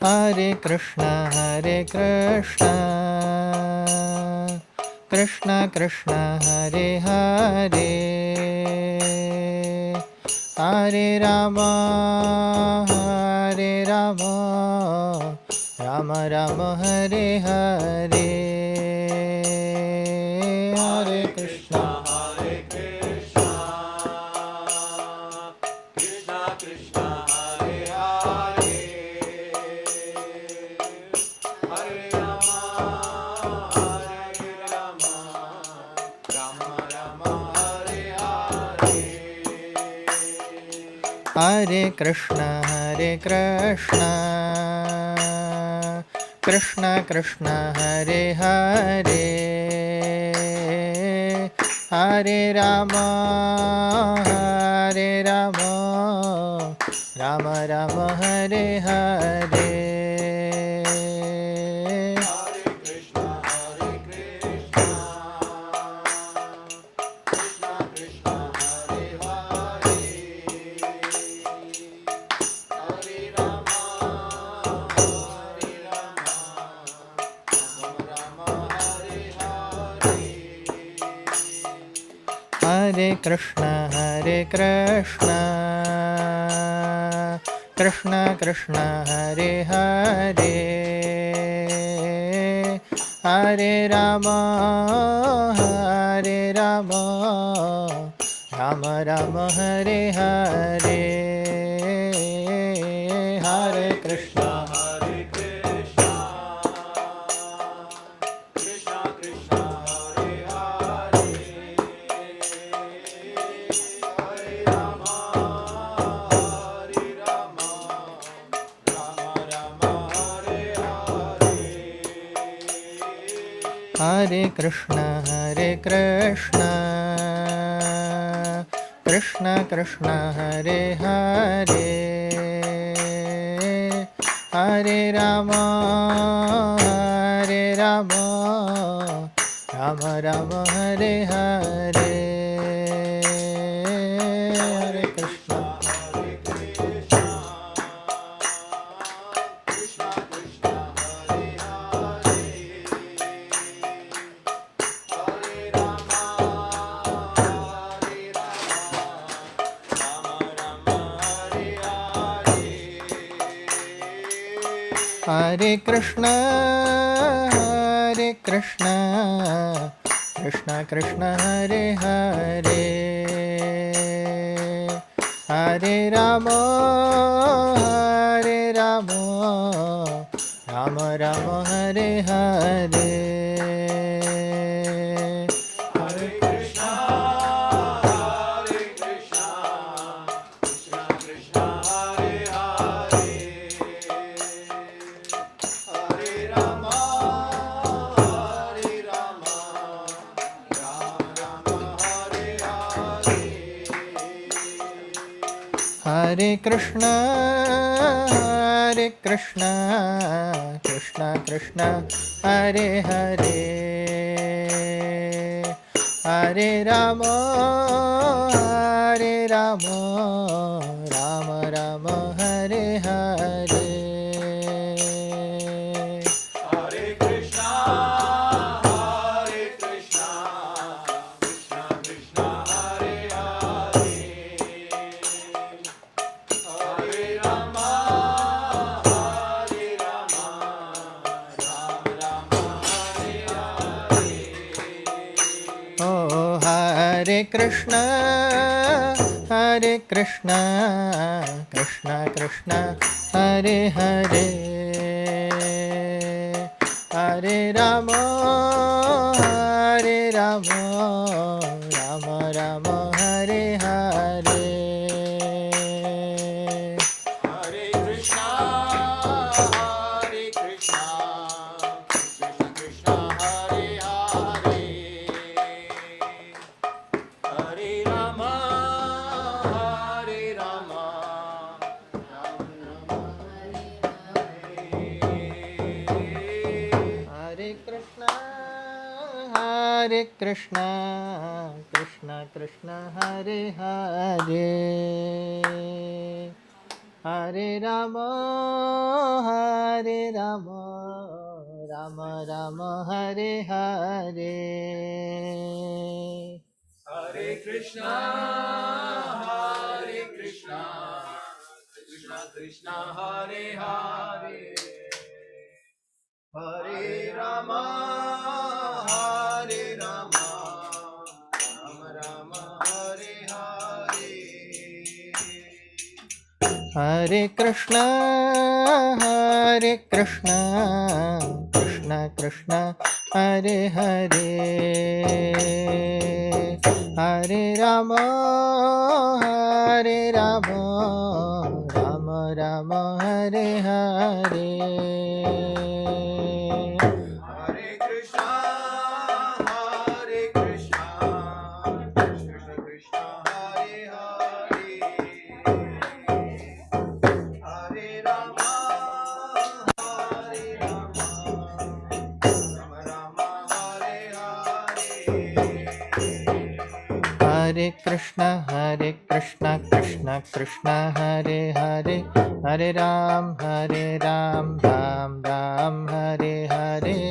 Hare Krishna, Krishna Krishna, Hare Hare, Hare Rama, Hare Rama, Rama Rama, Hare Hare, Hare Krishna, Hare Krishna, Krishna Krishna, Hare Hare, Hare Rama, Hare Rama, Rama Rama, Hare Hare, Hare Krishna, Krishna Krishna, Hare Hare, Hare Rama, Hare Rama, Rama Rama, Hare Hare, Hare Krishna, Krishna Krishna, Hare Hare, Hare Rama, Hare Rama, Rama Rama, Hare Hare, Hare Krishna, Krishna Krishna, Hare Hare, Hare Rama, Hare Rama, Rama Rama, Hare Hare, Hare Krishna, Krishna Krishna, Hare Hare, Hare Rama, Hare Rama, Rama Rama, Hare Hare, Hare Krishna, Krishna Krishna, Hare Hare, Hare Rama, Hare Rama, Rama Rama, Hare Hare, Hare Krishna, Krishna Krishna, Hare Hare, Hare Rama, Hare Rama, Rama Rama, Hare Hare, Hare Krishna, Krishna Krishna, Hare Hare, Hare Rama, Hare Rama, Rama Rama, Hare Hare, Hare Krishna, Krishna Krishna, Hare Hare, Hare Rama, Hare Rama, Rama Rama, Hare Hare, Hare Krishna, Krishna Krishna, Hare Hare, Hare Rama, Hare Rama, Rama Rama, Hare Hare, Hare Krishna, Krishna Krishna, Hare Hare, Hare Rama, Hare Rama, Rama Rama, Hare Hare, Oh Hare Krishna, Krishna Krishna, Hare Hare, Hare Rama, Hare Rama, Rama Rama, Hare Hare, Hare Krishna, Krishna Krishna, Hare Hare, Hare Rama, Hare Rama, Rama Rama, Hare Hare, Hare Krishna, Hare Krishna, Krishna Krishna, Hare Hare, Hare Rama, Hare Rama, Rama Rama, Hare Hare. Hare Krishna, Krishna Krishna, Hare Hare, Hare Rama, Rama Rama, Hare Hare. Hare Krishna, Krishna Krishna, Hare Hare, Hare Rama, Rama Rama, Hare Hare. Hare Krishna, Krishna Krishna, Hare Hare, Hare Rama, Rama Rama, Hare Hare. Hare Krishna, Krishna Krishna, Hare Hare, Hare Ram, Ram Ram, Hare Hare.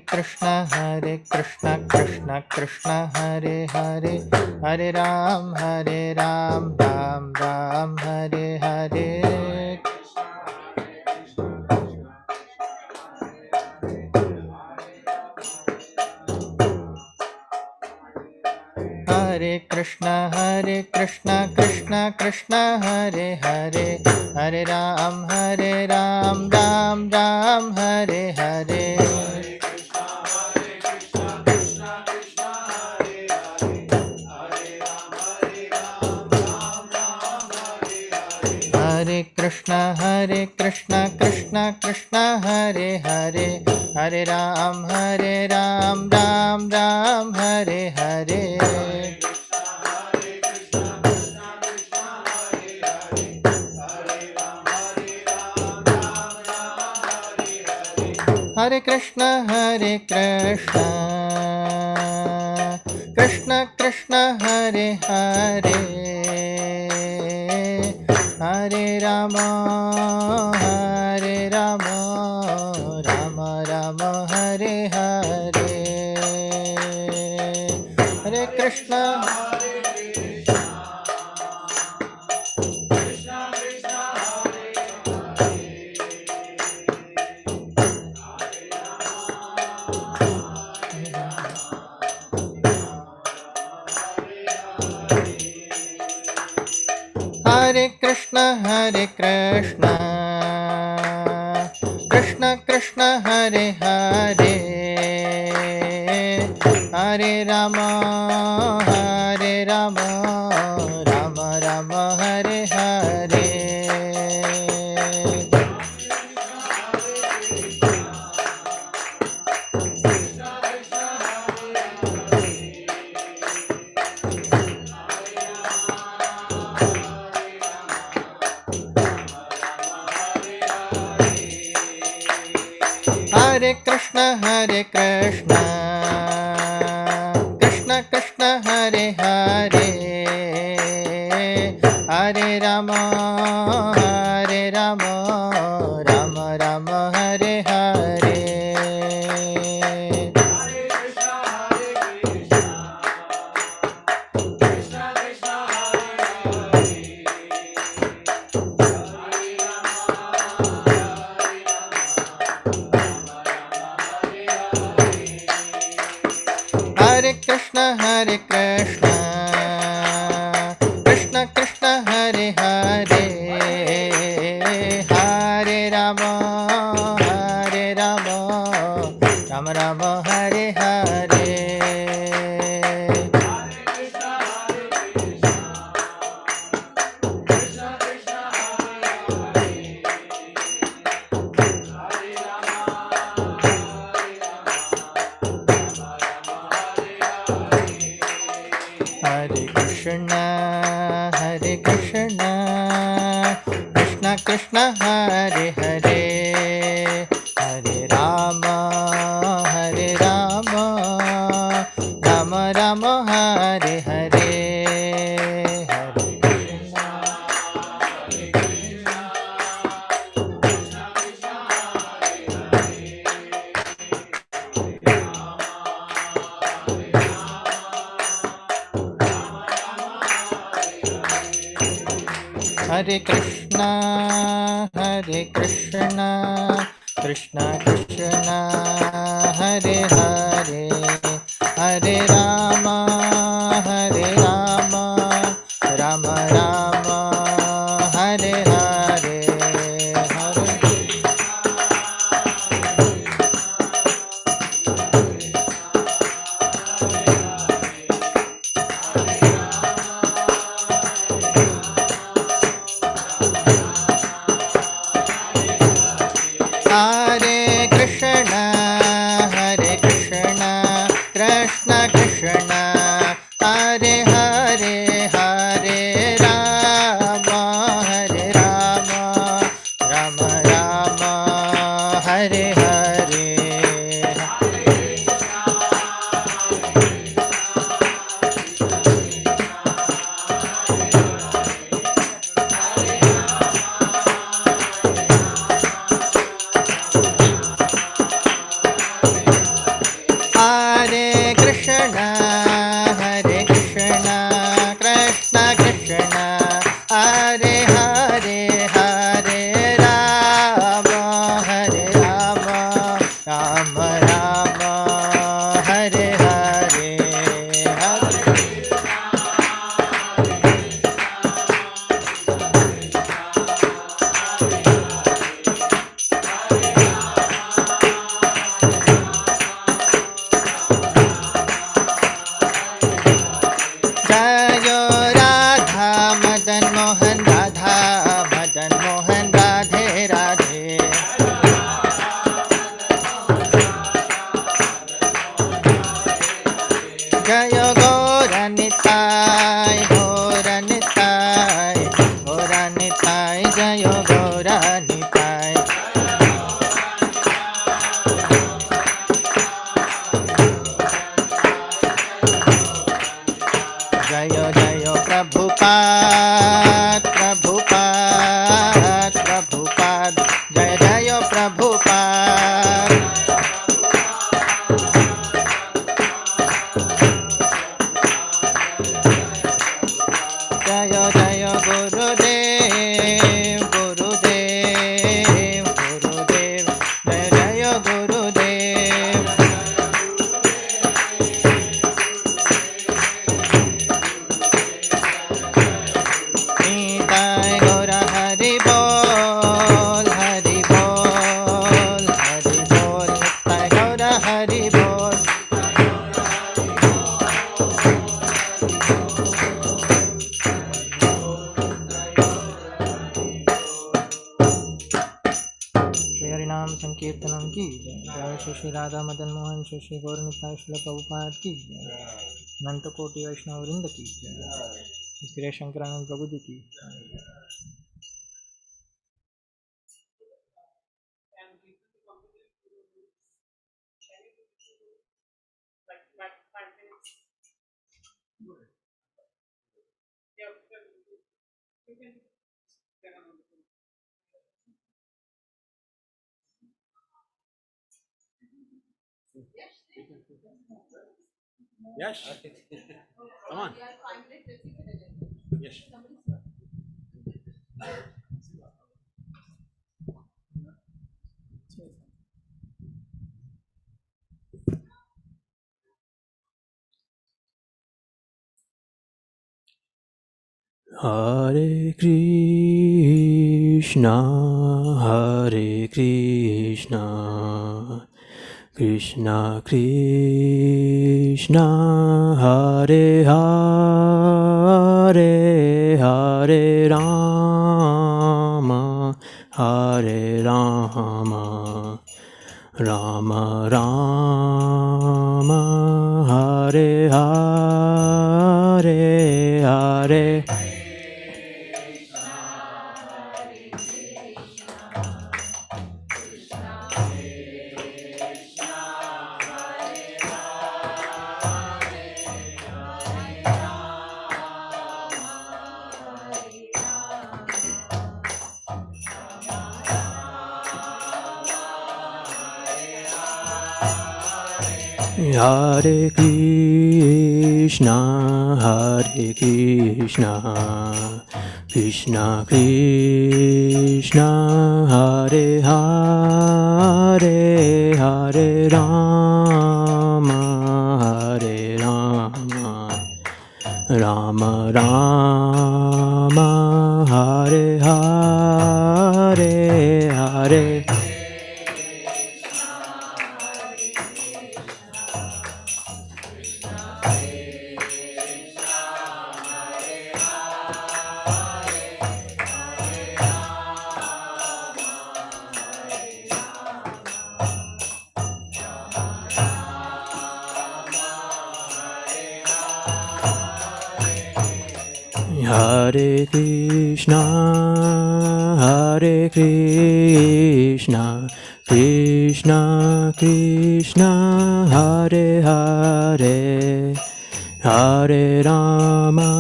Krishna, Krishna Krishna, Hare Hare, Hare Rama, Hare Krishna, Krishna Hare Hare, Hare Ram, Ram Hare Hare. Hare Krishna, Krishna Krishna, Hare Hare, Hare Ram, Ram Hare Hare. Hare Krishna, Krishna Krishna, Hare Hare, Hare Ram, Ram Hare Hare. Hare Krishna, Krishna Krishna, Hare Hare, Hare Rama, Rama Rama, Hare Hare. Hare Krishna, Hare Krishna, Krishna Krishna, Hare Hare, Hare Rama, Rama Rama, Hare Hare. Hare Krishna, Krishna Krishna, Hare Hare, Hare Rama, Rama Rama, Hare Hare. Hare Krishna, Krishna Krishna, Hare Hare, Hare Rama, Rama Rama, Hare Hare. Hare Krishna, Hare Krishna, Krishna Krishna Hare Hare, Hare Rama, Hare Rama, Rama Rama Hare Hare, Hare Krishna, Hare Krishna, Krishna Krishna Hare Hare, Hare Rama, Hare Rama, Rama Rama Hare Hare. Hare Krishna, Hare Krishna, Krishna Krishna, Hare Hare, Hare Rama, Hare Rama, Rama Rama, Hare Hare, Hare Hare Krishna, Hare Krishna, Krishna Krishna, Hare Hare, Hare Rama, Hare Rama, Rama Rama, Hare Hare. Hare Krishna, Hare Krishna, Krishna Krishna, Hare Hare, Hare Rama, Hare Rama, Rama Rama, Hare Hare, Hare Jayo Radha Madan Mohan Radha Madan Mohan Radhe Radhe Jayo Gora Nitai Gora Nitai Gora Nitai Jayo Gora Nitai Jayo Jayo Prabhupada Prabhupada Prabhupada Jaya Jayo Prabhupada Jayo Jayo Gurudev Gurudev Gurudev Jayo Jayo Gurudev Nitai Gaura Hari Bol Hari Bol Hari Bol Nitai Gaura Hari Bol Shri Harinam Sankirtanam ki Jai Shri Shri Radha Madan Mohan Shri Shri Gaur Nitai Shri Prabhupada ki Nanta Koti Vaishnava Vrinda ki Shri Shankaranand Prabhu ji ki Yes. Come on. Yes. Hare Krishna, Hare Krishna, Krishna Krishna, Hare Hare, Hare Rama, Hare Rama, Rama Rama, Hare Hare, Hare Hare Krishna, Hare Krishna, Krishna Krishna, Hare Hare, Hare Rama, Hare Rama, Rama Rama, Hare Hare, Hare Hare Krishna, Hare Krishna, Krishna Krishna, Hare Hare, Hare Rama,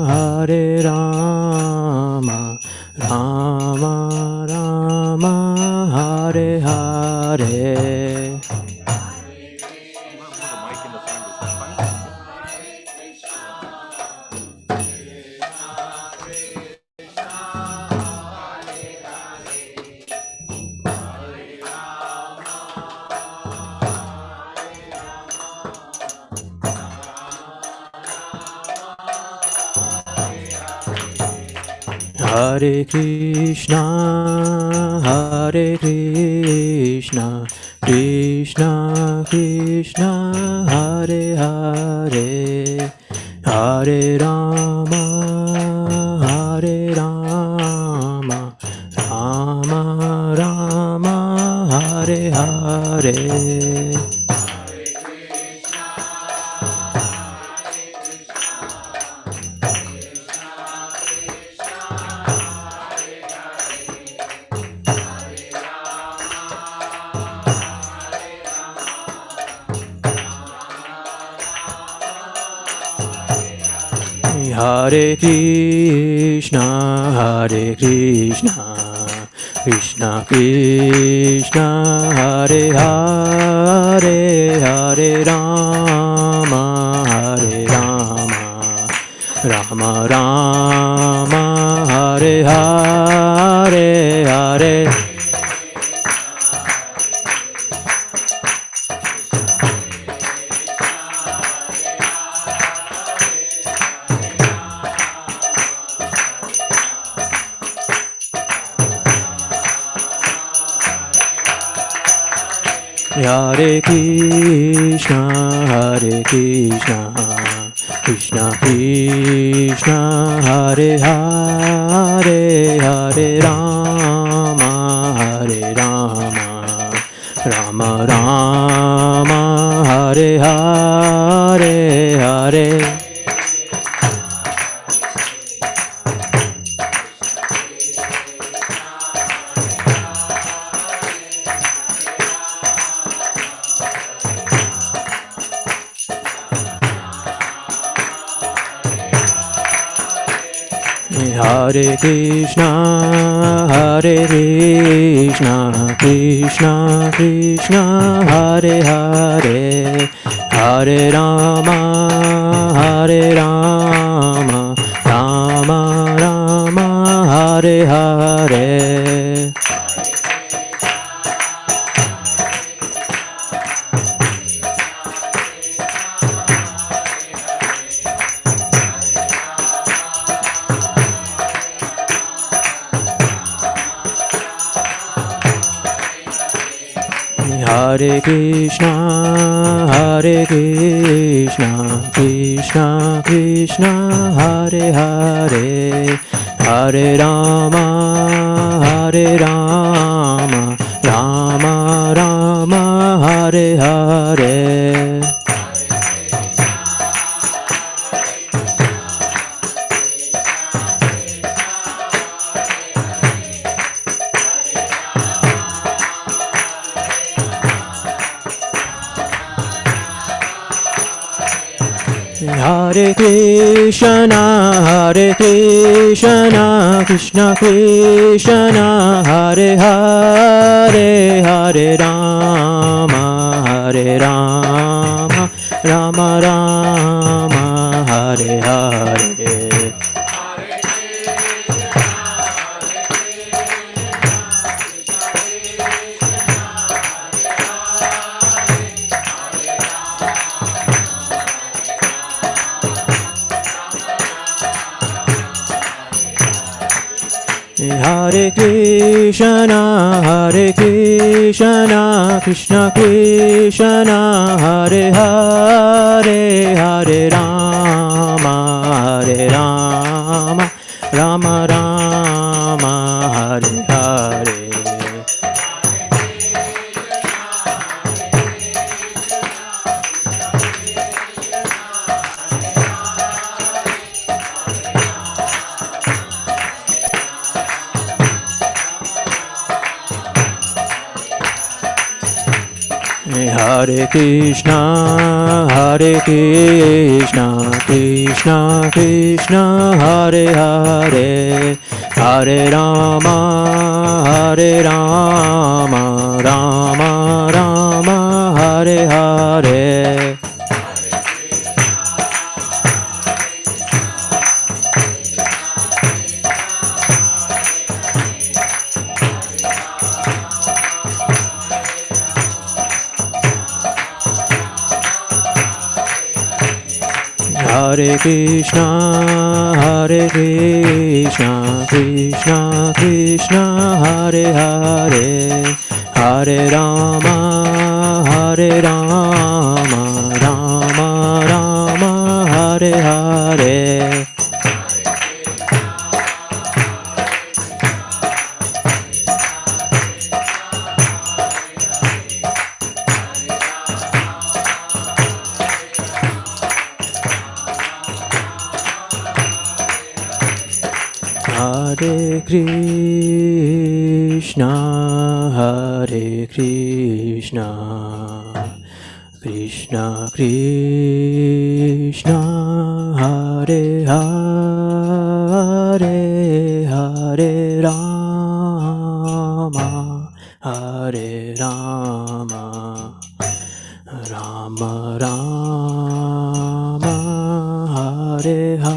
Hare Rama, Rama Rama, Hare Hare. Hare Krishna, Hare Krishna, Krishna Krishna, Hare Hare, Hare Rama, Hare Rama, Rama Rama, Hare Hare. Hare Krishna, Hare Krishna, Krishna Krishna, Hare Hare, Hare Rama, Hare Rama, Rama Rama, Hare Hare, Hare Hare Krishna, Hare Krishna, Krishna Krishna, Hare Hare, Hare Rama, Hare Rama, Rama Rama, Hare Hare, Hare Hare Krishna, Hare Krishna, Krishna Krishna, Hare Hare, Hare Rama, Hare Rama, Rama Rama, Hare Hare. Hare Krishna, Hare Krishna, Krishna Krishna, Hare Hare, Hare Rama, Hare Rama, Rama Rama, Hare Hare. Hare Krishna Krishna Krishna Hare Hare Hare Rama Rama Rama Hare Hare Hare Krishna Krishna Krishna Hare Hare Hare Rama Rama Rama Hare Hare Hare Krishna Krishna Krishna Hare Hare Hare Rama Rama Rama Hare Hare Hare Krishna Krishna Krishna Hare Hare Hare Rama Rama Rama Hare Hare Hare Krishna Krishna Krishna Hare Hare Hare Rama Rama Rama Hare Hare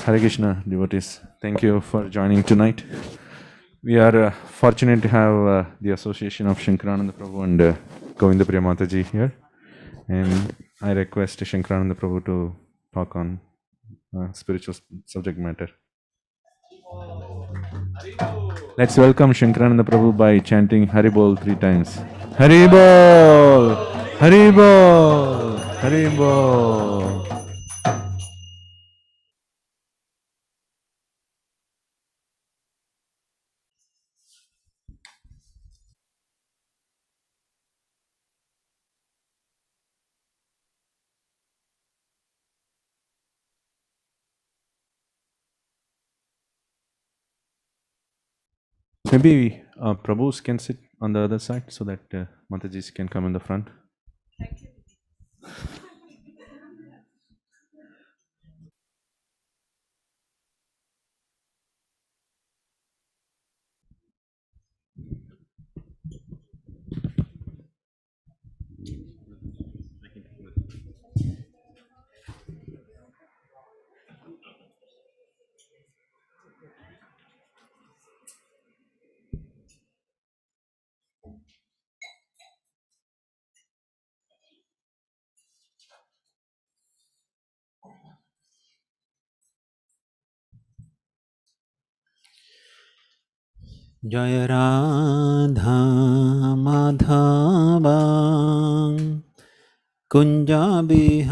Hare Krishna, devotees. Thank you for joining tonight. We are fortunate to have the association of Shankaranand Prabhu and Govinda Priya Mataji here. And I request Shankaranand Prabhu to talk on spiritual subject matter. Let's welcome Shankaranand Prabhu by chanting Haribol 3 times. Haribol! Haribol! Haribol! Maybe Prabhus can sit on the other side so that Matajis can come in the front. Jaya Radha Madhava Kunja Bihari.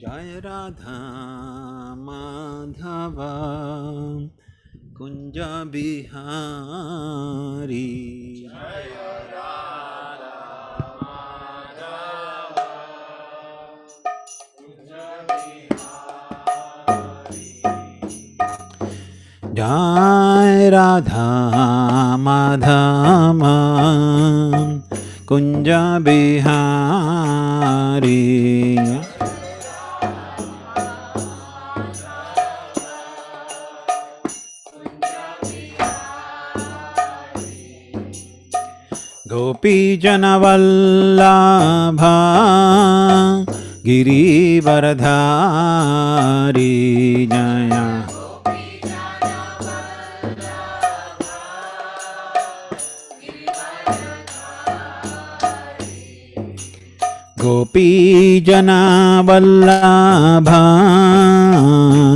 Jaya Radha Madhava Kunja Bihari. Jai Radha Madhava Kunja Bihari. Gopi Janavallabha Girivardhari Jaya. Gopi Janavallabha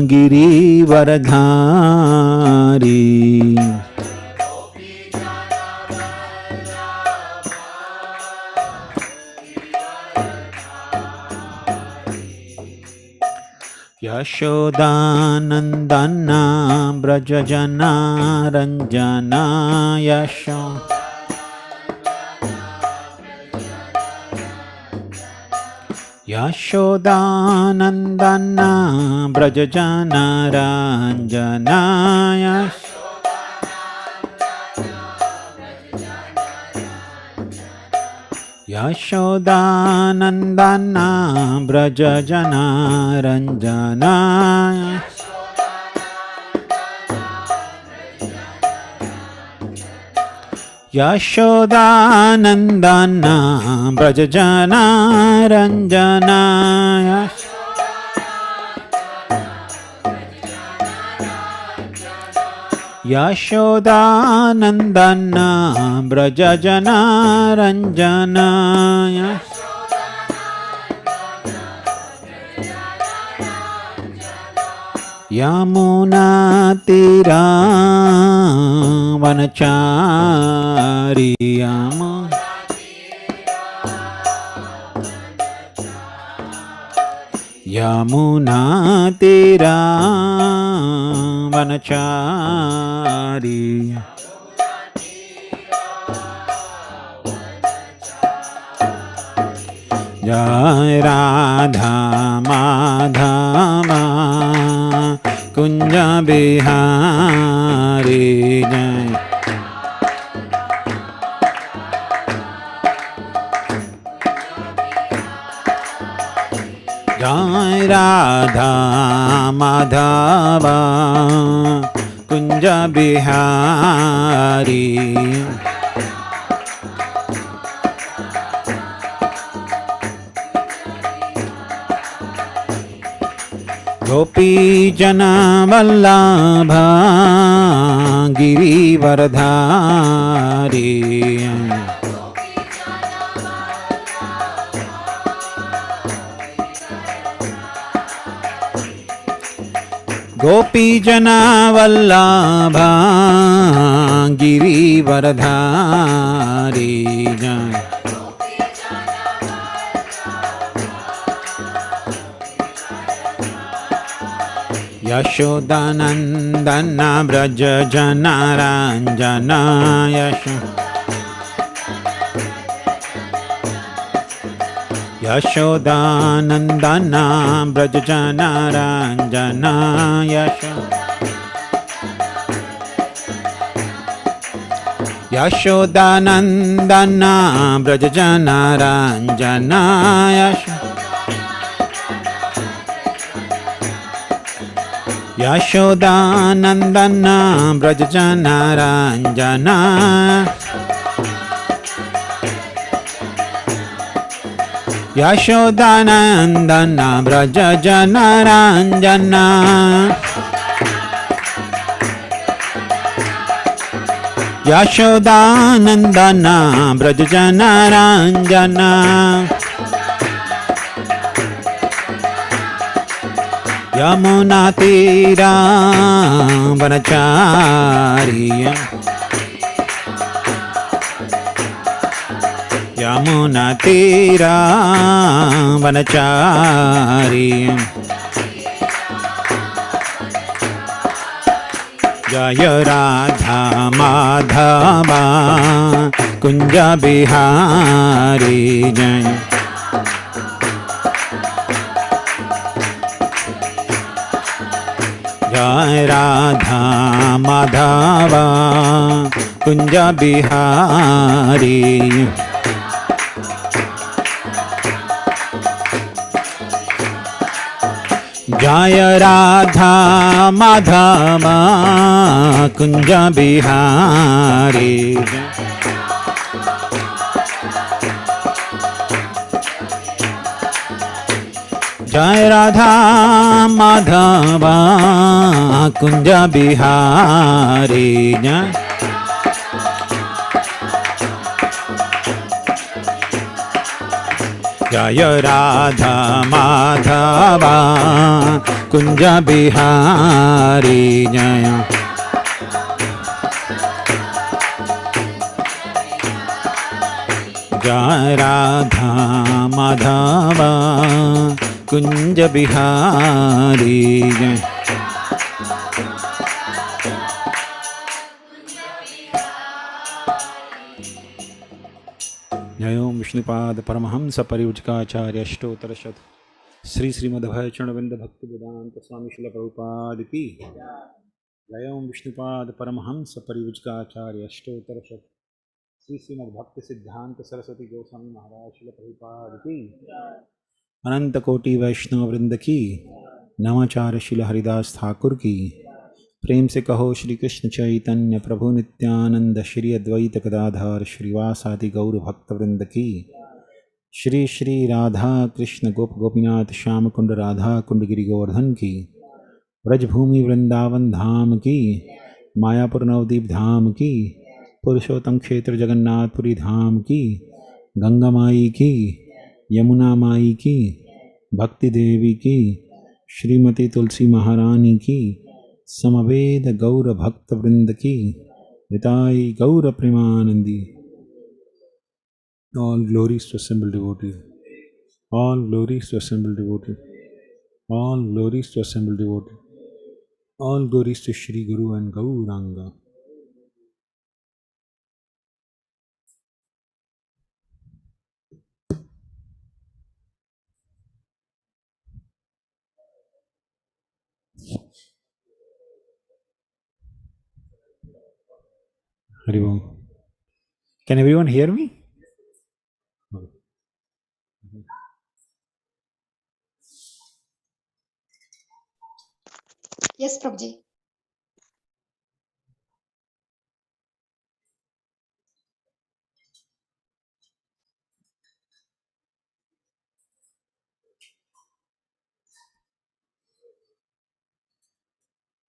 Girivardhari. Yashodanandana Brajajana Ranjana Yashodanandana Brajajana Ranjana Yashodanandana Brajajana Ranjana. Yashodanandana Brajajana Ranjana. Yashodanandana Brajajana Ranjana. Yamuna Tira Vanachari Yamuna Tira Vanachari. Jai Radha Madhava Kunja Bihari Jai. Jai Radha Madhava Kunja Bihari. Gopi Janavallabha Girivardhari. Gopi Janavallabha Girivardhari. Yashodanandana Brajajana Ranjana Yashodanandana Brajajana Ranjana Yashodanandana Brajajana Ranjana Yashodanandana Brajajana Ranjana. Yashodanandana Brajajana Ranjana. यशोदानन्दना व्रजजनरञ्जना यमुनातीरा वनचारी यमुनातीरा वनचारी जय राधा माधवा कुंज बिहारी जय जय राधा माधवा कुंज बिहारी जय राधा माधवा कुंज बिहारी जय राधा माधवा कुंज बिहारी जय राधा माधवा कुंज बिहारी जय जय राधा माधवा कुंज बिहारी जय जय ओम विष्णुपाद परमहंस परिव्रजकाचार्य अष्टोत्तर शत श्री श्रीमद्भय चरणविंद भक्ति वेदांत स्वामी शिल प्रभुपाद की जय ओम विष्णुपाद परमहंस परिव्रजकाचार्य अष्टोत्तर शत श्री श्रीमद्भक्ति सिद्धांत सरस्वती गोस्वामी महाराज शिल प्रभुपाद की अनंत कोटि वैष्णव वृंद की नवाचार्य शिल हरिदास ठाकुर की प्रेम से कहो श्री कृष्ण चैतन्य प्रभु नित्यानंद श्री अद्वैत गदाधर श्रीवासादि गौर भक्त वृंद की श्री श्री राधा कृष्ण गोप गोपीनाथ श्याम कुंड राधा कुंड गिरि गोवर्धन की व्रजभूमि वृंदावन धाम की मायापुर नवदीप धाम की पुरुषोत्तम क्षेत्र जगन्नाथपुरी धाम की गंगा माई की यमुना माई की भक्ति देवी की श्रीमती तुलसी महारानी की समवेद गौर भक्त वृंद की निताई गौर Premanandi all glories to assembled devotees all glories to assembled devotees all glories to assembled devotees all glories to Shri Guru and Gauranga. Hari Om. Can everyone hear me? Yes, Prabhuji.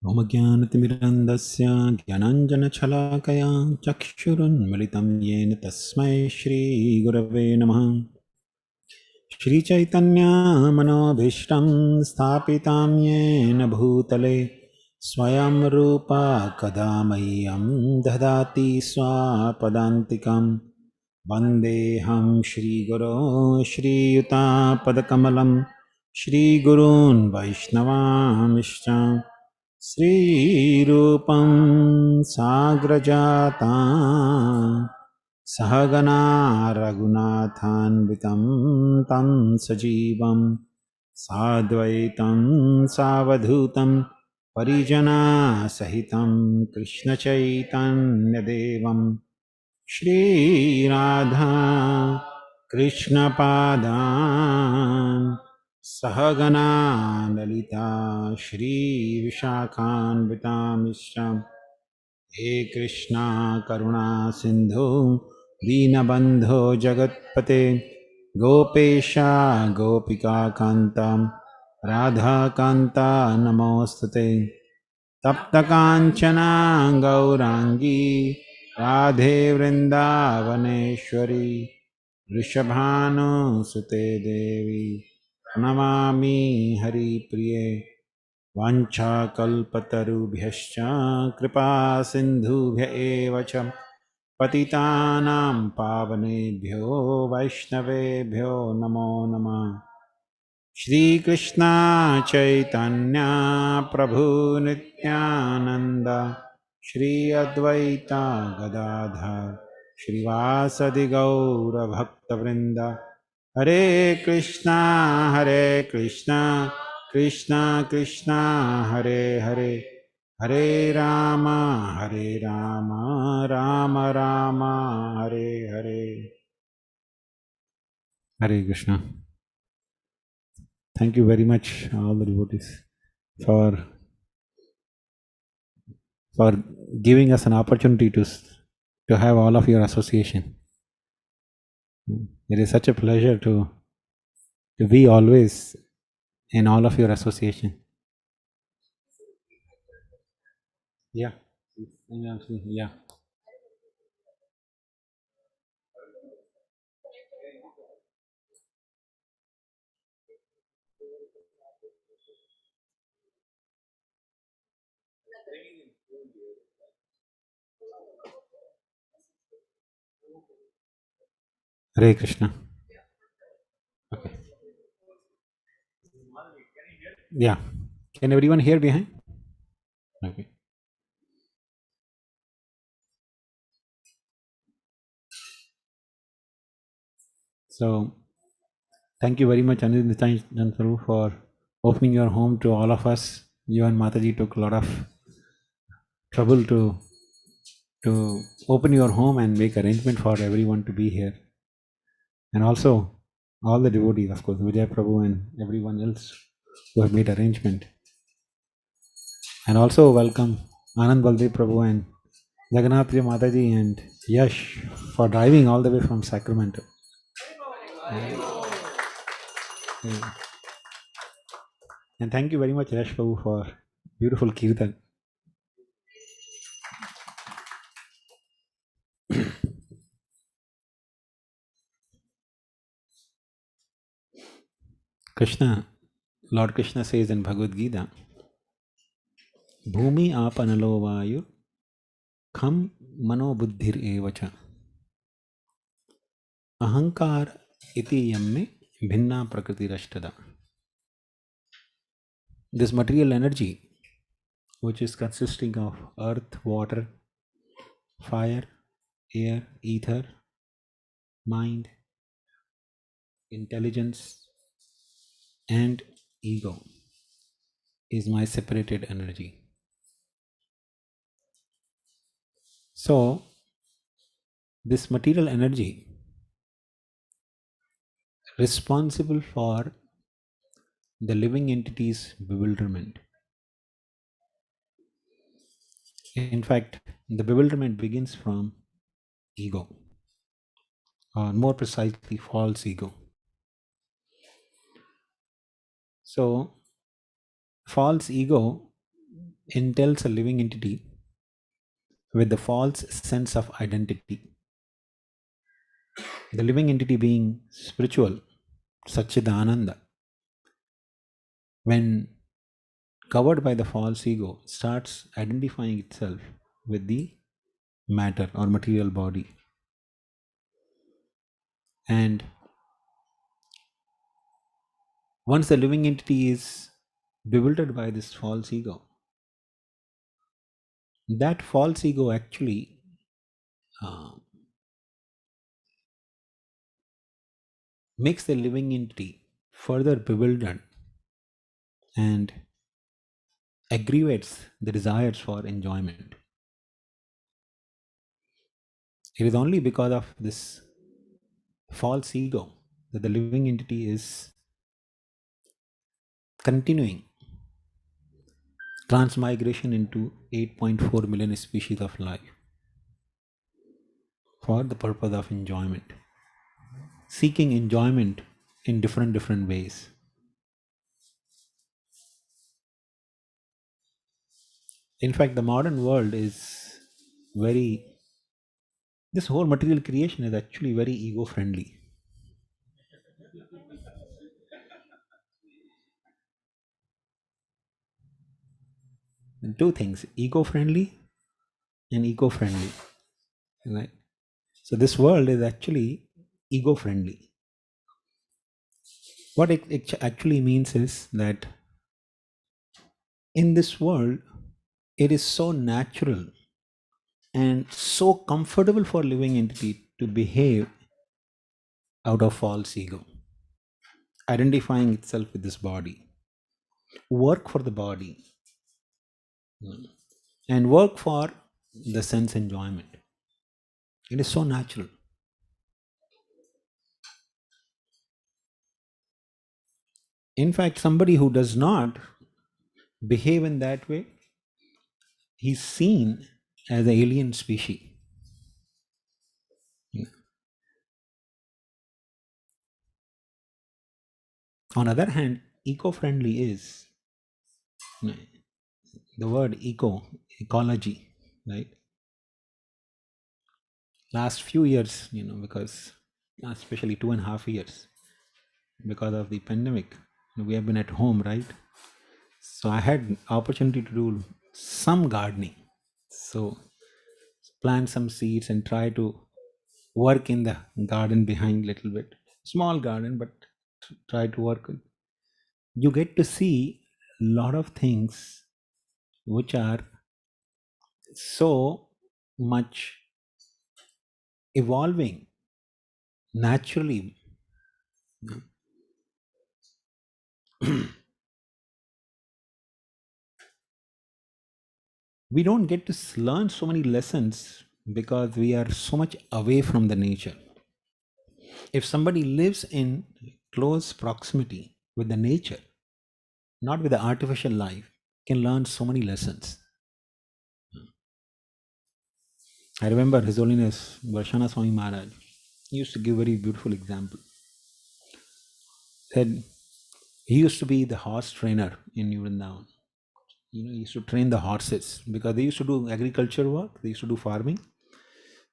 ओम ज्ञानतिमिरन्दस्य ज्ञानाञ्जनशलाकया चक्षुरुन्मिलितं येन तस्मै श्रीगुरवे नमः श्रीचैतन्यमनोभीष्टं स्थापितां येन भूतले स्वयं रूपा कदा मह्यं ददाति स्वापदान्तिकं वन्देऽहं श्रीगुरो श्रीयुतापदकमलं श्रीगुरून् वैष्णवांश्च श्रीरूपं साग्रजाता सहगना रघुनाथान्वितं तं सजीवं साद्वैतं सावधूतं परिजनासहितं कृष्णचैतन्यदेवं श्रीराधा कृष्णपादान् सहगना ललिता श्रीविशाखान्वितांश्च हे कृष्णा करुणा सिन्धो दीनबन्धो जगत्पते गोपेशा गोपिकान्ता राधाकान्ता नमोऽस्तुते तप्तकाञ्चना गौराङ्गी राधे वृन्दावनेश्वरी वृषभानुसुते देवी नमामि हरिप्रिये वाञ्छाकल्पतरुभ्यश्च कृपा सिन्धुभ्य एव च पतितानां पावनेभ्यो वैष्णवेभ्यो नमो नमः। श्रीकृष्ण चैतन्य प्रभु नित्यानंद श्री अद्वैता गदाधर श्रीवासदि गौर भक्तवृंद हरे कृष्णा कृष्णा कृष्णा हरे हरे हरे राम राम राम हरे हरे। हरे Krishna. Thank you very much, all the devotees, for for giving us an opportunity to have all of your association. It is such a pleasure to be always in all of your association. Yeah. Yeah. Hare Krishna. Okay. Yeah. Can everyone hear behind? Okay. So thank you very much, Anil Prabhu, for opening your home to all of us. You and Mataji took a lot of trouble to open your home and make arrangement for everyone to be here. And also all the devotees, of course, Vijay Prabhu and everyone else who have made arrangement. And also welcome Anand Baldev Prabhu and Jagannath Ji Mataji and Yash for driving all the way from Sacramento. And thank you very much, Yash Prabhu, for beautiful kirtan. Krishna, Lord Krishna says in Bhagavad Gita, Bhumi apanalo vayu kham mano buddhir evacha ahankar iti yamme bhinna prakriti rashtada. This material energy, which is consisting of earth, water, fire, air, ether, mind, intelligence, and ego, is my separated energy. So, this material energy responsible for the living entity's bewilderment. In fact, the bewilderment begins from ego, or more precisely, false ego. So, false ego entails a living entity with the false sense of identity. The living entity being spiritual, Satchidananda, when covered by the false ego, starts identifying itself with the matter or material body. And once the living entity is bewildered by this false ego, that false ego actually uh, makes the living entity further bewildered and aggravates the desires for enjoyment. It is only because of this false ego that the living entity is continuing transmigration into 8.4 million species of life for the purpose of enjoyment, seeking enjoyment in different ways. In fact, the modern world is very This whole material creation is actually very ego friendly. Two things, ego friendly and eco friendly. Right? So this world is actually ego friendly. What it actually means is that in this world, it is so natural and so comfortable for living entity to behave out of false ego, identifying itself with this body, work for the body, and work for the sense enjoyment. It is so natural. In fact, somebody who does not behave in that way, he's seen as an alien species. On the other hand, eco-friendly is the word eco, ecology, right? Last few years, because especially 2.5 years, because of the pandemic, we have been at home, right? So I had opportunity to do some gardening. So plant some seeds and try to work in the garden behind little bit. Small garden, but try to work. You get to see a lot of things which are so much evolving naturally. We don't get to learn so many lessons because we are so much away from the nature. If somebody lives in close proximity with the nature, not with the artificial life, can learn so many lessons. I remember His Holiness Varshana Swami Maharaj. He used to give very beautiful example. Said he used to be the horse trainer in New Vrindavan. He used to train the horses because they used to do agriculture work. They used to do farming.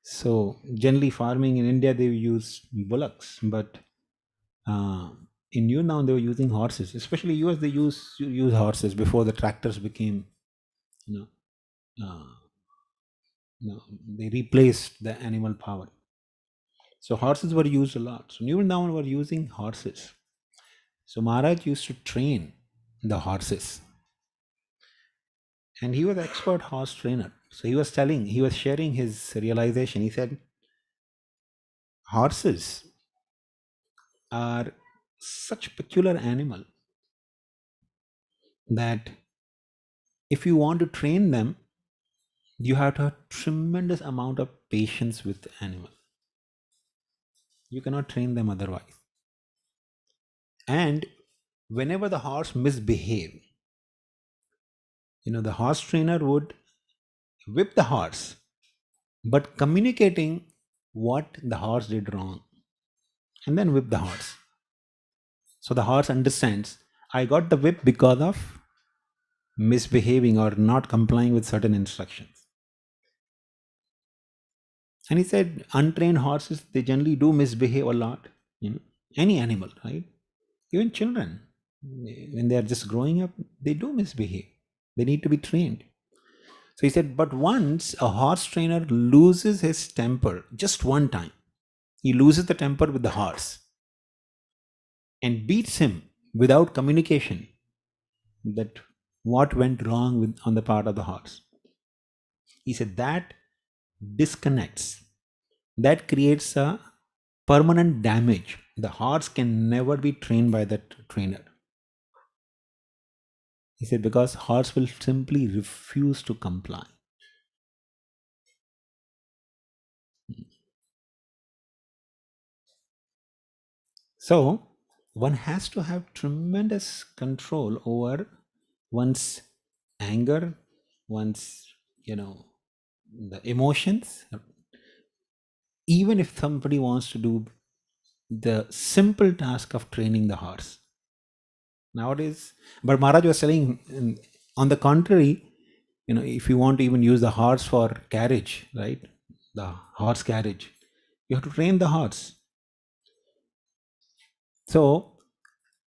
So generally, farming in India they use bullocks, but in New now they were using horses. Especially US, they use horses before the tractors became, you know, uh, they replaced the animal power. So horses were used a lot. So New now were using horses. So Maharaj used to train the horses, and he was an expert horse trainer. So he was sharing his realization. He said, horses are such peculiar animal that if you want to train them, you have to have tremendous amount of patience with the animal. You cannot train them otherwise. And whenever the horse misbehave, the horse trainer would whip the horse, but communicating what the horse did wrong, and then whip the horse. So the horse understands, I got the whip because of misbehaving or not complying with certain instructions. And he said, untrained horses, they generally do misbehave a lot. Any animal, right? Even children, when they are just growing up, they do misbehave. They need to be trained. So he said, but once a horse trainer loses his temper, just one time, he loses the temper with the horse and beats him without communication that what went wrong on the part of the horse. He said that disconnects, that creates a permanent damage. The horse can never be trained by that trainer. He said because horse will simply refuse to comply. So one has to have tremendous control over one's anger, one's, the emotions. Even if somebody wants to do the simple task of training the horse. Nowadays, but Maharaj was telling, on the contrary, if you want to even use the horse for carriage, right? the horse carriage. You have to train the horse. So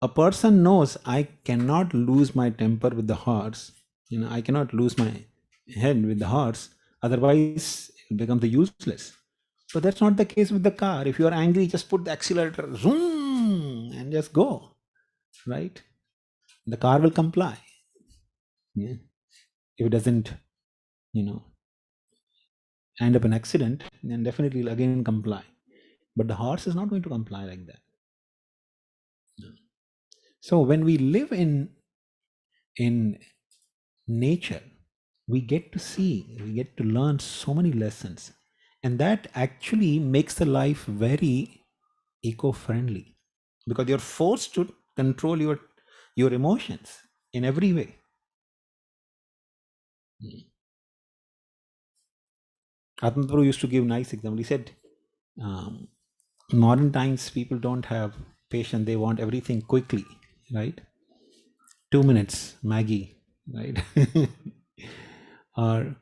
a person knows I cannot lose my temper with the horse. I cannot lose my head with the horse. Otherwise, it becomes useless. But that's not the case with the car. If you are angry, just put the accelerator, zoom, and just go. Right? The car will comply. Yeah. If it doesn't, you know, end up an accident, then definitely it'll again comply. But the horse is not going to comply like that. So when we live in nature, we get to see, we get to learn so many lessons, and that actually makes the life very eco-friendly, because you're forced to control your emotions in every way. Atmaprabhu used to give nice example. He said, modern times people don't have patience; they want everything quickly, right? 2 minutes Maggie, right? Or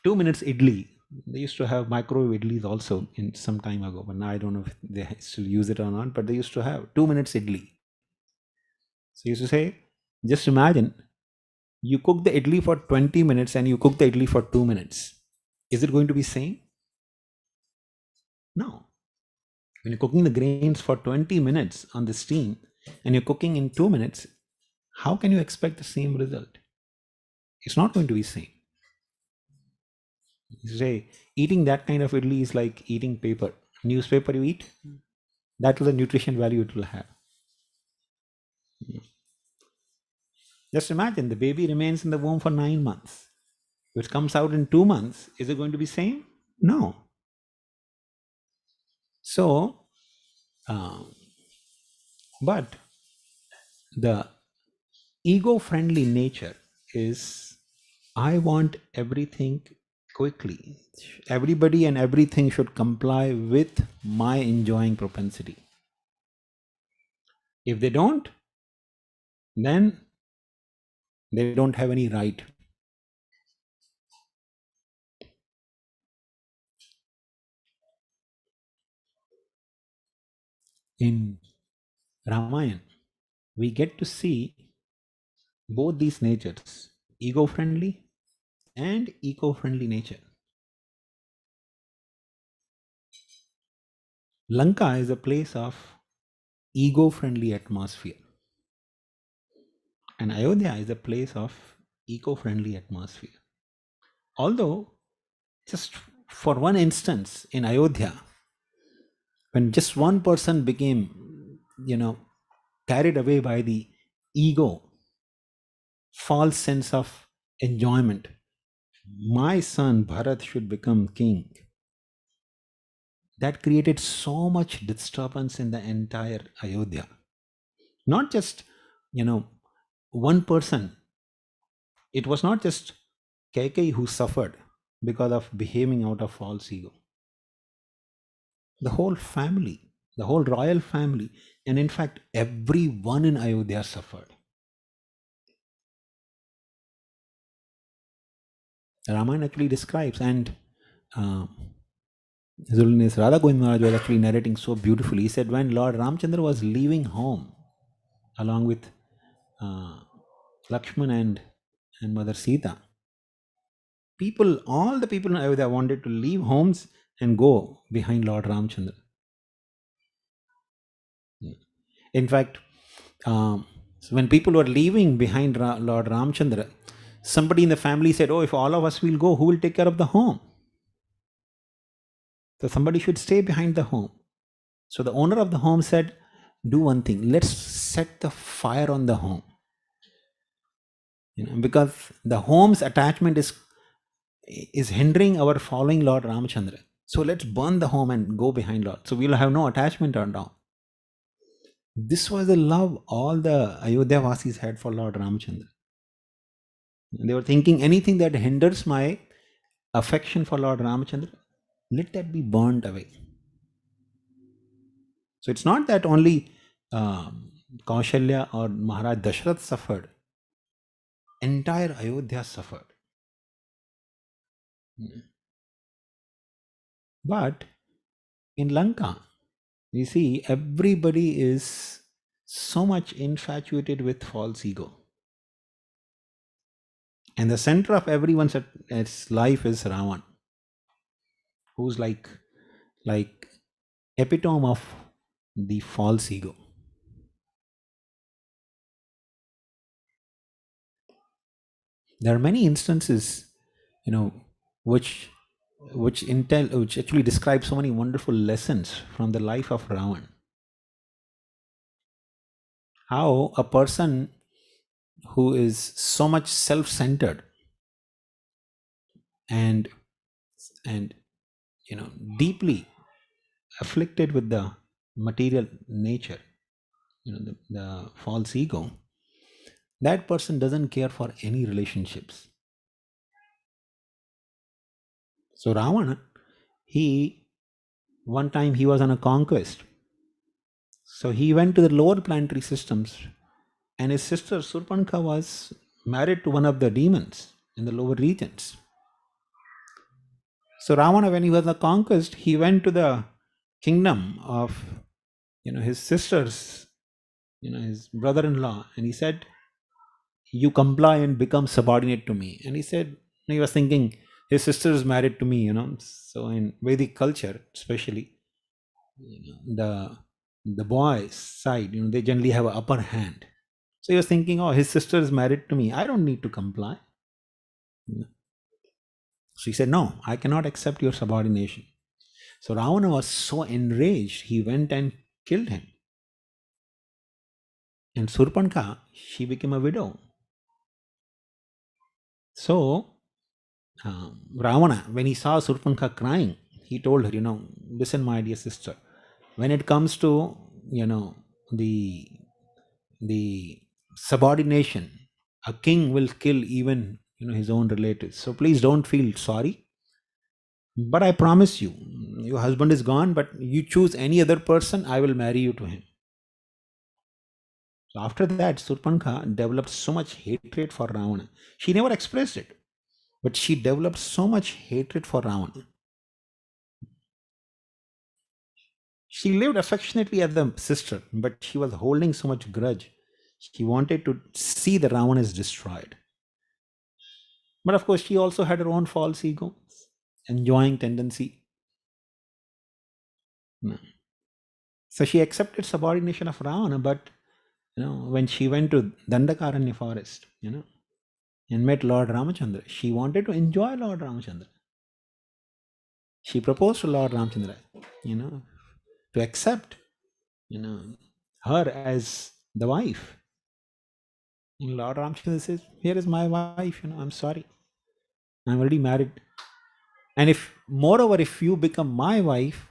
2 minutes idli. They used to have microwave idlis also in some time ago, but now I don't know if they still use it or not. But they used to have 2 minutes idli. So he used to say, just imagine you cook the idli for 20 minutes and you cook the idli for 2 minutes. Is it going to be same? No. When you're cooking the grains for 20 minutes on the steam and you're cooking in 2 minutes, how can you expect the same result? It's not going to be same. You say eating that kind of idli is like eating paper. Newspaper you eat, that is the nutrition value it will have. Just imagine the baby remains in the womb for 9 months. If it comes out in 2 months, is it going to be same? No. So, but the ego-friendly nature is I want everything quickly. Everybody and everything should comply with my enjoying propensity. If they don't, then they don't have any right. In Ramayana, we get to see both these natures, ego-friendly and eco-friendly nature. Lanka is a place of ego-friendly atmosphere, and Ayodhya is a place of eco-friendly atmosphere. Although, just for one instance in Ayodhya, when just one person became, carried away by the ego, false sense of enjoyment, my son Bharat should become king. That created so much disturbance in the entire Ayodhya. Not just, one person. It was not just Kaikai who suffered because of behaving out of false ego. The whole family, the whole royal family, and in fact, everyone in Ayodhya suffered. Ramayana actually describes, and His Holiness Radha Govind Maharaj was actually narrating so beautifully. He said, when Lord Ramchandra was leaving home, along with Lakshman and Mother Sita, all the people in Ayodhya wanted to leave homes and go behind Lord Ramchandra. In fact, so when people were leaving behind Lord Ramchandra, somebody in the family said, oh, if all of us will go, who will take care of the home? So somebody should stay behind the home. So the owner of the home said, do one thing, let's set the fire on the home. Because the home's attachment is hindering our following Lord Ramchandra. So let's burn the home and go behind Lord. So we'll have no attachment or now. This was the love all the Ayodhya Vasis had for Lord Ramchandra. They were thinking anything that hinders my affection for Lord Ramchandra, let that be burnt away. So it's not that only Kaushalya or Maharaj Dashrath suffered. Entire Ayodhya suffered. But in Lanka, you see, everybody is so much infatuated with false ego. And the center of everyone's life is Ravan, who's like epitome of the false ego. There are many instances, which which actually describe so many wonderful lessons from the life of Ravan. How a person who is so much self-centered and and deeply afflicted with the material nature, the false ego, that person doesn't care for any relationships. So Ravana, one time he was on a conquest. So he went to the lower planetary systems, and his sister Surpanka was married to one of the demons in the lower regions. So Ravana, when he was on a conquest, he went to the kingdom of his sisters, his brother-in-law, and he said, "You comply and become subordinate to me." And he said, he was thinking, his sister is married to me, So in Vedic culture, especially, the boys' side, they generally have an upper hand. So he was thinking, oh, his sister is married to me. I don't need to comply. So he said, no, I cannot accept your subordination. So Ravana was so enraged, he went and killed him. And Surpanka, she became a widow. So Ravana, when he saw Surpanka crying, he told her, listen, my dear sister, when it comes to, the subordination, a king will kill even, his own relatives. So please don't feel sorry. But I promise you, your husband is gone, but you choose any other person, I will marry you to him. So after that, Surpanka developed so much hatred for Ravana. She never expressed it, but she developed so much hatred for Ravana. She lived affectionately as the sister, but she was holding so much grudge. She wanted to see the Ravana is destroyed. But of course, she also had her own false ego, enjoying tendency. So she accepted subordination of Ravana, but when she went to Dandakaranya forest, and met Lord Ramachandra, she wanted to enjoy Lord Ramachandra. She proposed to Lord Ramachandra, to accept, her as the wife. And Lord Ramachandra says, here is my wife, I'm sorry. I'm already married. And moreover, if you become my wife,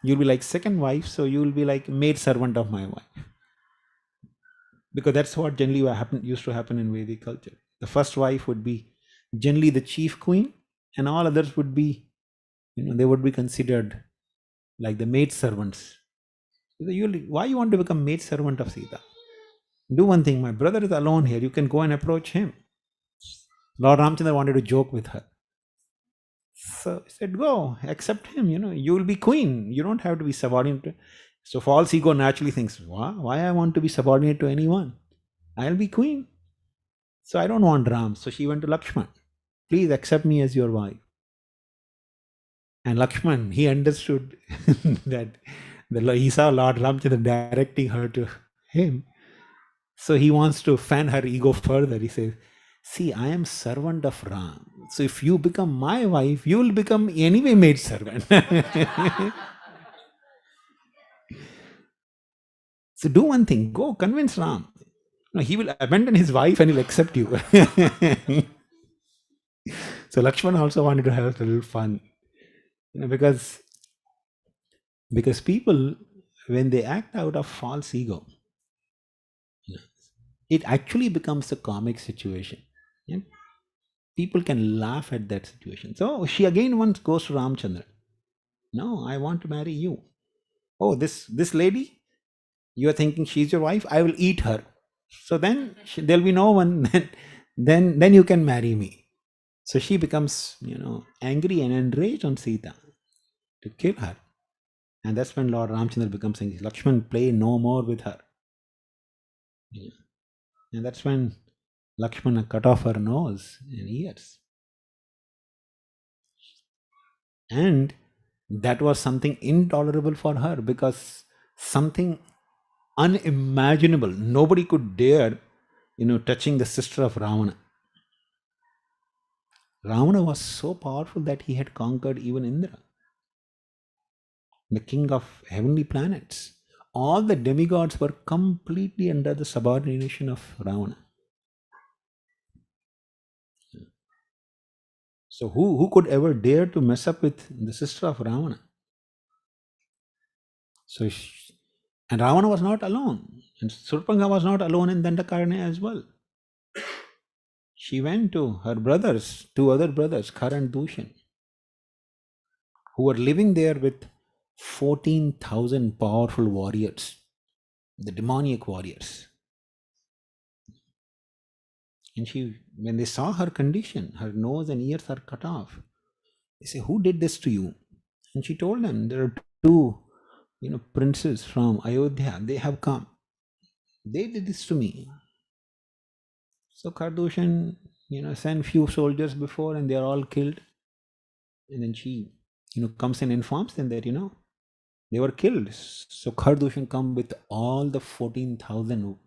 you'll be like second wife, so you'll be like maid servant of my wife. Because that's what generally used to happen in Vedic culture. The first wife would be generally the chief queen, and all others would be, they would be considered like the maid servants. Why you want to become maid servant of Sita? Do one thing, my brother is alone here, you can go and approach him. Lord Ramchandra wanted to joke with her. So he said, go, accept him, you will be queen. You don't have to be subordinate. So false ego naturally thinks, why I want to be subordinate to anyone? I'll be queen. So I don't want Ram. So she went to Lakshman. Please accept me as your wife. And Lakshman, he understood that he saw Lord Ramchandra directing her to him. So he wants to fan her ego further. He says, see, I am servant of Ram. So if you become my wife, you will become anyway maid servant. So do one thing, go convince Ram. No, he will abandon his wife and he'll accept you. So Lakshman also wanted to have a little fun. Because people, when they act out of false ego, it actually becomes a comic situation. Yeah? People can laugh at that situation. So she again once goes to Ramchandra. No, I want to marry you. Oh, this lady, you are thinking she's your wife? I will eat her. So then there'll be no one. Then you can marry me. So she becomes, angry and enraged on Sita. to kill her. And that's when Lord Ramchandra becomes saying, Lakshman, play no more with her. Yeah. And that's when Lakshmana cut off her nose and ears. And that was something intolerable for her, because something unimaginable, nobody could dare, touching the sister of Ravana. Ravana was so powerful that he had conquered even Indra, the king of heavenly planets. All the demigods were completely under the subordination of Ravana. So who could ever dare to mess up with the sister of Ravana? So and Ravana was not alone. And Surpanga was not alone in Dandakaranya as well. She went to her brothers, two other brothers, Khara and Dushan, who were living there with 14,000 powerful warriors, the demoniac warriors. And when they saw her condition, her nose and ears are cut off, they say, "Who did this to you?" And she told them, "There are two, princes from Ayodhya. They have come. They did this to me." So Kardushan, sent few soldiers before, and they are all killed. And then she, comes and informs them that, they were killed. So Kardushan come with all the 14,000,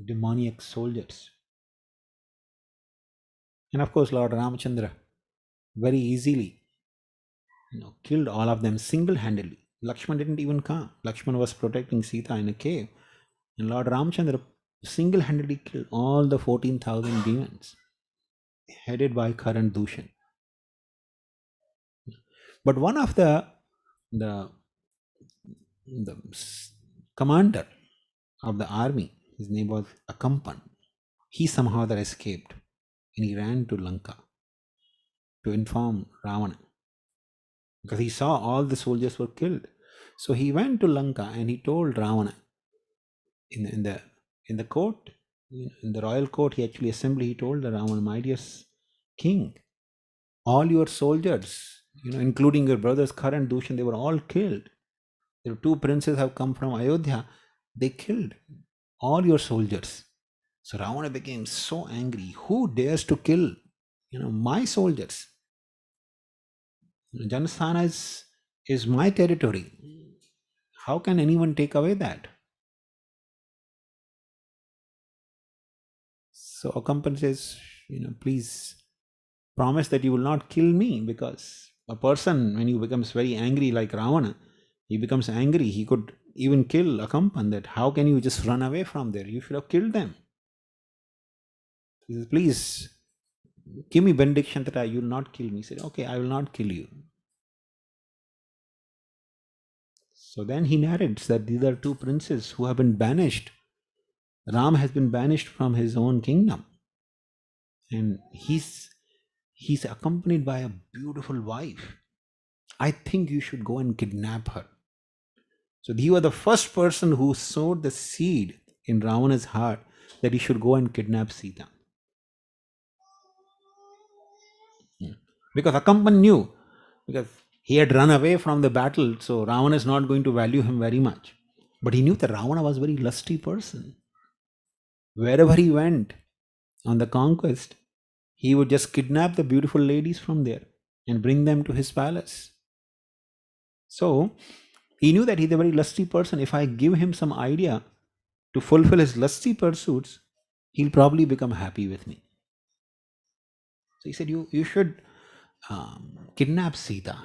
demoniac soldiers. And of course, Lord Ramachandra very easily, killed all of them single-handedly. Lakshman didn't even come. Lakshman was protecting Sita in a cave. And Lord Ramachandra single-handedly killed all the 14,000 demons, headed by Karan Dushan. But one of the commander of the army, his name was Akampan, he somehow that escaped, and he ran to Lanka to inform Ravana, because he saw all the soldiers were killed. So he went to Lanka and he told Ravana in the court, in the royal court, he actually assembled. He told the Ravana, "My dear king, all your soldiers, including your brothers Khara and Dushan, they were all killed. The two princes have come from Ayodhya. They killed all your soldiers." So Ravana became so angry. Who dares to kill, my soldiers? Janasthana is my territory. How can anyone take away that? So Akampan says, please promise that you will not kill me, because a person, when he becomes very angry like Ravana, he becomes angry. He could even kill Akampan. That how can you just run away from there? You should have killed them. He says, please give me benediction that you will not kill me. He said, okay, I will not kill you. So then he narrates that these are two princes who have been banished. Ram has been banished from his own kingdom. And he's accompanied by a beautiful wife. I think you should go and kidnap her. So you are the first person who sowed the seed in Ravana's heart that he should go and kidnap Sita. Because Akampan knew, because he had run away from the battle, so Ravana is not going to value him very much. But he knew that Ravana was a very lusty person. Wherever he went on the conquest, he would just kidnap the beautiful ladies from there and bring them to his palace. So he knew that he's a very lusty person. If I give him some idea to fulfill his lusty pursuits, he'll probably become happy with me. So he said, you should kidnap Sita.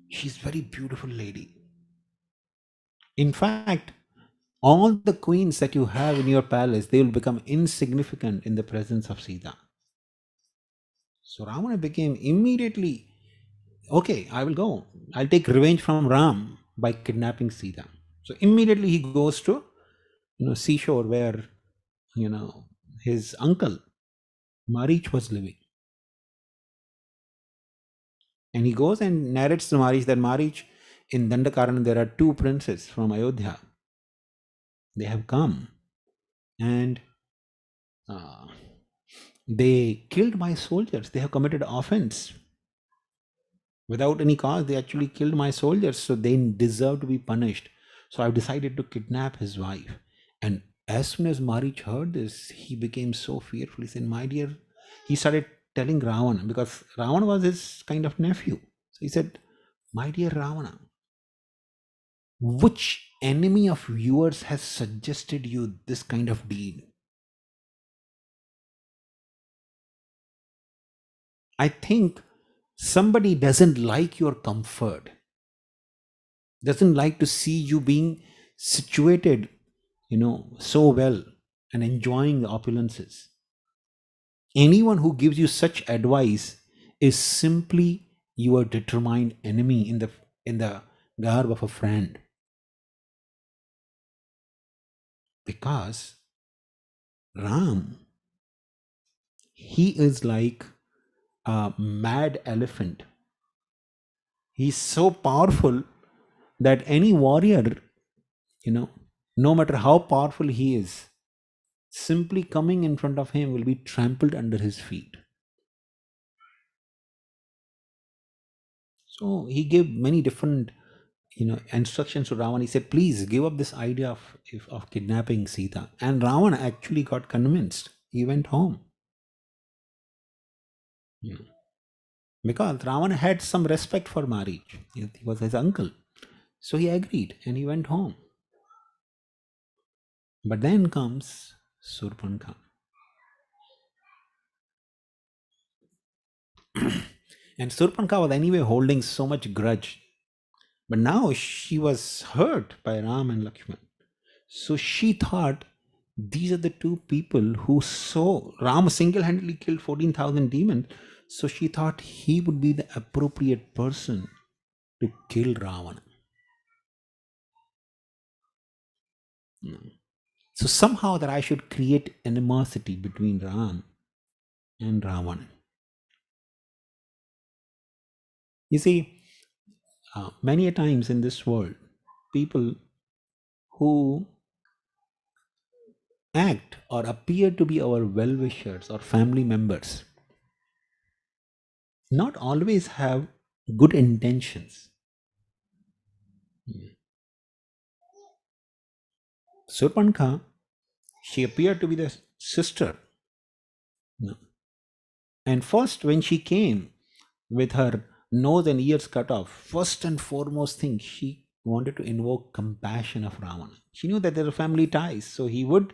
She's a very beautiful lady. In fact, all the queens that you have in your palace, they will become insignificant in the presence of Sita. So Ravana became immediately, okay, I will go. I'll take revenge from Ram by kidnapping Sita. So immediately he goes to, seashore where, his uncle Marich was living. And he goes and narrates to Marich that Marich, in Dandakarana, there are two princes from Ayodhya. They have come and they killed my soldiers. They have committed offense. Without any cause, they actually killed my soldiers, so they deserve to be punished. So I've decided to kidnap his wife. And as soon as Marich heard this, he became so fearful. He said, my dear, he started telling Ravana, because Ravana was his kind of nephew. So he said, my dear Ravana, which enemy of yours has suggested you this kind of deed? I think somebody doesn't like your comfort, doesn't like to see you being situated, so well and enjoying the opulences. Anyone who gives you such advice is simply your determined enemy in the garb of a friend. Because Ram, he is like a mad elephant. He's so powerful that any warrior, no matter how powerful he is, simply coming in front of him will be trampled under his feet. So he gave many different, instructions to Ravana. He said, "Please give up this idea of kidnapping Sita." And Ravana actually got convinced. He went home. Yeah. Because Ravana had some respect for Marich. He was his uncle. So he agreed and he went home. But then comes Surpanka. And Surpanka was anyway holding so much grudge. But now she was hurt by Ram and Lakshman. So she thought these are the two people who saw Ram single handedly killed 14,000 demons. So she thought he would be the appropriate person to kill Ravana. So somehow that I should create animosity between Ram and Ravana. You see, many a times in this world, people who act or appear to be our well wishers or family members not always have good intentions. Surpanka, she appeared to be the sister. No. And first, when she came with her nose and ears cut off, first and foremost thing, she wanted to invoke compassion of Ravana. She knew that there are family ties, so he would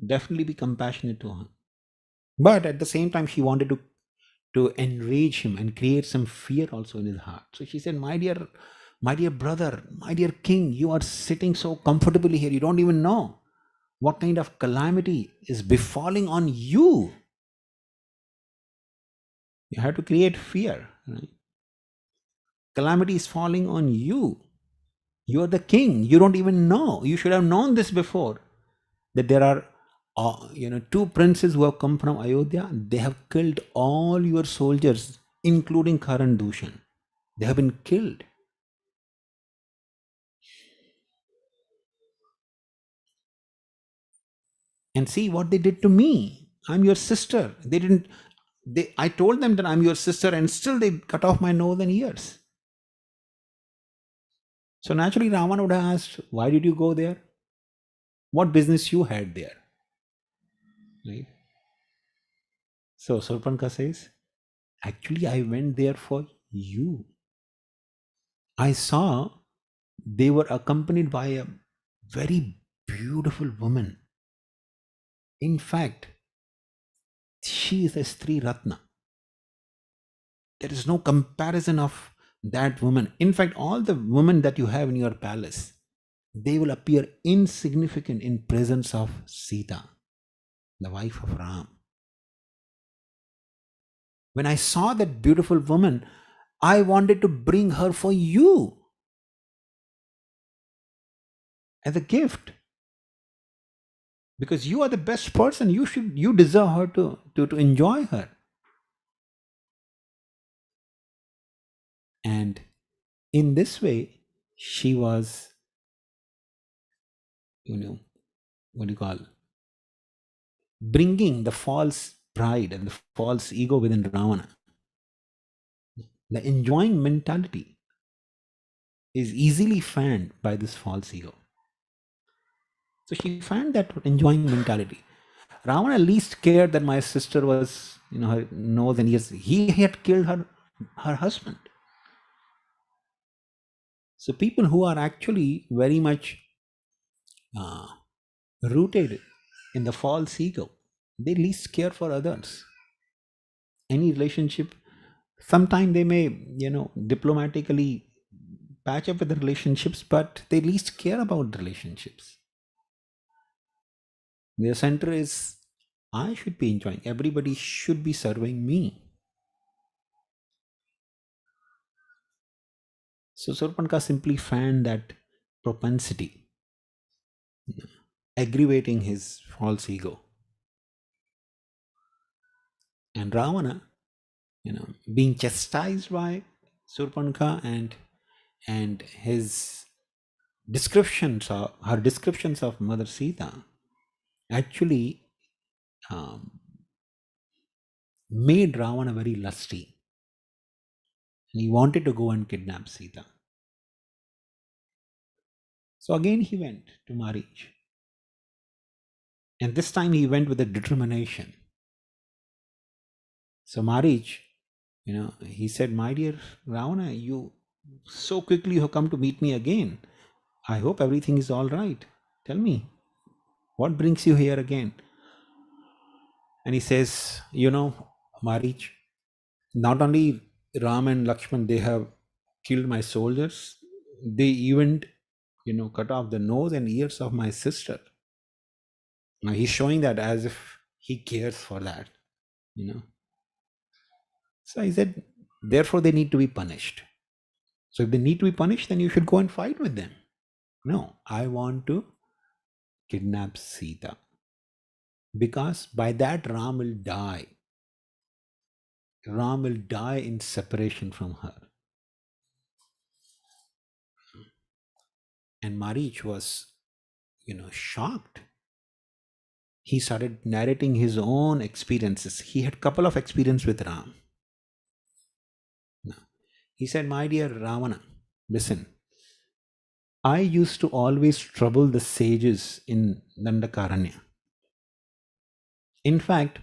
definitely be compassionate to her. But at the same time, she wanted to enrage him and create some fear also in his heart. So she said, my dear brother, my dear king, you are sitting so comfortably here. You don't even know what kind of calamity is befalling on you. You have to create fear. Right? Calamity is falling on you. You are the king. You don't even know. You should have known this before. That there are, two princes who have come from Ayodhya. They have killed all your soldiers, including Karan Dushan. They have been killed. And see what they did to me. I'm your sister. I told them that I'm your sister, and still they cut off my nose and ears. So naturally, Ravana would have asked, why did you go there? What business you had there? Right? So Surpanka says, actually, I went there for you. I saw they were accompanied by a very beautiful woman. In fact, she is a Stri Ratna. There is no comparison of that woman. In fact, all the women that you have in your palace, they will appear insignificant in presence of Sita, the wife of Ram. When I saw that beautiful woman, I wanted to bring her for you as a gift. Because you are the best person. You deserve her to enjoy her. And in this way, she was, what do you call, bringing the false pride and the false ego within Ravana. The enjoying mentality is easily fanned by this false ego. So she fanned that enjoying mentality. Ravana least cared that my sister was, her nose and ears. He had killed her husband. So people who are actually very much rooted in the false ego, they least care for others. Any relationship, sometimes they may, diplomatically patch up with the relationships, but they least care about the relationships. Their center is, I should be enjoying. Everybody should be serving me. So Surpanka simply fanned that propensity, aggravating his false ego. And Ravana, being chastised by Surpanka and his her descriptions of Mother Sita actually made Ravana very lusty. And he wanted to go and kidnap Sita. So again he went to Marich. And this time he went with a determination. So Marich, he said, my dear Ravana, you so quickly have come to meet me again. I hope everything is all right. Tell me, what brings you here again? And he says, Marich, not only Ram and Lakshman, they have killed my soldiers. They even, cut off the nose and ears of my sister. Now he's showing that as if he cares for that, So I said, therefore they need to be punished. So if they need to be punished, then you should go and fight with them. No, I want to kidnap Sita. Because by that Ram will die. Ram will die in separation from her. And Marich was, shocked. He started narrating his own experiences. He had a couple of experiences with Ram. Now, he said, my dear Ravana, listen, I used to always trouble the sages in Dandakaranya. In fact,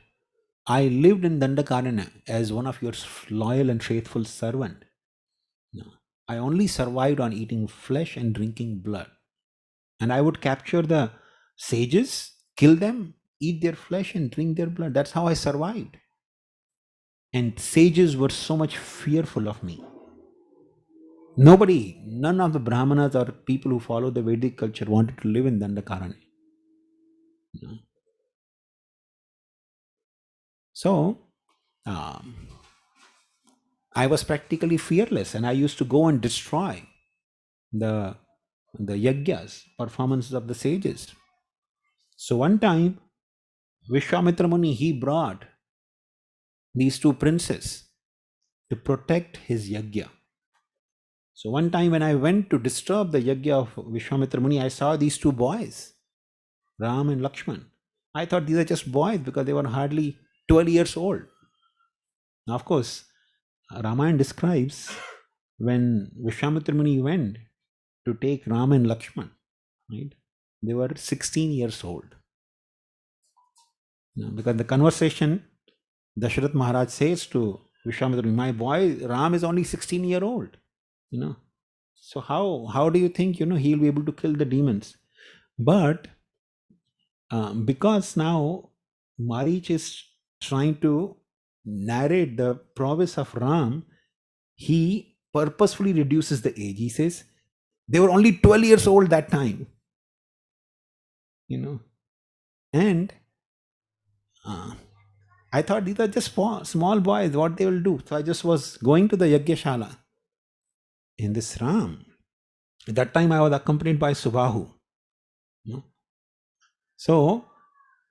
I lived in Dandakaranya as one of your loyal and faithful servant. No, I only survived on eating flesh and drinking blood. And I would capture the sages, kill them, eat their flesh and drink their blood. That's how I survived. And sages were so much fearful of me. None of the Brahmanas or people who follow the Vedic culture wanted to live in Dandakaranya. No. So, I was practically fearless and I used to go and destroy the yajnas, performances of the sages. So one time, Vishwamitra Muni, he brought these two princes to protect his yajna. So one time when I went to disturb the yajna of Vishwamitra Muni, I saw these two boys, Ram and Lakshman. I thought these are just boys because they were hardly 12 years old. Now, of course, Ramayana describes when Vishwamitra Muni went to take Ram and Lakshman, right? They were 16 years old. Now, because the conversation, Dasharath Maharaj says to Vishwamitra Muni, my boy Ram is only 16-year-old, So how do you think, he'll be able to kill the demons? But because now Marich is trying to narrate the prowess of Ram, he purposefully reduces the age. He says, they were only 12 years old that time. And I thought these are just small boys, what they will do. So I just was going to the Yagyashala. In this Ram, at that time I was accompanied by Subhahu. So,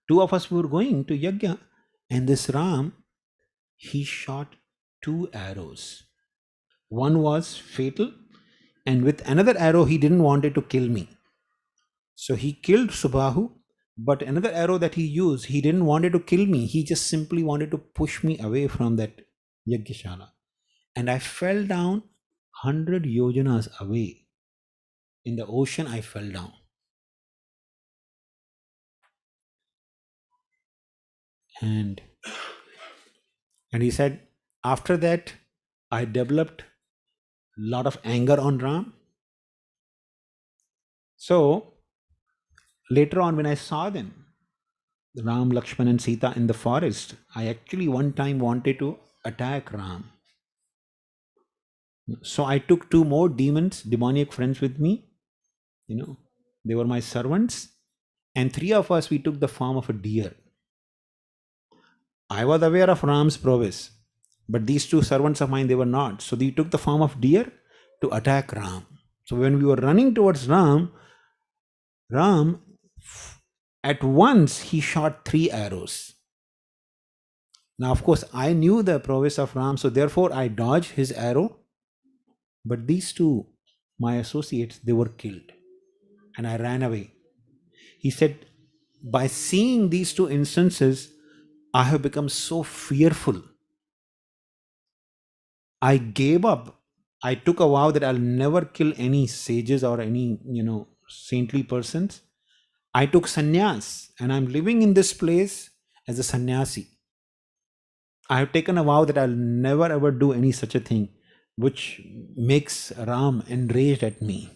two of us were going to Yajna, and this Ram, he shot 2 arrows. One was fatal, and with another arrow, he didn't want it to kill me. So he killed Subhahu, but another arrow that he used, he didn't want it to kill me. He just simply wanted to push me away from that Yajnashala. and I fell down 100 yojanas away. In the ocean, I fell down. And he said, after that, I developed a lot of anger on Ram. So later on, when I saw them, Ram, Lakshman, and Sita in the forest, I actually one time wanted to attack Ram. So I took 2 more demons, demoniac friends with me. They were my servants. And 3 of us, we took the form of a deer. I was aware of Ram's prowess, but these 2 servants of mine, they were not. So they took the form of deer to attack Ram. So when we were running towards Ram, at once he shot 3 arrows. Now, of course, I knew the prowess of Ram, so therefore I dodged his arrow. But these 2, my associates, they were killed. And I ran away. He said, by seeing these 2 instances, I have become so fearful. I gave up. I took a vow that I'll never kill any sages or any, saintly persons. I took sannyas and I'm living in this place as a sannyasi. I have taken a vow that I'll never ever do any such a thing which makes Ram enraged at me.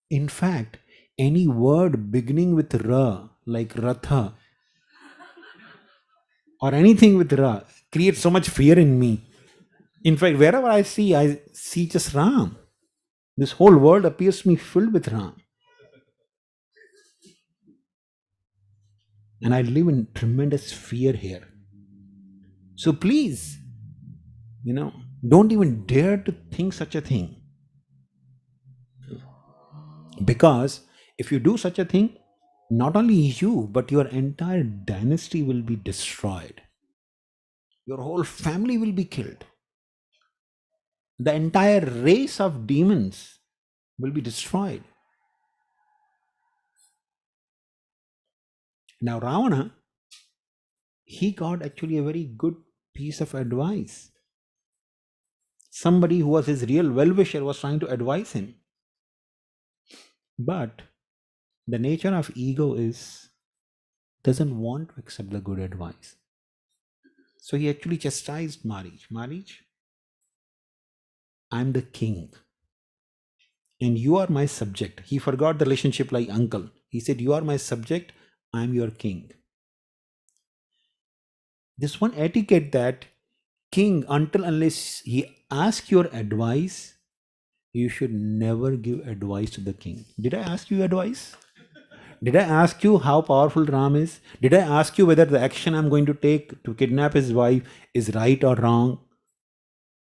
In fact, any word beginning with Ra, like Ratha, or anything with Ra, creates so much fear in me. In fact, wherever I see just Ram. This whole world appears to me filled with Ram. And I live in tremendous fear here. So please, don't even dare to think such a thing. Because if you do such a thing, not only you, but your entire dynasty will be destroyed. Your whole family will be killed. The entire race of demons will be destroyed. Now Ravana, he got actually a very good piece of advice. Somebody who was his real well-wisher was trying to advise him. But the nature of ego doesn't want to accept the good advice. So he actually chastised Marich. Marich, I'm the king. And you are my subject. He forgot the relationship like uncle. He said, you are my subject, I'm your king. This one etiquette that king, until unless he asks your advice, you should never give advice to the king. Did I ask you advice? Did I ask you how powerful Ram is? Did I ask you whether the action I'm going to take to kidnap his wife is right or wrong?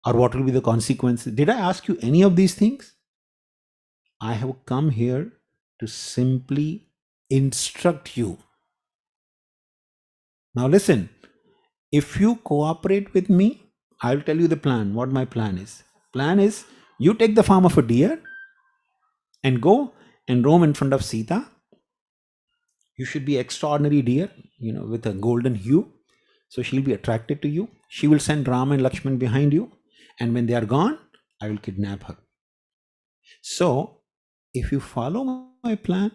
Or what will be the consequences? Did I ask you any of these things? I have come here to simply instruct you. Now listen, if you cooperate with me, I'll tell you the plan, what my plan is. Plan is, you take the form of a deer and go and roam in front of Sita. You should be extraordinary deer, with a golden hue. So she'll be attracted to you. She will send Rama and Lakshman behind you. And when they are gone, I will kidnap her. So, if you follow my plan,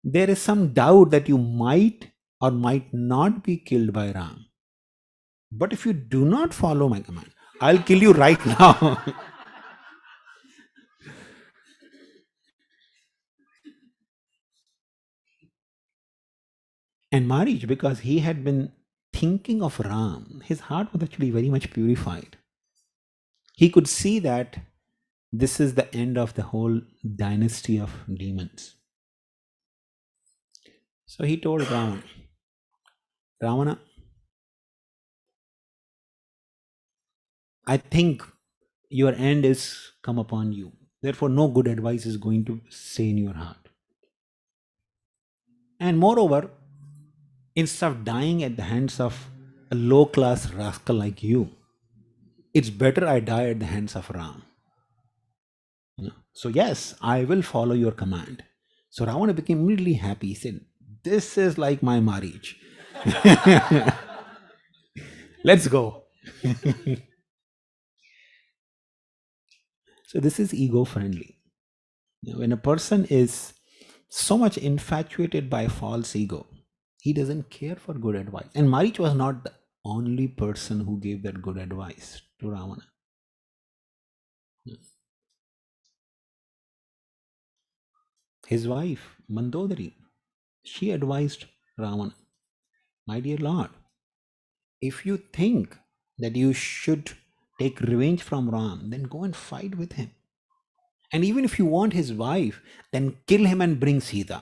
there is some doubt that you might or might not be killed by Ram. But if you do not follow my command, I'll kill you right now. And Marich, because he had been thinking of Ram, his heart was actually very much purified. He could see that this is the end of the whole dynasty of demons. So he told Ravana, I think your end is come upon you. Therefore, no good advice is going to stay in your heart. And moreover, instead of dying at the hands of a low-class rascal like you, it's better I die at the hands of Ram. So yes, I will follow your command. So Ravana became immediately happy. He said, this is like my marriage. Let's go. So this is ego friendly. When a person is so much infatuated by false ego, he doesn't care for good advice. And Marich was not the only person who gave that good advice to Ravana. His wife, Mandodari, she advised Ravana, my dear Lord, if you think that you should take revenge from Ram, then go and fight with him. And even if you want his wife, then kill him and bring Sita.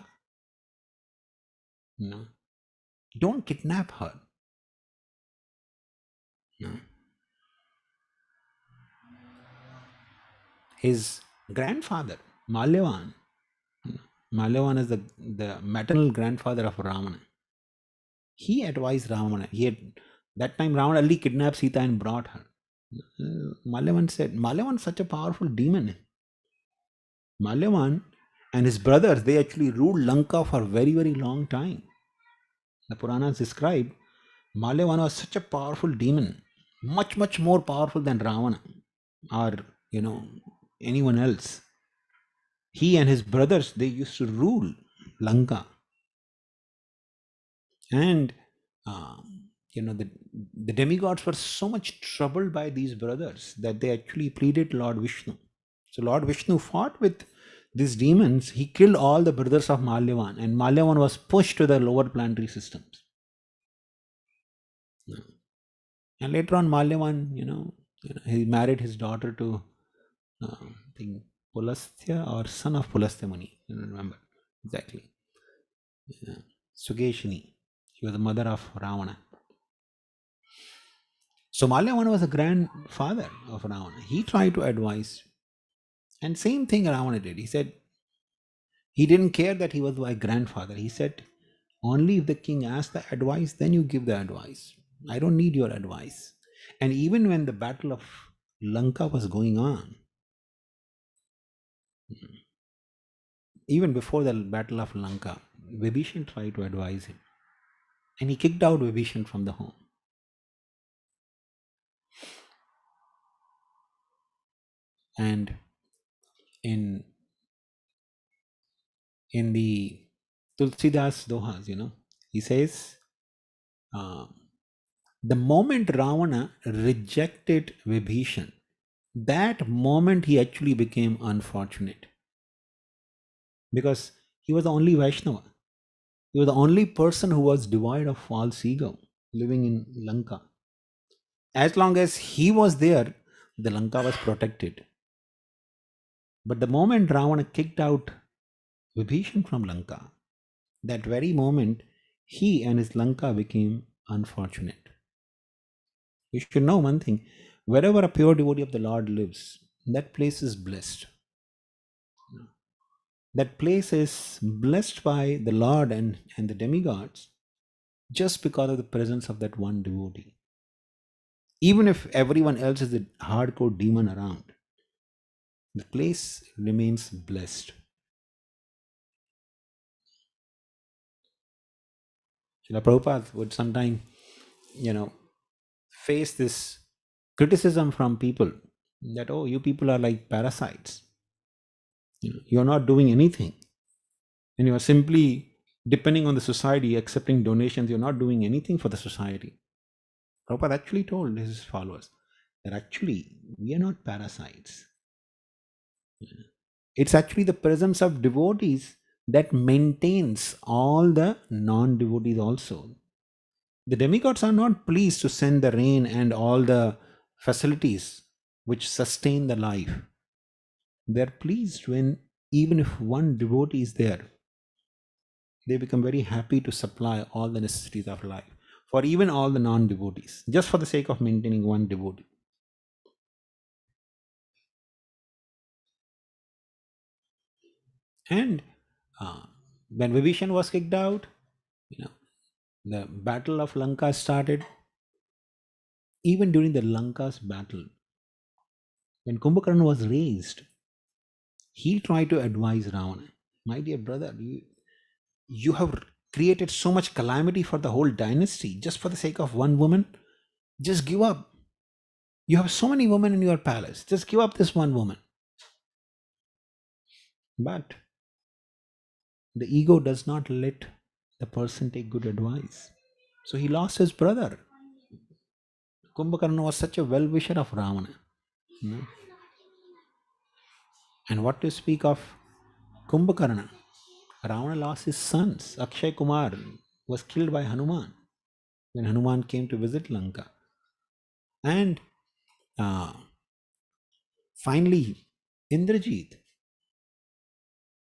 No. Don't kidnap her. No. His grandfather, Malyavan, Malyavan is the maternal grandfather of Ravana. He advised Ravana. That time Ravana only kidnapped Sita and brought her. Malyavan said, Malyavan is such a powerful demon. Malyavan and his brothers, they actually ruled Lanka for a very, very long time. The Puranas describe Malyavan was such a powerful demon, much, much more powerful than Ravana or, anyone else. He and his brothers, they used to rule Lanka. And, the demigods were so much troubled by these brothers that they actually pleaded Lord Vishnu. So Lord Vishnu fought with these demons. He killed all the brothers of Malyavan, and Malyavan was pushed to the lower planetary systems. And later on, Malyavan, he married his daughter to, I think, Pulastya or son of Pulastya Muni. I don't remember exactly. Sugeshini. She was the mother of Ravana. So Malyavan was the grandfather of Ravana. He tried to advise. And same thing Ravana did. He said, he didn't care that he was my grandfather. He said, only if the king asks the advice, then you give the advice. I don't need your advice. And even when the battle of Lanka was going on, even before the battle of Lanka, Vibhishan tried to advise him. And he kicked out Vibhishan from the home. And in the Tulsidas Dohas, he says, the moment Ravana rejected Vibhishan, that moment he actually became unfortunate. Because he was the only Vaishnava. He was the only person who was devoid of false ego living in Lanka. As long as he was there, the Lanka was protected. But the moment Ravana kicked out Vibhishan from Lanka, that very moment, he and his Lanka became unfortunate. You should know one thing, wherever a pure devotee of the Lord lives, that place is blessed. That place is blessed by the Lord and the demigods just because of the presence of that one devotee. Even if everyone else is a hardcore demon around, the place remains blessed. Srila Prabhupada would sometimes, face this criticism from people that, oh, you people are like parasites. You're not doing anything. And you are simply depending on the society, accepting donations. You're not doing anything for the society. Prabhupada actually told his followers that actually we are not parasites. It's actually the presence of devotees that maintains all the non-devotees also. The demigods are not pleased to send the rain and all the facilities which sustain the life. They are pleased when even if one devotee is there, they become very happy to supply all the necessities of life for even all the non-devotees, just for the sake of maintaining one devotee. And when Vibhishan was kicked out, the battle of Lanka started. Even during the Lanka's battle, when Kumbhakarna was raised, he tried to advise Ravana, my dear brother, you have created so much calamity for the whole dynasty just for the sake of one woman. Just give up. You have so many women in your palace. Just give up this one woman. But the ego does not let the person take good advice. So he lost his brother. Kumbhakarna was such a well-wisher of Ravana. you know. And what to speak of Kumbhakarna? Ravana lost his sons. Akshay Kumar was killed by Hanuman when Hanuman came to visit Lanka. And uh, finally, Indrajit,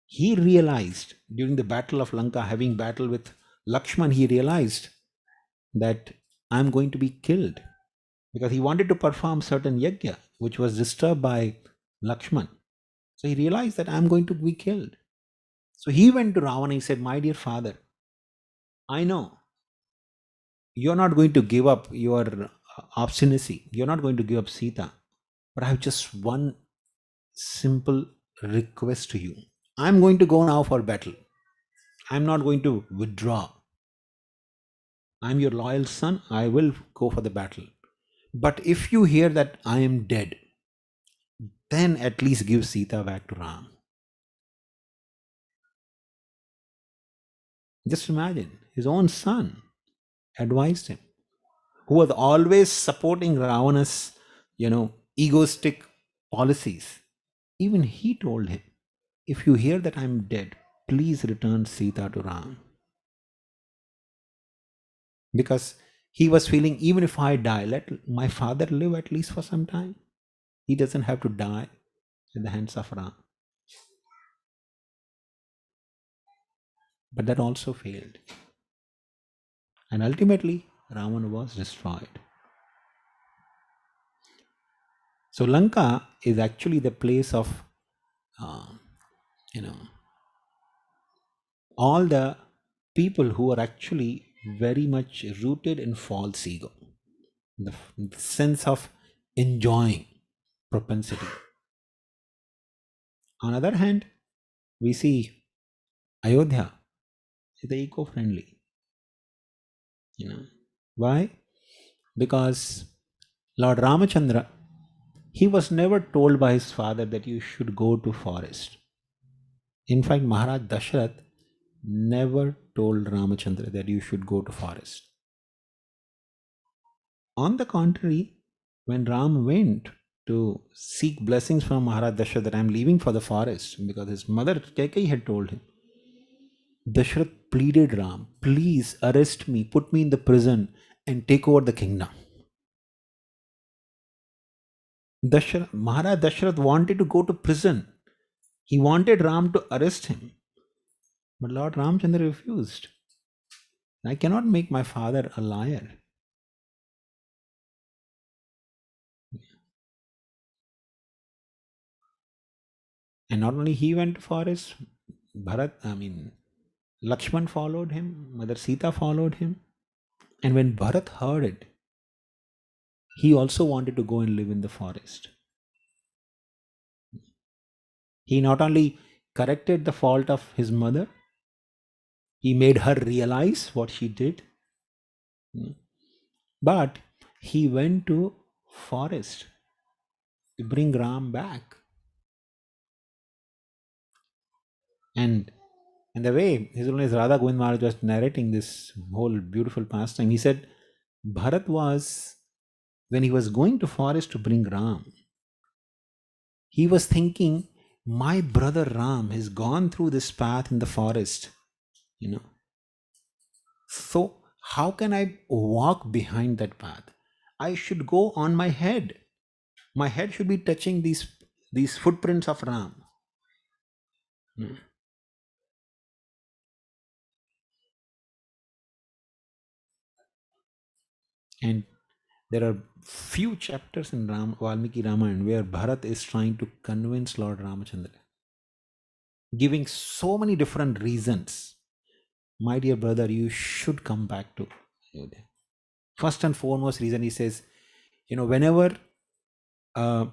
he realized during the battle of Lanka, having battle with Lakshman, he realized that I'm going to be killed because he wanted to perform certain yajna, which was disturbed by Lakshman. So he realized that I'm going to be killed. So he went to Ravana. He said, "My dear father, I know you're not going to give up your obstinacy. You're not going to give up Sita. But I have just one simple request to you. I'm going to go now for battle. I'm not going to withdraw. I'm your loyal son. I will go for the battle. But if you hear that I am dead, then at least give Sita back to Ram." Just imagine, his own son advised him, who was always supporting Ravana's, egoistic policies. Even he told him, if you hear that I'm dead, please return Sita to Ram. Because he was feeling, even if I die, let my father live at least for some time. He doesn't have to die in the hands of Ram. But that also failed. And ultimately, Ravana was destroyed. So Lanka is actually the place of, all the people who are actually very much rooted in false ego, the sense of enjoying propensity. On the other hand, we see Ayodhya is eco-friendly. Why? Because Lord Ramachandra, he was never told by his father that you should go to forest. In fact, Maharaj Dashrath never told Ramachandra that you should go to forest. On the contrary, when Ram went to seek blessings from Maharaj Dashrath that I am leaving for the forest, because his mother Kaikeyi had told him, Dashrath pleaded Ram, please arrest me, put me in the prison and take over the kingdom. Maharaj Dashrath wanted to go to prison. He wanted Ram to arrest him. But Lord Ramchandra refused. I cannot make my father a liar. And not only he went to forest, Lakshman followed him, Mother Sita followed him. And when Bharat heard it, he also wanted to go and live in the forest. He not only corrected the fault of his mother, he made her realize what she did, but he went to forest to bring Ram back. And the way His Holiness Radha Govind Maharaj was narrating this whole beautiful pastime, he said, Bharat was, when he was going to forest to bring Ram, he was thinking, my brother Ram has gone through this path in the forest, So how can I walk behind that path? I should go on my head. My head should be touching these footprints of Ram. And there are few chapters in Valmiki Ramayana where Bharat is trying to convince Lord Ramachandra, giving so many different reasons. My dear brother, you should come back to Ayodhya. First and foremost reason, he says, whenever a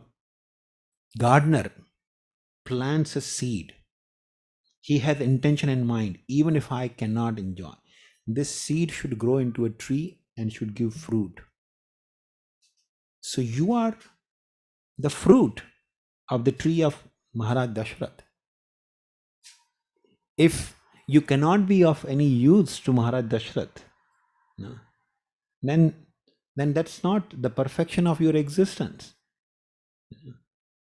gardener plants a seed, he has intention in mind, even if I cannot enjoy. This seed should grow into a tree and should give fruit. So you are the fruit of the tree of Maharaj Dashrath. If you cannot be of any use to Maharaj Dashrath, no, then that's not the perfection of your existence.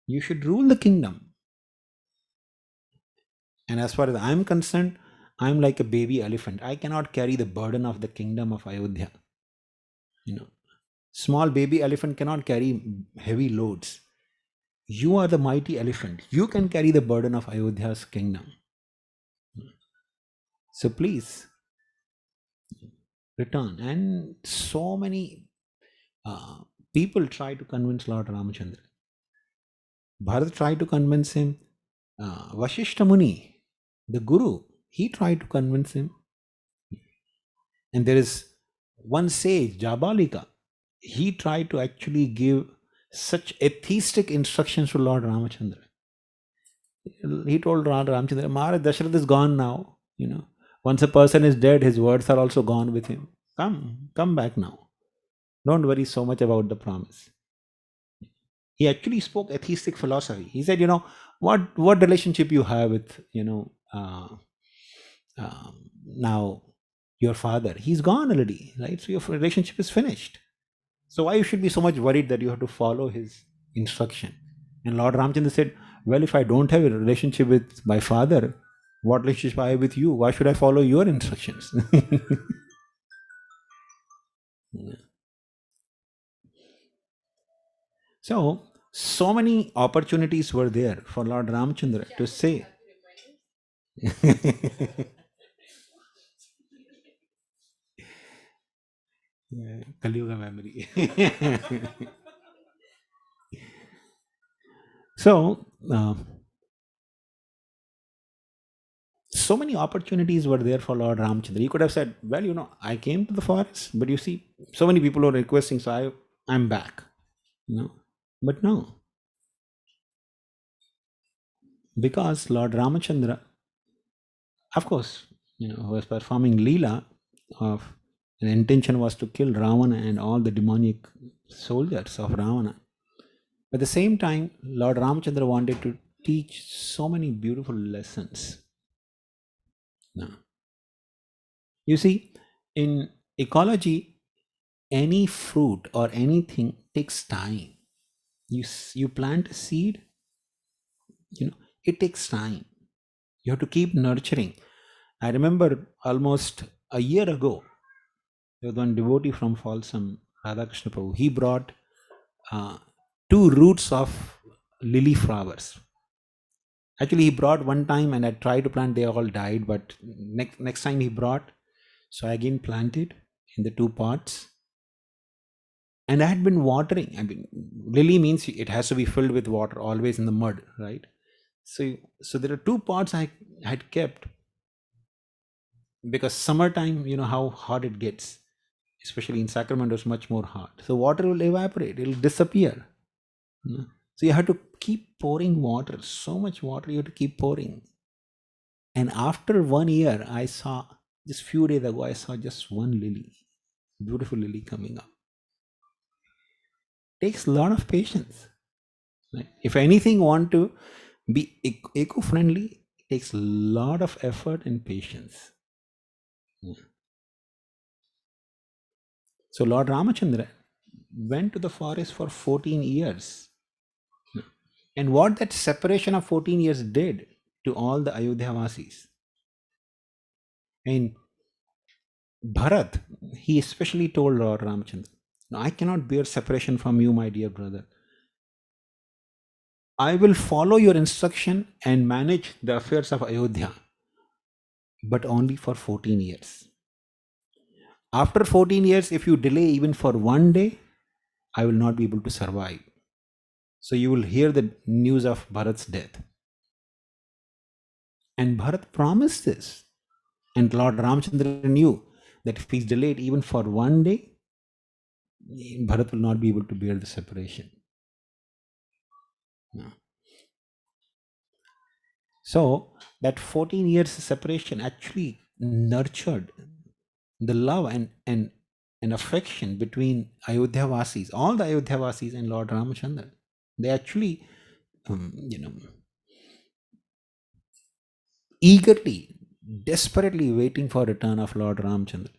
You should rule the kingdom. And as far as I'm concerned, I'm like a baby elephant. I cannot carry the burden of the kingdom of Ayodhya. Small baby elephant cannot carry heavy loads. You are the mighty elephant. You can carry the burden of Ayodhya's kingdom. So please return. And so many people try to convince Lord Ramachandra. Bharat tried to convince him. Vashishta Muni, the guru, he tried to convince him. And there is one sage, Jabalika, he tried to actually give such atheistic instructions to Lord Ramachandra. He told Lord Ramachandra, Maharaj Dashrath is gone now. Once a person is dead, his words are also gone with him. Come back now. Don't worry so much about the promise. He actually spoke atheistic philosophy. He said, what relationship you have with, now your father? He's gone already, right? So your relationship is finished. So why you should be so much worried that you have to follow his instruction? And Lord Ramchandra said, well, if I don't have a relationship with my father, what relationship I have with you? Why should I follow your instructions? So many opportunities were there for Lord Ramchandra to say. Kaliyuga memory. So many opportunities were there for Lord Ramchandra. He could have said, well, I came to the forest, but you see, so many people are requesting, so I'm back. But no. Because Lord Ramachandra, of course, who was performing Leela of the intention was to kill Ravana and all the demonic soldiers of Ravana. At the same time, Lord Ramachandra wanted to teach so many beautiful lessons. Now, you see, in ecology, any fruit or anything takes time. You plant a seed, it takes time. You have to keep nurturing. I remember almost a year ago, there was one devotee from Folsom, Radhakrishna Prabhu. He brought 2 roots of lily flowers. Actually, he brought one time and I tried to plant, they all died. But next time he brought, so I again planted in the 2 pots. And I had been watering. Lily means it has to be filled with water, always in the mud, right? So there are 2 pots I had kept because summertime, how hot it gets, especially in Sacramento, is much more hot. So water will evaporate, it will disappear. So you have to keep pouring water, so much water you have to keep pouring. And after 1 year, I saw, just few days ago, I saw just one lily, beautiful lily coming up. Takes a lot of patience. Right? If anything want to be eco-friendly, it takes a lot of effort and patience. So Lord Ramachandra went to the forest for 14 years. And what that separation of 14 years did to all the Ayodhya-vasis. And Bharat, he especially told Lord Ramachandra, I cannot bear separation from you, my dear brother. I will follow your instruction and manage the affairs of Ayodhya, but only for 14 years. After 14 years, if you delay even for 1 day, I will not be able to survive. So you will hear the news of Bharat's death. And Bharat promised this. And Lord Ramachandra knew that if he's delayed even for 1 day, Bharat will not be able to bear the separation. No. So that 14 years separation actually nurtured the love and affection between Ayodhya-vasis, all the Ayodhya-vasis and Lord Ramachandra. They actually, eagerly, desperately waiting for return of Lord Ramchandra.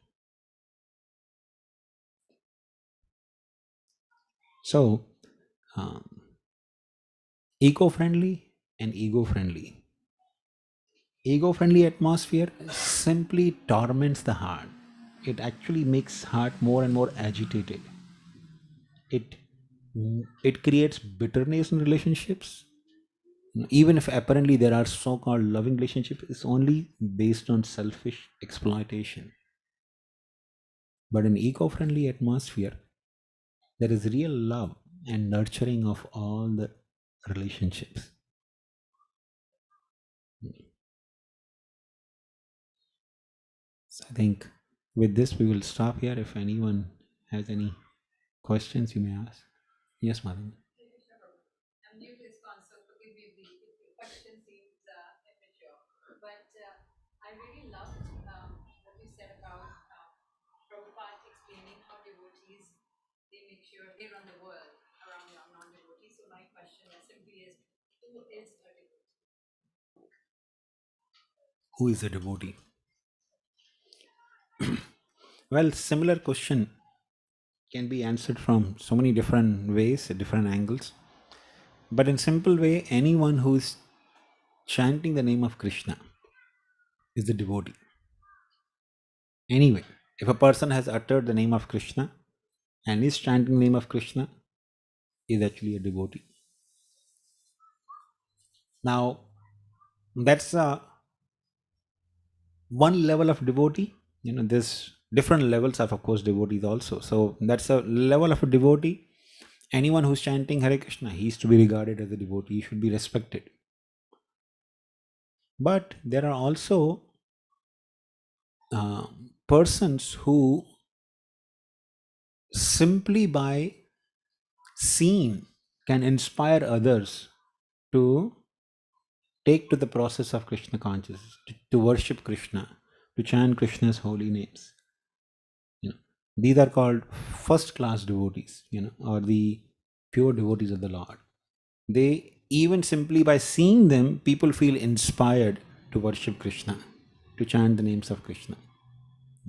So, um, eco-friendly and ego-friendly. Ego-friendly atmosphere simply torments the heart. It actually makes heart more and more agitated. It it creates bitterness in relationships. Even if apparently there are so-called loving relationships, it's only based on selfish exploitation. But in eco-friendly atmosphere, there is real love and nurturing of all the relationships. So I think with this we will stop here. If anyone has any questions, you may ask. Yes, Madam. I'm new to this concept, forgive me if the question seems immature, but I really loved what you said about Prabhupada explaining how devotees, they make sure they run the world around non-devotees. So my question simply is, who is a devotee? Who is a devotee? Well, similar question can be answered from so many different ways, different angles. But in simple way, anyone who is chanting the name of Krishna is a devotee. Anyway, if a person has uttered the name of Krishna and is chanting the name of Krishna, is actually a devotee. Now, that's one level of devotee. There's different levels of course, devotees also. So that's a level of a devotee. Anyone who's chanting Hare Krishna, he is to be regarded as a devotee. He should be respected. But there are also persons who simply by seeing can inspire others to take to the process of Krishna consciousness, to worship Krishna, to chant Krishna's holy names. These are called first class devotees, or the pure devotees of the Lord. They, even simply by seeing them, people feel inspired to worship Krishna, to chant the names of Krishna.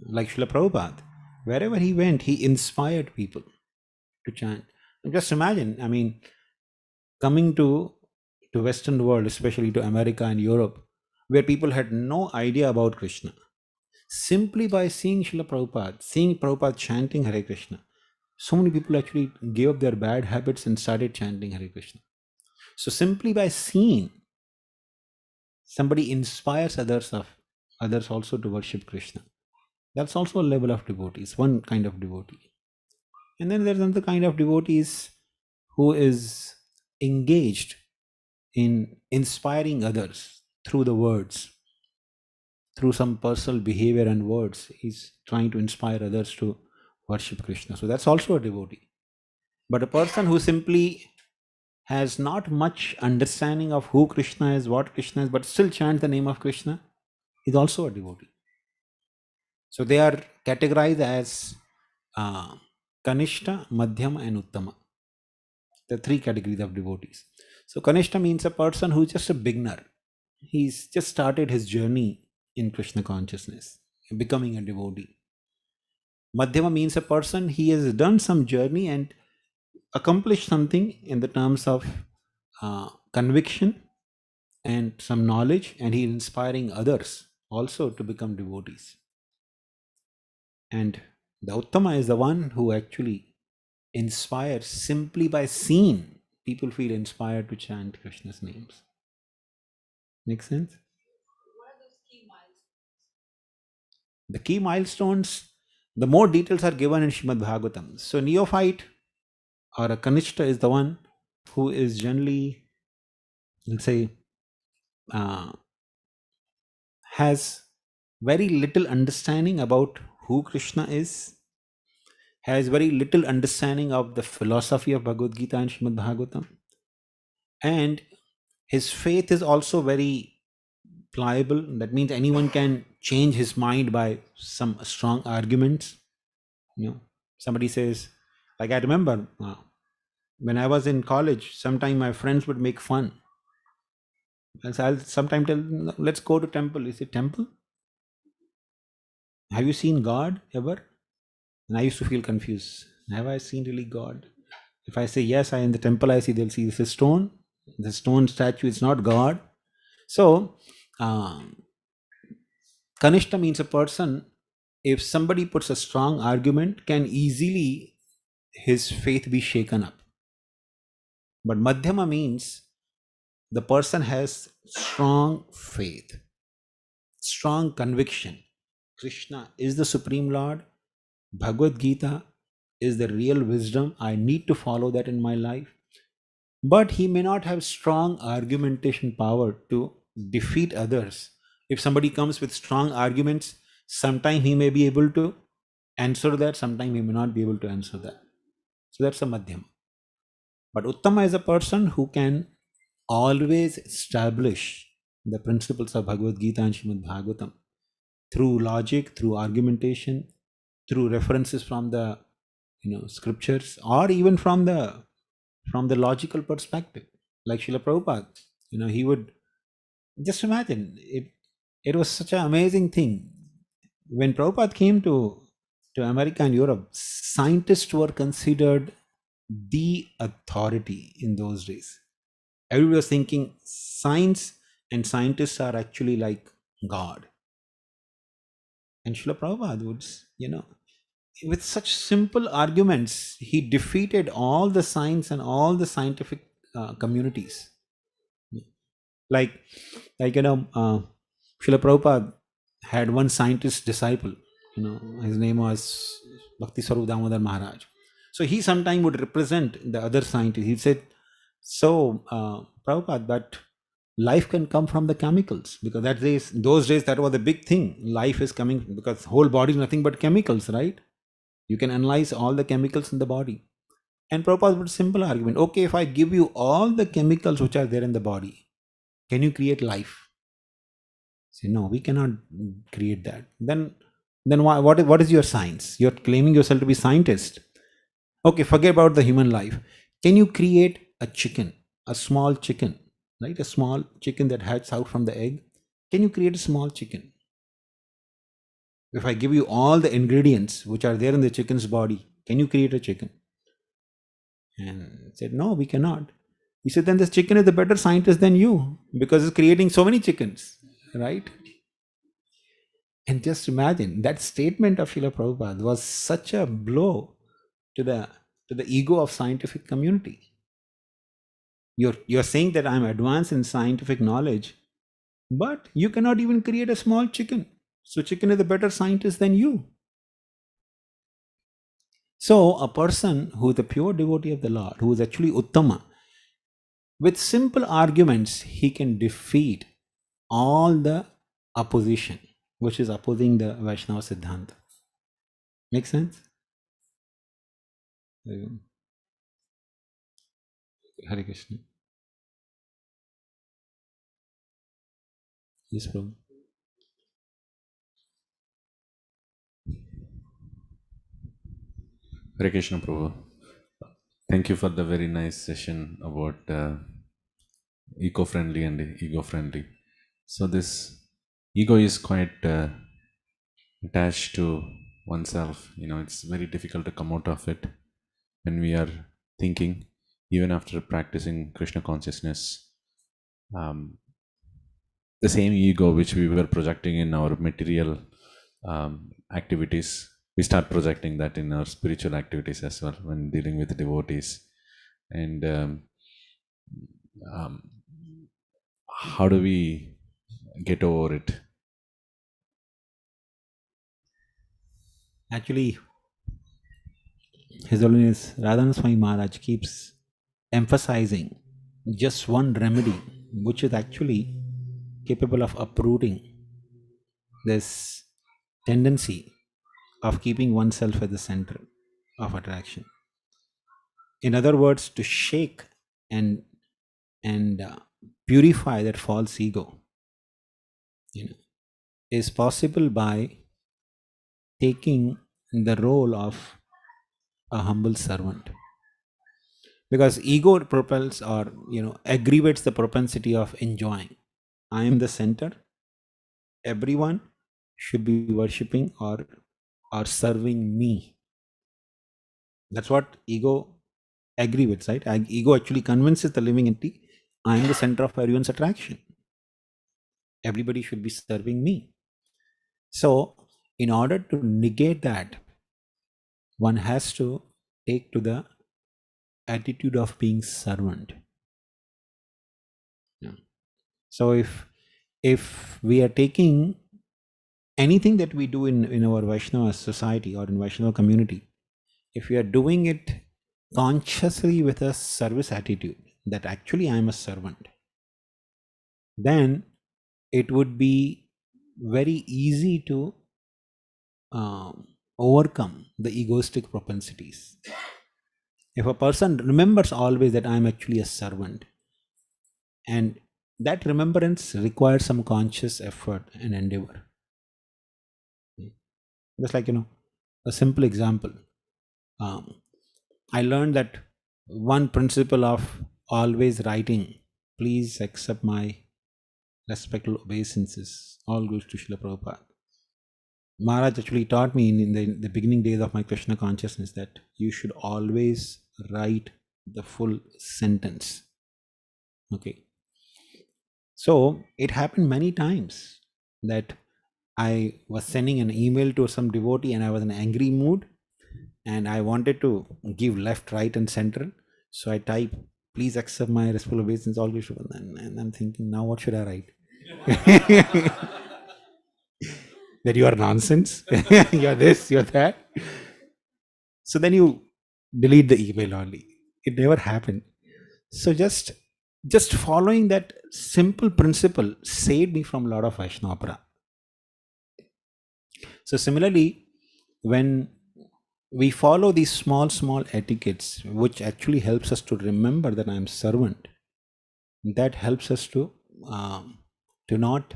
Like Srila Prabhupada, wherever he went, he inspired people to chant. And just imagine, coming to Western world, especially to America and Europe, where people had no idea about Krishna. Simply by seeing Srila Prabhupada, seeing Prabhupada chanting Hare Krishna, so many people actually gave up their bad habits and started chanting Hare Krishna. So simply by seeing, somebody inspires others also to worship Krishna. That's also a level of devotees, one kind of devotee. And then there's another kind of devotees who is engaged in inspiring others through the words, through some personal behavior and words. He's trying to inspire others to worship Krishna. So that's also a devotee. But a person who simply has not much understanding of who Krishna is, what Krishna is, but still chants the name of Krishna, is also a devotee. So they are categorized as Kanishta, Madhyama, and Uttama. The three categories of devotees. So Kanishta means a person who's just a beginner. He's just started his journey in Krishna consciousness, becoming a devotee. Madhyama means a person he has done some journey and accomplished something in the terms of conviction and some knowledge, and he is inspiring others also to become devotees. And the Uttama is the one who actually inspires simply by seeing. People feel inspired to chant Krishna's names. Make sense? What are those key milestones? The key milestones, the more details are given in Shrimad Bhagavatam. So neophyte or a Kanishta is the one who is generally, let's say, has very little understanding about who Krishna is, has very little understanding of the philosophy of Bhagavad Gita and Shrimad Bhagavatam, and his faith is also very pliable. That means anyone can change his mind by some strong arguments. Somebody says, like I remember when I was in college, sometime my friends would make fun. I'll sometime tell, "No, let's go to temple." Is it temple? Have you seen God ever? And I used to feel confused. Have I seen really God? If I say yes, I in the temple I see, they'll see this is stone. The stone statue is not God. So, Kanishta means a person, if somebody puts a strong argument, can easily his faith be shaken up. But Madhyama means the person has strong faith, strong conviction. Krishna is the Supreme Lord. Bhagavad Gita is the real wisdom. I need to follow that in my life. But he may not have strong argumentation power to defeat others. If somebody comes with strong arguments, sometime he may be able to answer that, sometime he may not be able to answer that. So that's a Madhyama. But Uttama is a person who can always establish the principles of Bhagavad Gita and Srimad Bhagavatam through logic, through argumentation, through references from the scriptures, or even from the logical perspective. Like Srila Prabhupada, he would just imagine it. It was such an amazing thing. When Prabhupada came to America and Europe, scientists were considered the authority in those days. Everybody was thinking science and scientists are actually like God. And Srila Prabhupada would, with such simple arguments, he defeated all the science and all the scientific communities. Like Srila Prabhupada had one scientist disciple, his name was Bhakti Swarup Damodar Maharaj. So he sometime would represent the other scientists. He said, so Prabhupada, but life can come from the chemicals, because those days that was the big thing. Life is coming because whole body is nothing but chemicals, right? You can analyze all the chemicals in the body. And Prabhupada would simple argument, okay, if I give you all the chemicals which are there in the body, can you create life? Say, no, we cannot create that. Then what is your science? You're claiming yourself to be scientist. Okay, forget about the human life. Can you create a chicken, a small chicken, right? A small chicken that hatches out from the egg. Can you create a small chicken? If I give you all the ingredients which are there in the chicken's body, can you create a chicken? And said, no, we cannot. He said, then this chicken is a better scientist than you, because it's creating so many chickens, right? And just imagine that statement of Srila Prabhupada was such a blow to the ego of scientific community. You're saying that I'm advanced in scientific knowledge, but you cannot even create a small chicken. So chicken is a better scientist than you. So a person who is a pure devotee of the Lord, who is actually Uttama, with simple arguments, he can defeat all the opposition, which is opposing the Vaishnava Siddhanta. Make sense? Hare Krishna. Yes, Prabhu. Hare Krishna Prabhu. Thank you for the very nice session about eco-friendly and ego-friendly. So this ego is quite attached to oneself. It's very difficult to come out of it when we are thinking, even after practicing Krishna consciousness. The same ego which we were projecting in our material activities, we start projecting that in our spiritual activities as well when dealing with the devotees. And how do we get over it? Actually, His Holiness Radhana Swami Maharaj keeps emphasizing just one remedy which is actually capable of uprooting this tendency of keeping oneself at the center of attraction. In other words, to shake and purify that false ego, is possible by taking the role of a humble servant. Because ego propels or aggravates the propensity of enjoying. I am the center, everyone should be worshipping or serving me. That's what ego agree with, right? Ego actually convinces the living entity, I am the center of everyone's attraction. Everybody should be serving me. So, in order to negate that, one has to take to the attitude of being servant. Yeah. So, if we are taking anything that we do in our Vaishnava society or in Vaishnava community, if we are doing it consciously with a service attitude, that actually I am a servant, then it would be very easy to overcome the egoistic propensities. If a person remembers always that I am actually a servant, and that remembrance requires some conscious effort and endeavor. Just like, a simple example. I learned that one principle of always writing, please accept my respectful obeisances, all goes to Srila Prabhupada. Maharaj actually taught me in the beginning days of my Krishna consciousness that you should always write the full sentence. Okay. So it happened many times that I was sending an email to some devotee and I was in an angry mood and I wanted to give left, right, and center. So I type, please accept my respectful obeisance, all goes to Prabhupada. And I'm thinking, now what should I write? That you are nonsense, you're this, you're that. So then you delete the email only. It never happened. So just following that simple principle saved me from a lot of Vaishnava. So similarly, when we follow these small etiquettes, which actually helps us to remember that I am servant, that helps us to not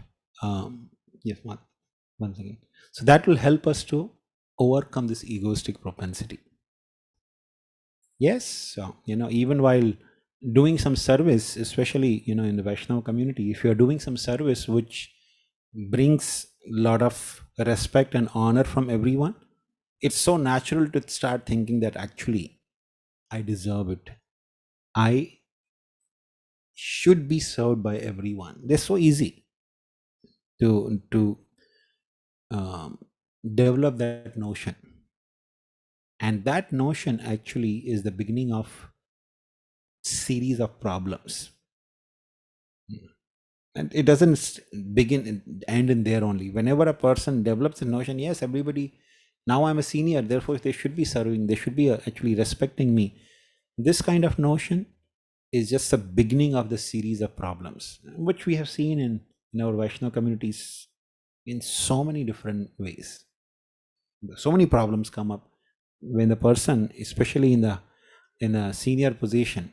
yes, once again. So that will help us to overcome this egoistic propensity. Yes, even while doing some service, especially in the Vaishnava community, if you are doing some service which brings a lot of respect and honor from everyone, it's so natural to start thinking that actually I deserve it. I should be served by everyone. They're so easy to develop that notion, and that notion actually is the beginning of series of problems. And it doesn't begin and end in there only. Whenever a person develops a notion, yes, everybody, now I'm a senior, therefore they should be serving, they should be actually respecting me. This kind of notion is just the beginning of the series of problems, which we have seen in our Vaishnava communities in so many different ways. So many problems come up when the person, especially in a senior position,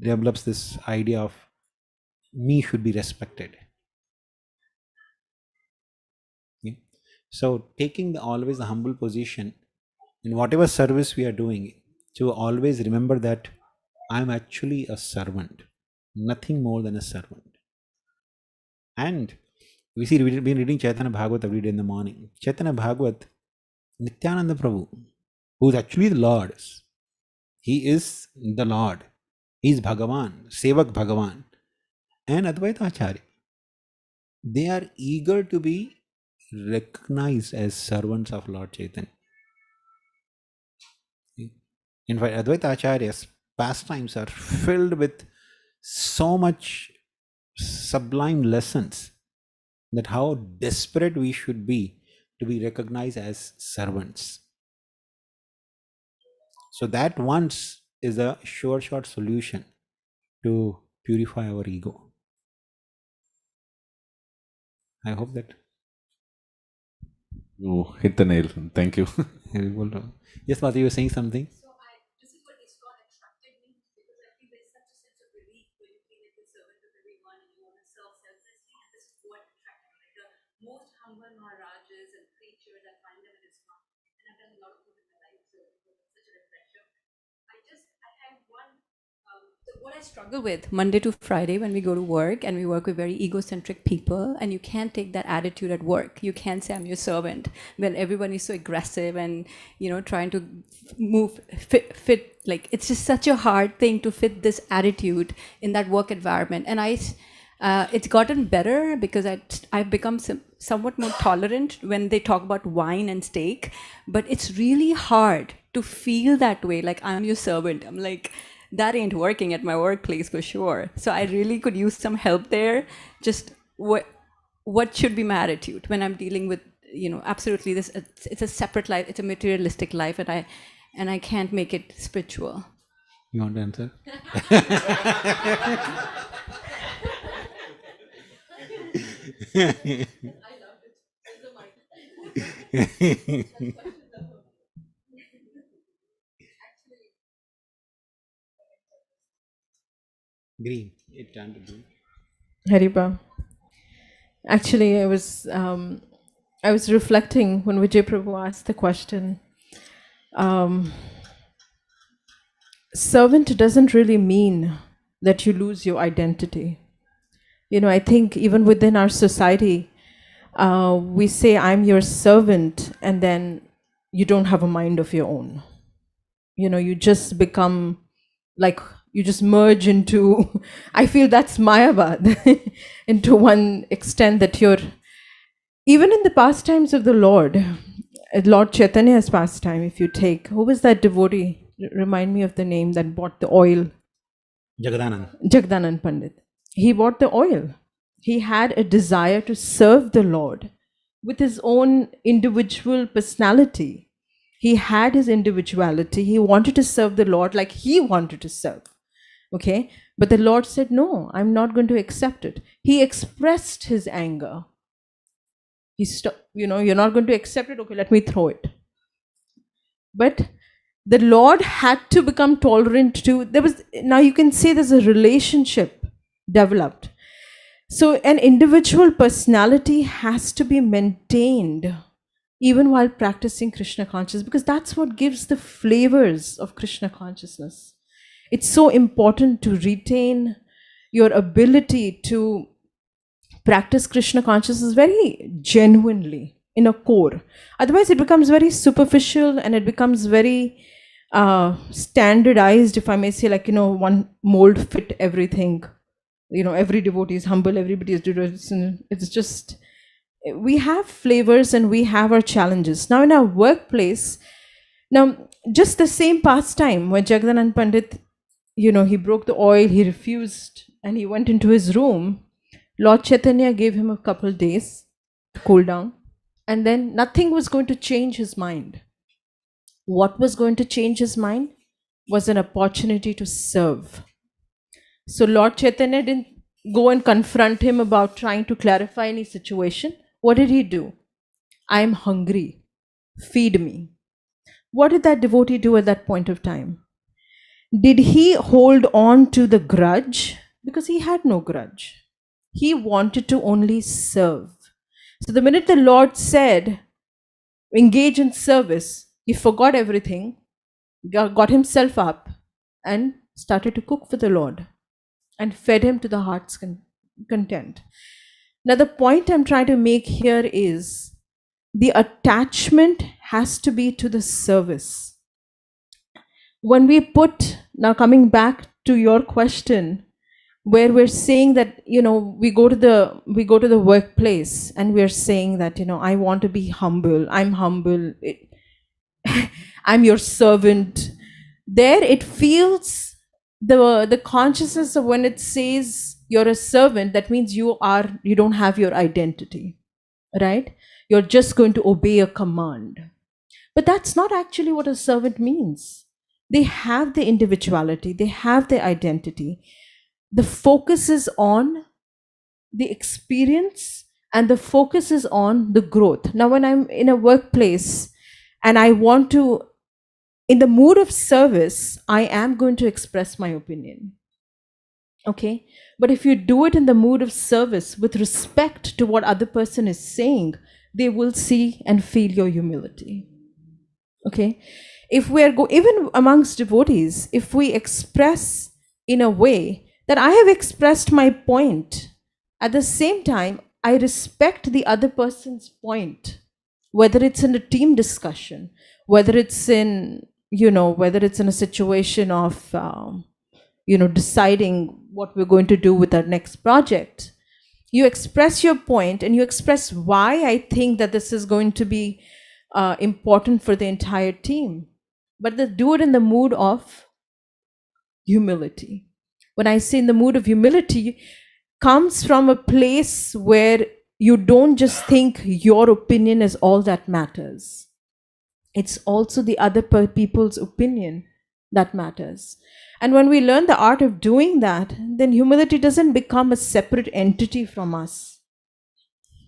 develops this idea of me should be respected. Okay? So taking always a humble position in whatever service we are doing, to always remember that I'm actually a servant, nothing more than a servant. And we see we've been reading Chaitanya Bhagavat every day in the morning. Chaitanya Bhagavat, Nityananda Prabhu, who is actually the Lord, he is the Lord, he is Bhagavan, Sevak Bhagavan, and Advaita Acharya. They are eager to be recognized as servants of Lord Chaitanya. In fact, Advaita Acharya's pastimes are filled with so much sublime lessons that how desperate we should be to be recognized as servants. So that once is a sure shot solution to purify our ego. I hope that You hit the nail. Thank you. yes, Mati, you were saying something. So this is what ISKCON attracted me because I feel there's such a sense of relief when you feel like you're servant of everyone and you want to serve selflessly, and this is what attracted me. Like the most humble Maharajas and preachers, I find them in ISKCON, and I've done a lot of good in my life, so it was such a refresher. I had one. So what I struggle with Monday to Friday when we go to work and we work with very egocentric people, and you can't take that attitude at work. You can't say I'm your servant when everyone is so aggressive and, you know, trying to move, fit, like it's just such a hard thing to fit this attitude in that work environment. And it's gotten better because I've become somewhat more tolerant when they talk about wine and steak, but it's really hard to feel that way, like I'm your servant. I'm like, that ain't working at my workplace for sure. So I really could use some help there. Just what should be my attitude when I'm dealing with, you know, absolutely this, it's a separate life, it's a materialistic life, and I can't make it spiritual. You want to answer? I love it. Green. It turned to green. Hariba. Actually, I was reflecting when Vijay Prabhu asked the question. Servant doesn't really mean that you lose your identity. You know, I think even within our society, we say, I'm your servant, and then you don't have a mind of your own. You know, you just become like, you just merge into, I feel that's Mayavad, into one extent that you're, even in the pastimes of the Lord Chaitanya's pastime, if you take, who was that devotee? Remind me of the name that bought the oil. Jagdanand Pandit. He bought the oil. He had a desire to serve the Lord with his own individual personality. He had his individuality. He wanted to serve the Lord like he wanted to serve. Okay? But the Lord said, no, I'm not going to accept it. He expressed his anger. You're not going to accept it. Okay, let me throw it. But the Lord had to become tolerant to, now you can say there's a relationship developed. So an individual personality has to be maintained even while practicing Krishna consciousness, because that's what gives the flavors of Krishna consciousness. It's so important to retain your ability to practice Krishna consciousness very genuinely in a core. Otherwise, it becomes very superficial and it becomes very standardized, if I may say, like, one mold fit everything. Every devotee is humble, everybody is devotional. It's just, we have flavors and we have our challenges. Now, in our workplace, just the same pastime where Jagdanand Pandit, he broke the oil, he refused, and he went into his room. Lord Chaitanya gave him a couple of days to cool down, and then nothing was going to change his mind. What was going to change his mind was an opportunity to serve. So Lord Chaitanya didn't go and confront him about trying to clarify any situation. What did he do? I am hungry. Feed me. What did that devotee do at that point of time? Did he hold on to the grudge? Because he had no grudge. He wanted to only serve. So the minute the Lord said, engage in service, he forgot everything, got himself up and started to cook for the Lord and fed him to the heart's content. Now the point I'm trying to make here is the attachment has to be to the service. When we put, now coming back to your question, where we're saying that, we go to the workplace and we're saying that, I want to be humble, I'm humble, I'm your servant. There it feels the consciousness of when it says you're a servant, that means you don't have your identity, right? You're just going to obey a command. But that's not actually what a servant means. They have the individuality, they have the identity. The focus is on the experience and the focus is on the growth. Now, when I'm in a workplace and I want to, in the mood of service, I am going to express my opinion. Okay? But if you do it in the mood of service with respect to what other person is saying, they will see and feel your humility. Okay? If we are even amongst devotees, if we express in a way that I have expressed my point. At the same time, I respect the other person's point, whether it's in a team discussion, whether it's in, whether it's in a situation of, deciding what we're going to do with our next project. You express your point and you express why I think that this is going to be important for the entire team. But do it in the mood of humility. When I say in the mood of humility, comes from a place where you don't just think your opinion is all that matters. It's also the other people's opinion that matters. And when we learn the art of doing that, then humility doesn't become a separate entity from us.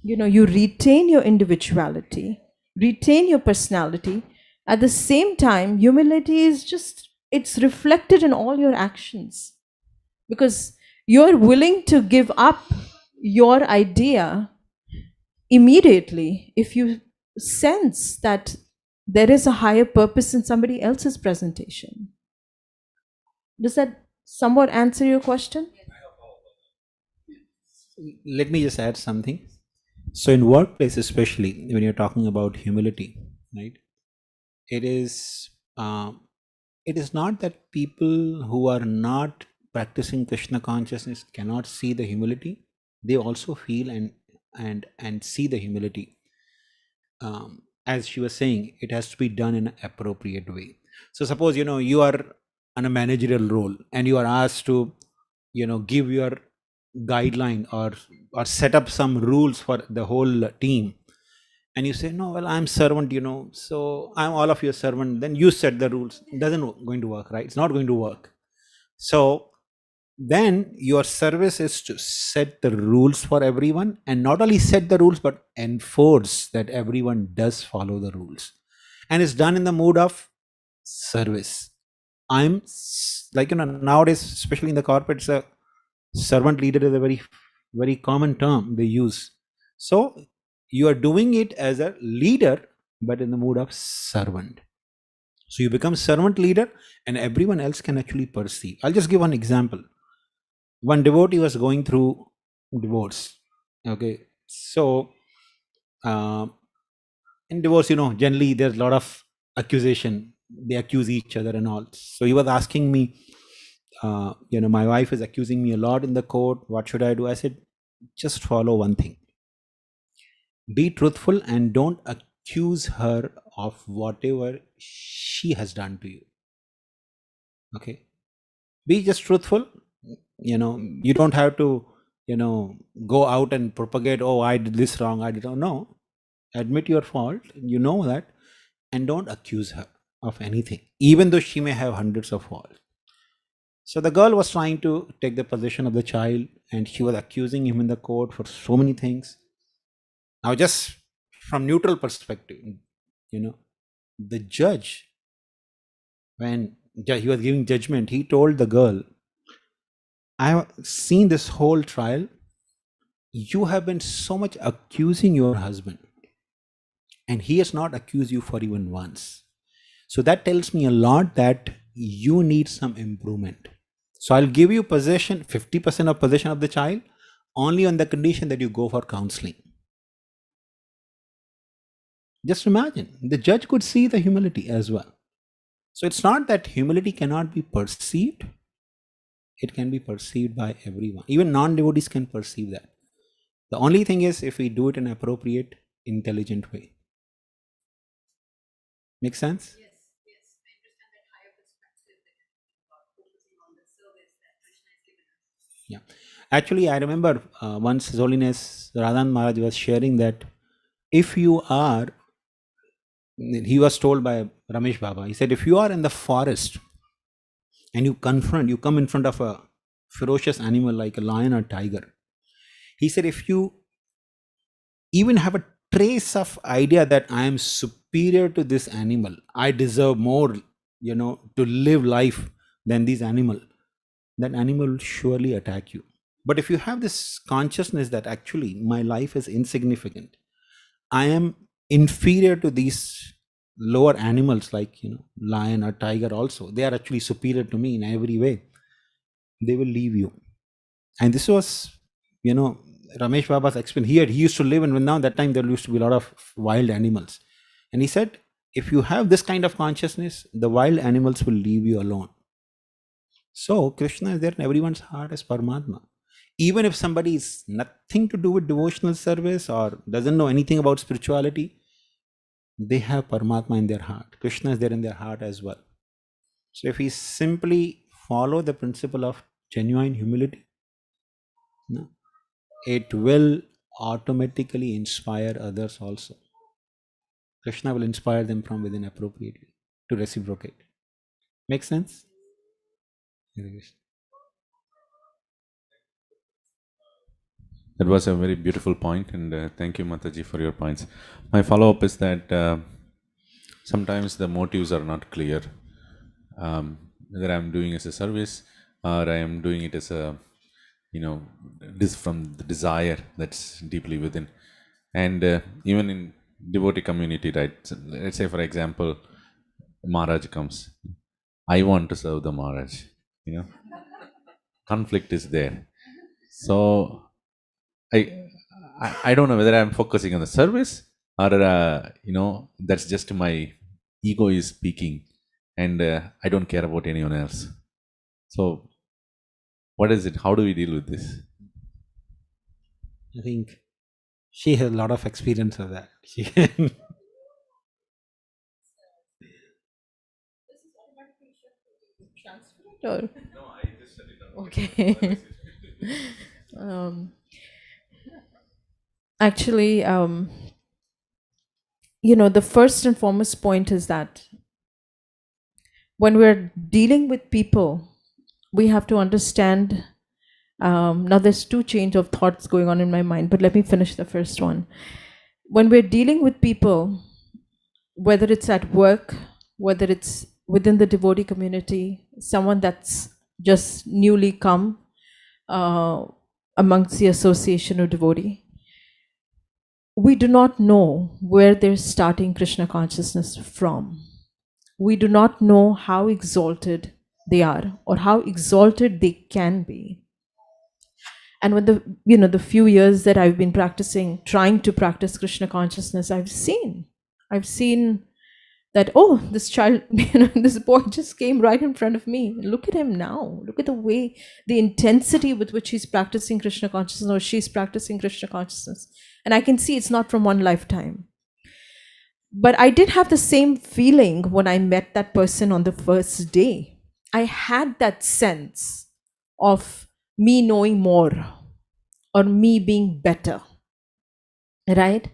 You retain your individuality, retain your personality. At the same time, humility is just, it's reflected in all your actions, because you're willing to give up your idea immediately if you sense that there is a higher purpose in somebody else's presentation. Does that somewhat answer your question? Let me just add something. So in workplace, especially when you're talking about humility, right? It is not that people who are not practicing Krishna consciousness cannot see the humility. They also feel and see the humility. As she was saying, it has to be done in an appropriate way. So suppose you are on a managerial role and you are asked to give your guideline or set up some rules for the whole team, and you say, no, well, I'm servant, so I'm all of your servant, then you set the rules. It doesn't going to work, right? It's not going to work. So then your service is to set the rules for everyone, and not only set the rules but enforce that everyone does follow the rules, and it's done in the mood of service. I'm like nowadays, especially in the corporate, it's a servant leader is a very, very common term they use. So you are doing it as a leader but in the mood of servant. So you become servant leader and everyone else can actually perceive. I'll just give one example. One devotee was going through divorce. Okay, so in divorce, generally there's a lot of accusation. They accuse each other and all. So he was asking me, my wife is accusing me a lot in the court. What should I do? I said, just follow one thing. Be truthful and don't accuse her of whatever she has done to you. Okay, be just truthful. You don't have to go out and propagate, oh, I did this wrong, I did not. No, admit your fault, that, and don't accuse her of anything, even though she may have hundreds of faults. So the girl was trying to take the position of the child and she was accusing him in the court for so many things. Now, just from neutral perspective, the judge, when he was giving judgment, he told the girl, I have seen this whole trial. You have been so much accusing your husband, and he has not accused you for even once. So that tells me a lot that you need some improvement. So I'll give you possession, 50% of possession of the child, only on the condition that you go for counseling. Just imagine, the judge could see the humility as well. So it's not that humility cannot be perceived. It can be perceived by everyone. Even non-devotees can perceive that. The only thing is if we do it in an appropriate, intelligent way. Make sense? Yes, yes. I understand that higher perspective that you're talking about, focusing on the service that Krishna has given us. Yeah. Actually, I remember once His Holiness Radhan Maharaj was sharing that if you are, he was told by Ramesh Baba, he said, if you are in the forest and you come in front of a ferocious animal like a lion or tiger, he said, if you even have a trace of idea that I am superior to this animal, I deserve more, to live life than this animal, that animal will surely attack you. But if you have this consciousness that actually my life is insignificant, I am inferior to these lower animals like lion or tiger also, they are actually superior to me in every way. they will leave you. And this was, Ramesh Baba's experience. He used to live in Vrindavan. That time there used to be a lot of wild animals. And he said, if you have this kind of consciousness, the wild animals will leave you alone. So Krishna is there in everyone's heart as Paramatma. Even if somebody is nothing to do with devotional service or doesn't know anything about spirituality, they have Paramatma in their heart. Krishna is there in their heart as well. So if we simply follow the principle of genuine humility, it will automatically inspire others also. Krishna will inspire them from within appropriately to reciprocate. Make sense? That was a very beautiful point, and thank you, Mataji, for your points. My follow-up is that sometimes the motives are not clear. Whether I'm doing as a service or I am doing it as a, this from the desire that's deeply within. And even in devotee community, right? So let's say, for example, Maharaj comes. I want to serve the Maharaj. Conflict is there. So I don't know whether I'm focusing on the service or that's just my ego is speaking, and I don't care about anyone else. So what is it? How do we deal with this? I think she has a lot of experience of that. Or okay. Actually, the first and foremost point is that when we're dealing with people, we have to understand. Now there's two change of thoughts going on in my mind, but let me finish the first one. When we're dealing with people, whether it's at work, whether it's within the devotee community, someone that's just newly come amongst the association of devotee, we do not know where they're starting Krishna consciousness from. We do not know how exalted they are or how exalted they can be. And with the few years that I've been trying to practice Krishna consciousness, I've seen that, oh, this child, this boy just came right in front of me. Look at him now. Look at the intensity with which he's practicing Krishna consciousness, or she's practicing Krishna consciousness. And I can see it's not from one lifetime. But I did have the same feeling when I met that person on the first day. I had that sense of me knowing more or me being better, right?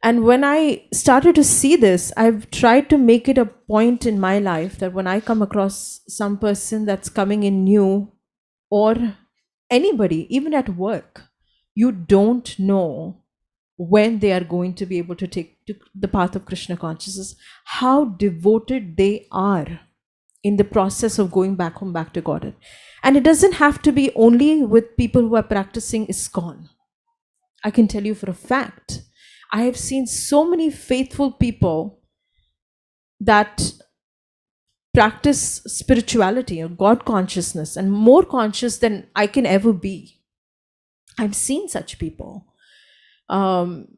And when I started to see this, I've tried to make it a point in my life that when I come across some person that's coming in new, or anybody, even at work, you don't know when they are going to be able to take to the path of Krishna consciousness, how devoted they are in the process of going back home, back to Godhead. And it doesn't have to be only with people who are practicing ISKCON. I can tell you for a fact, I have seen so many faithful people that practice spirituality or God consciousness and more conscious than I can ever be. I've seen such people. Now,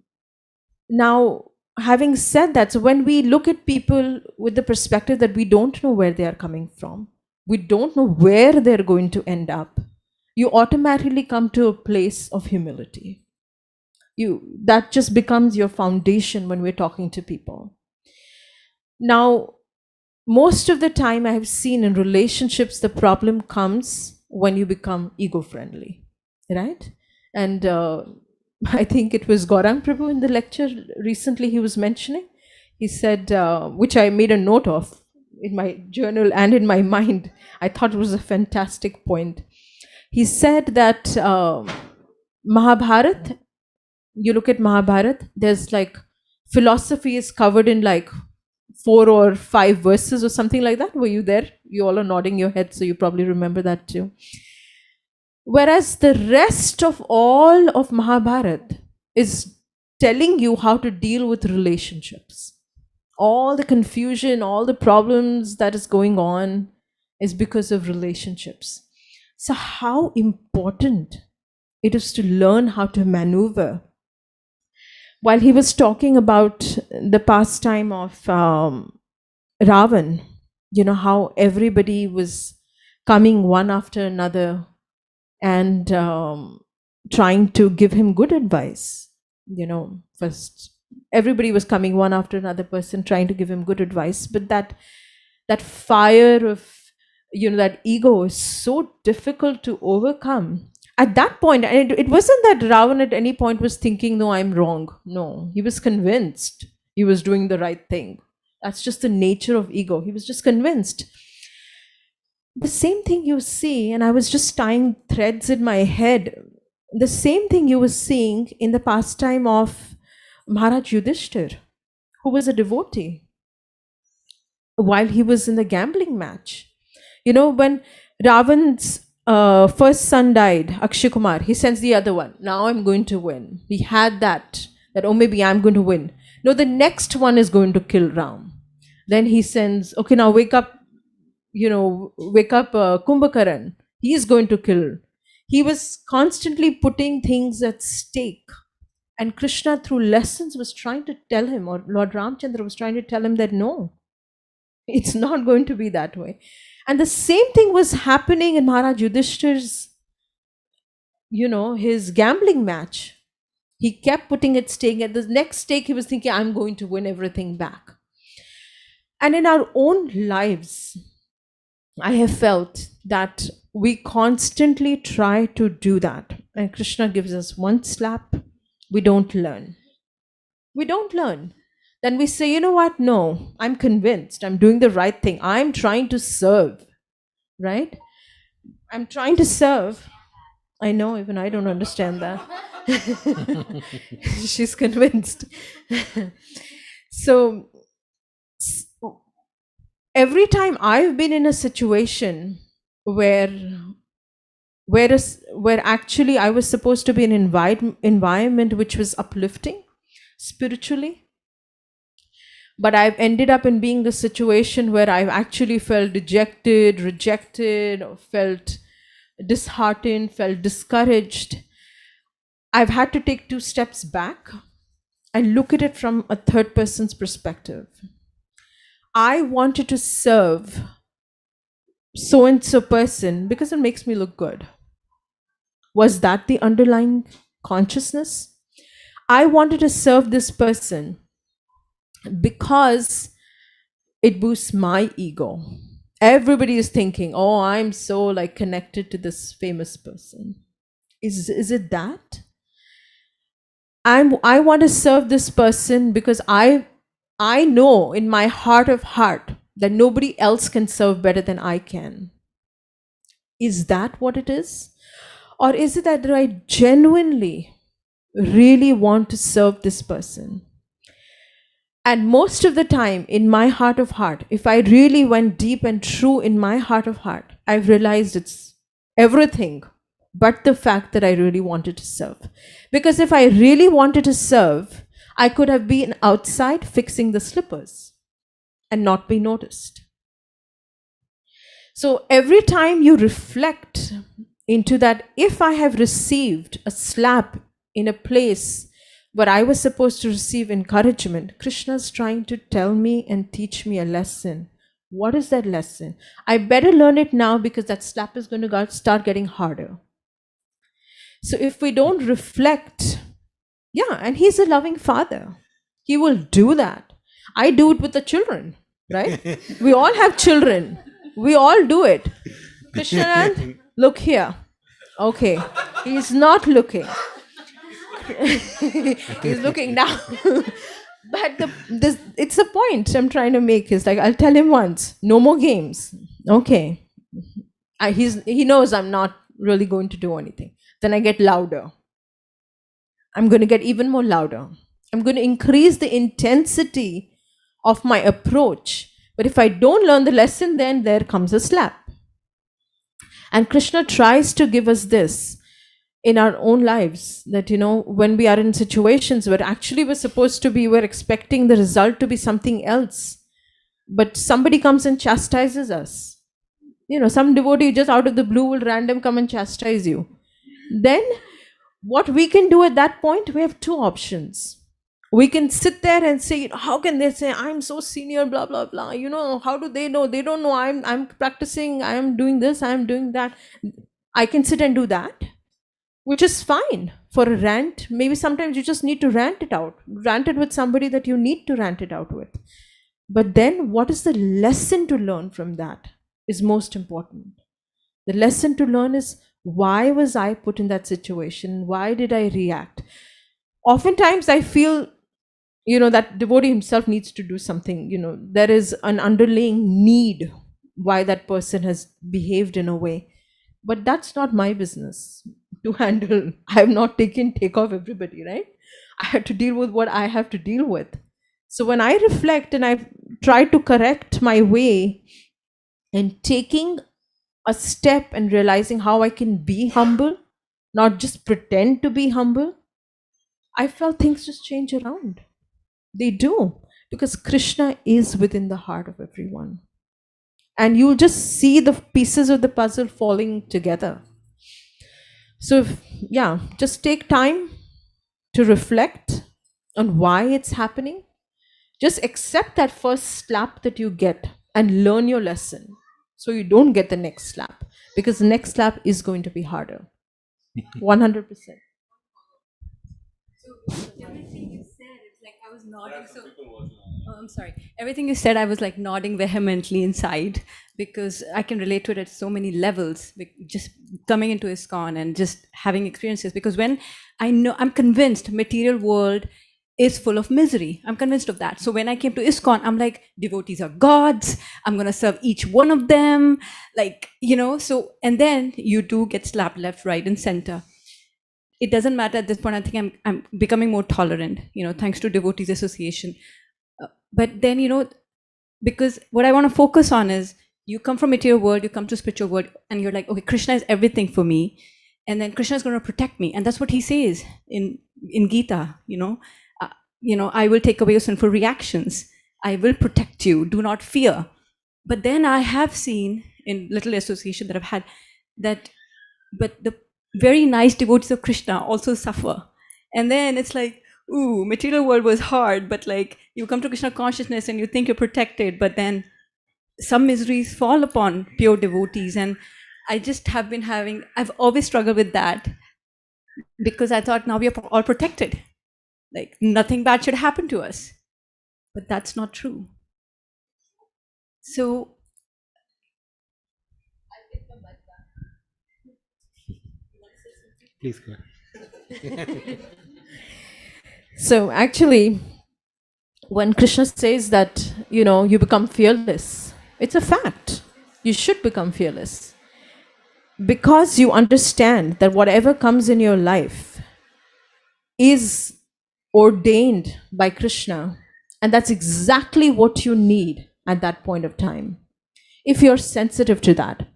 having said that, so when we look at people with the perspective that we don't know where they are coming from, we don't know where they're going to end up, you automatically come to a place of humility. That just becomes your foundation when we're talking to people. Now, most of the time I have seen in relationships, the problem comes when you become ego-friendly, right? And I think it was Gaurang Prabhu in the lecture recently he was mentioning. He said, which I made a note of in my journal and in my mind. I thought it was a fantastic point. He said that Mahabharata, you look at Mahabharata, there's like philosophy is covered in like 4 or 5 verses or something like that. Were you there? You all are nodding your head, so you probably remember that too. Whereas the rest of all of Mahabharata is telling you how to deal with relationships. All the confusion, all the problems that is going on is because of relationships. So how important it is to learn how to maneuver. While he was talking about the pastime of Ravan, how everybody was coming one after another and trying to give him good advice. First everybody was coming one after another person trying to give him good advice, but that fire of that ego is so difficult to overcome. At that point, and it wasn't that Ravan at any point was thinking, no, I'm wrong. No, he was convinced he was doing the right thing. That's just the nature of ego. He was just convinced. The same thing you see, and I was just tying threads in my head, the same thing you were seeing in the pastime of Maharaj Yudhishthir, who was a devotee, while he was in the gambling match. When Ravan's first son died, Akshay Kumar, he sends the other one. Now I'm going to win. He had that, oh, maybe I'm going to win. No, the next one is going to kill Ram. Then he sends, okay, now wake up Kumbhakaran. He is going to kill. He was constantly putting things at stake. And Krishna, through lessons, was trying to tell him, or Lord Ramchandra was trying to tell him that no, it's not going to be that way. And the same thing was happening in Maharaj Yudhishthir's, his gambling match. He kept putting at stake. At the next stake, he was thinking, I'm going to win everything back. And in our own lives, I have felt that we constantly try to do that. And Krishna gives us one slap, we don't learn. We don't learn. Then we say, you know what? No, I'm convinced I'm doing the right thing. I'm trying to serve, right? I'm trying to serve. I know, even I don't understand that. She's convinced. So every time I've been in a situation where actually I was supposed to be in an environment which was uplifting spiritually, but I've ended up in being the situation where I've actually felt dejected, rejected, or felt disheartened, felt discouraged. I've had to take 2 steps back and look at it from a third person's perspective. I wanted to serve so-and-so person because it makes me look good. Was that the underlying consciousness? I wanted to serve this person because it boosts my ego. Everybody is thinking, oh, I'm so connected to this famous person. Is it that? I want to serve this person because I know in my heart of heart that nobody else can serve better than I can. Is that what it is? Or is it that I genuinely really want to serve this person? And most of the time, in my heart of heart, if I really went deep and true in my heart of heart, I've realized it's everything but the fact that I really wanted to serve. Because if I really wanted to serve, I could have been outside fixing the slippers and not be noticed. So every time you reflect into that, if I have received a slap in a place where I was supposed to receive encouragement, Krishna's trying to tell me and teach me a lesson. What is that lesson? I better learn it now because that slap is going to start getting harder. So if we don't reflect, and he's a loving father. He will do that. I do it with the children, right? We all have children. We all do it. Krishnanand, look here. Okay, he's not looking. He's looking now. But it's a point I'm trying to make. Is I'll tell him once, no more games. Okay. He knows I'm not really going to do anything. Then I get louder. I'm going to get even more louder. I'm going to increase the intensity of my approach. But if I don't learn the lesson, then there comes a slap. And Krishna tries to give us this in our own lives, that, when we are in situations where actually we're expecting the result to be something else, but somebody comes and chastises us. some devotee just out of the blue will random come and chastise you. Then what we can do at that point, we have two options. We can sit there and say, how can they say I'm so senior, blah blah blah, how do they know? They don't know I'm practicing, I'm doing this, I'm doing that. I can sit and do that, which is fine for a rant. Maybe sometimes you just need to rant it with somebody that you need to rant it out with. But then what is the lesson to learn from that is most important. The lesson to learn is, why was I put in that situation? Why did I react? Oftentimes I feel, that devotee himself needs to do something. There is an underlying need why that person has behaved in a way. But that's not my business to handle. I have not take off everybody, right? I have to deal with what I have to deal with. So when I reflect and I try to correct my way and taking a step and realizing how I can be humble, not just pretend to be humble, I felt things just change around. They do, because Krishna is within the heart of everyone. And you'll just see the pieces of the puzzle falling together. So, just take time to reflect on why it's happening. Just accept that first slap that you get and learn your lesson, so you don't get the next slap, because the next slap is going to be harder. 100%. Everything you said, it's like I was nodding. I'm sorry. Everything you said, I was like nodding vehemently inside, because I can relate to it at so many levels. Just coming into ISKCON and just having experiences, because when I'm convinced material world is full of misery. I'm convinced of that. So when I came to ISKCON, I'm like, devotees are gods. I'm going to serve each one of them. So, and then you do get slapped left, right, and center. It doesn't matter at this point. I think I'm becoming more tolerant, thanks to Devotees Association. But then, because what I want to focus on is, you come from material world, you come to spiritual world, and you're like, okay, Krishna is everything for me. And then Krishna is going to protect me. And that's what he says in Gita, I will take away your sinful reactions. I will protect you. Do not fear. But then I have seen in little association that I've had that, but the very nice devotees of Krishna also suffer. And then it's like, ooh, material world was hard, but like you come to Krishna consciousness and you think you're protected, but then some miseries fall upon pure devotees. And I just have been I've always struggled with that, because I thought now we are all protected. Like nothing bad should happen to us. But that's not true. So Please go ahead. So actually, when Krishna says that, you become fearless, it's a fact. You should become fearless, because you understand that whatever comes in your life is ordained by Krishna, and that's exactly what you need at that point of time, if you're sensitive to that.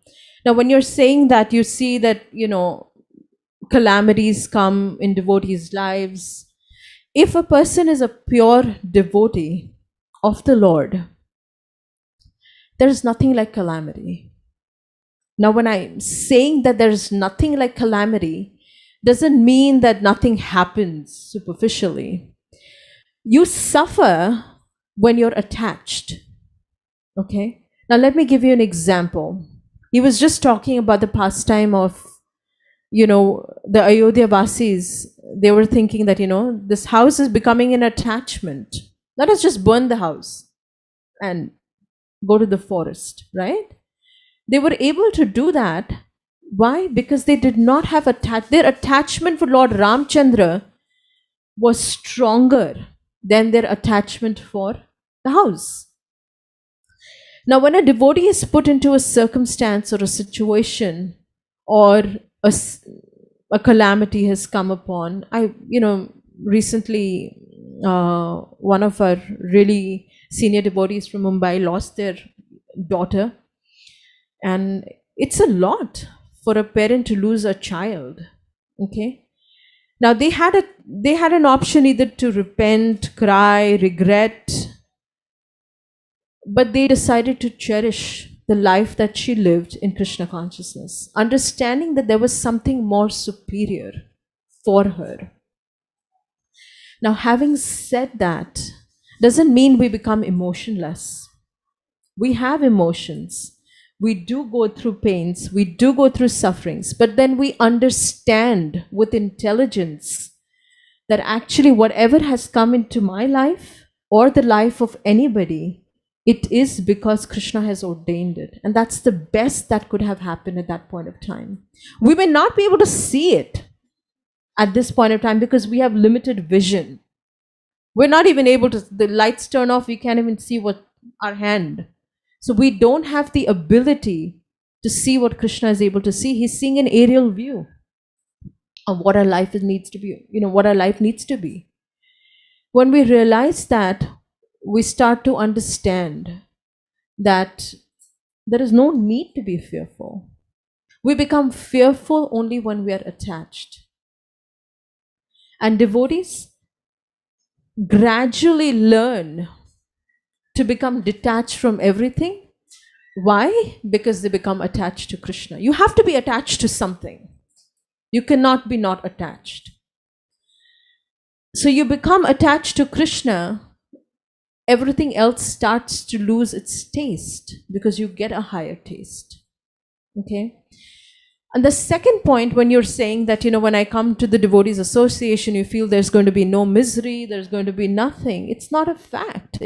Now, when you're saying that, you see that, calamities come in devotees' lives. If a person is a pure devotee of the Lord, there is nothing like calamity. Now, when I'm saying that there is nothing like calamity, doesn't mean that nothing happens superficially. You suffer when you're attached. Okay? Now, let me give you an example. He was just talking about the pastime of, the Ayodhya Vasis. They were thinking that, this house is becoming an attachment. Let us just burn the house and go to the forest, right? They were able to do that. Why? Because they did not have their attachment for Lord Ramchandra was stronger than their attachment for the house. Now, when a devotee is put into a circumstance or a situation, or a calamity has come upon, recently one of our really senior devotees from Mumbai lost their daughter, and it's a lot for a parent to lose a child. Okay, now they had an option either to repent, cry, regret, but they decided to cherish the life that she lived in Krishna consciousness, understanding that there was something more superior for her. Now, having said that, doesn't mean we become emotionless. We have emotions. We do go through pains. We do go through sufferings. But then we understand with intelligence that actually whatever has come into my life or the life of anybody, it is because Krishna has ordained it. And that's the best that could have happened at that point of time. We may not be able to see it at this point of time because we have limited vision. We're not even able to, the lights turn off, we can't even see what our hand. So we don't have the ability to see what Krishna is able to see. He's seeing an aerial view of what our life needs to be, what our life needs to be. When we realize that, we start to understand that there is no need to be fearful. We become fearful only when we are attached. And devotees gradually learn to become detached from everything. Why? Because they become attached to Krishna. You have to be attached to something. You cannot be not attached. So you become attached to Krishna, everything else starts to lose its taste because you get a higher taste. Okay? And the second point, when you're saying that, when I come to the Devotees Association, you feel there's going to be no misery, there's going to be nothing. It's not a fact.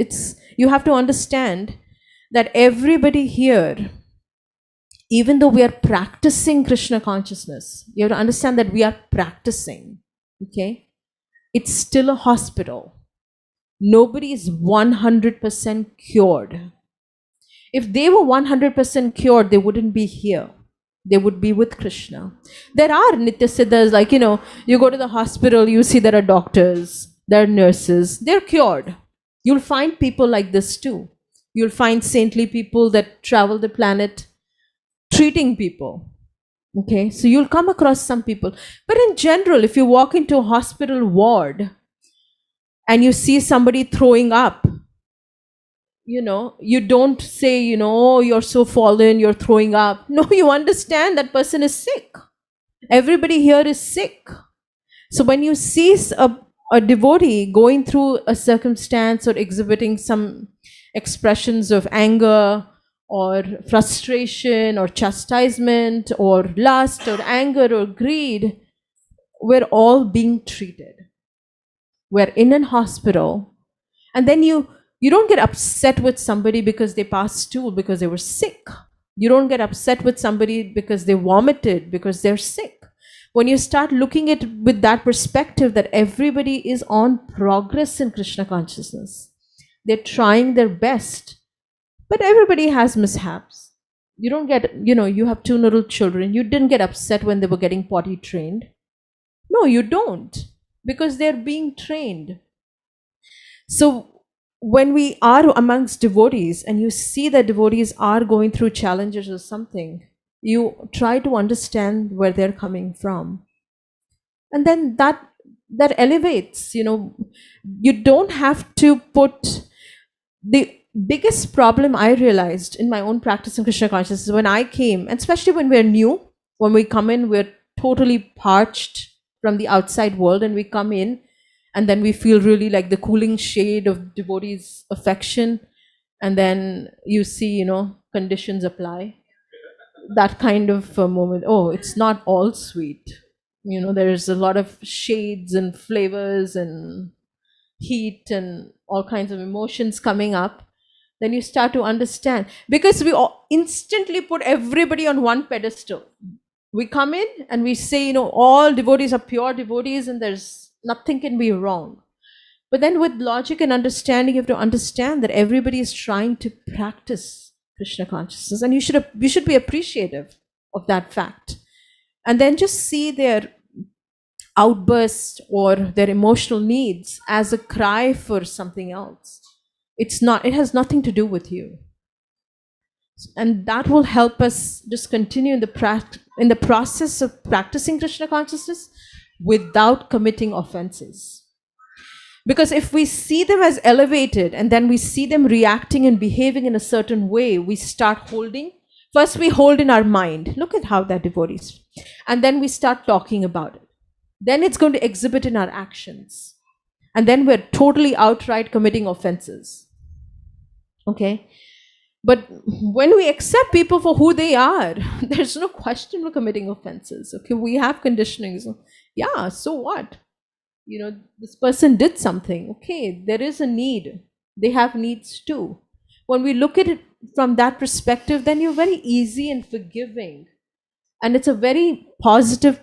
You have to understand that everybody here, even though we are practicing Krishna consciousness, you have to understand that we are practicing. Okay? It's still a hospital. Nobody is 100% cured. If they were 100% cured, they wouldn't be here. They would be with Krishna. There are Nitya Siddhas, like, you go to the hospital, you see there are doctors, there are nurses, they're cured. You'll find people like this too. You'll find saintly people that travel the planet treating people. Okay, so you'll come across some people. But in general, if you walk into a hospital ward and you see somebody throwing up, you don't say, oh, you're so fallen, you're throwing up. No, you understand that person is sick. Everybody here is sick. So when you see a devotee going through a circumstance or exhibiting some expressions of anger or frustration or chastisement or lust or anger or greed, we're all being treated. We're in an hospital. And then you don't get upset with somebody because they passed stool because they were sick. You don't get upset with somebody because they vomited because they're sick. When you start looking at it with that perspective that everybody is on progress in Krishna consciousness, they're trying their best, but everybody has mishaps. You don't get, you have 2 little children. You didn't get upset when they were getting potty trained. No, you don't, because they're being trained. So when we are amongst devotees and you see that devotees are going through challenges or something, you try to understand where they're coming from. And then that elevates, you don't have to put. The biggest problem I realized in my own practice in Krishna consciousness, when I came, and especially when we're new, when we come in, we're totally parched from the outside world, and we come in and then we feel really like the cooling shade of devotees' affection, and then you see, conditions apply. That kind of moment, oh, it's not all sweet. There's a lot of shades and flavors and heat and all kinds of emotions coming up. Then you start to understand, because we all instantly put everybody on one pedestal. We come in and we say, all devotees are pure devotees and there's nothing can be wrong. But then with logic and understanding, you have to understand that everybody is trying to practice Krishna consciousness, and you should be appreciative of that fact. And then just see their outbursts or their emotional needs as a cry for something else. It has nothing to do with you. And that will help us just continue in the process of practicing Krishna consciousness without committing offenses. Because if we see them as elevated and then we see them reacting and behaving in a certain way, we start holding. First, we hold in our mind, look at how that devotees. And then we start talking about it. Then it's going to exhibit in our actions. And then we're totally outright committing offenses. Okay? But when we accept people for who they are, there's no question we're committing offenses. Okay? We have conditionings. Yeah, so what? You know, this person did something. Okay, there is a need. They have needs too. When we look at it from that perspective, then you're very easy and forgiving. And it's a very positive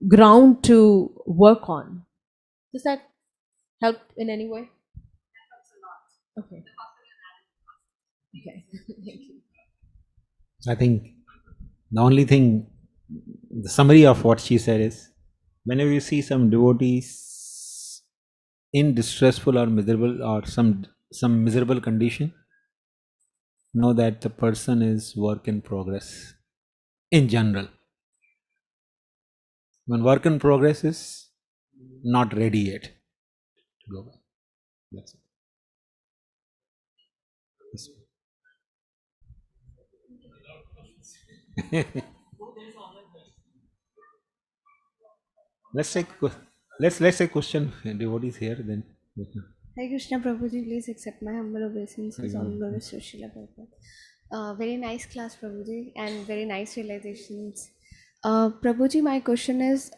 ground to work on. Does that help in any way? Okay. Okay. Thank you. I think the only thing, the summary of what she said is, whenever you see some devotees in distressful or miserable or some miserable condition, know that the person is work in progress in general. When work in progress is not ready yet to go back. That's it. Let's take question. Devotees here then. Hare Krishna Prabhuji, please accept my humble obeisances on the Srila Prabhupada. Very nice class, Prabhuji, and very nice realizations. Prabhuji, my question is,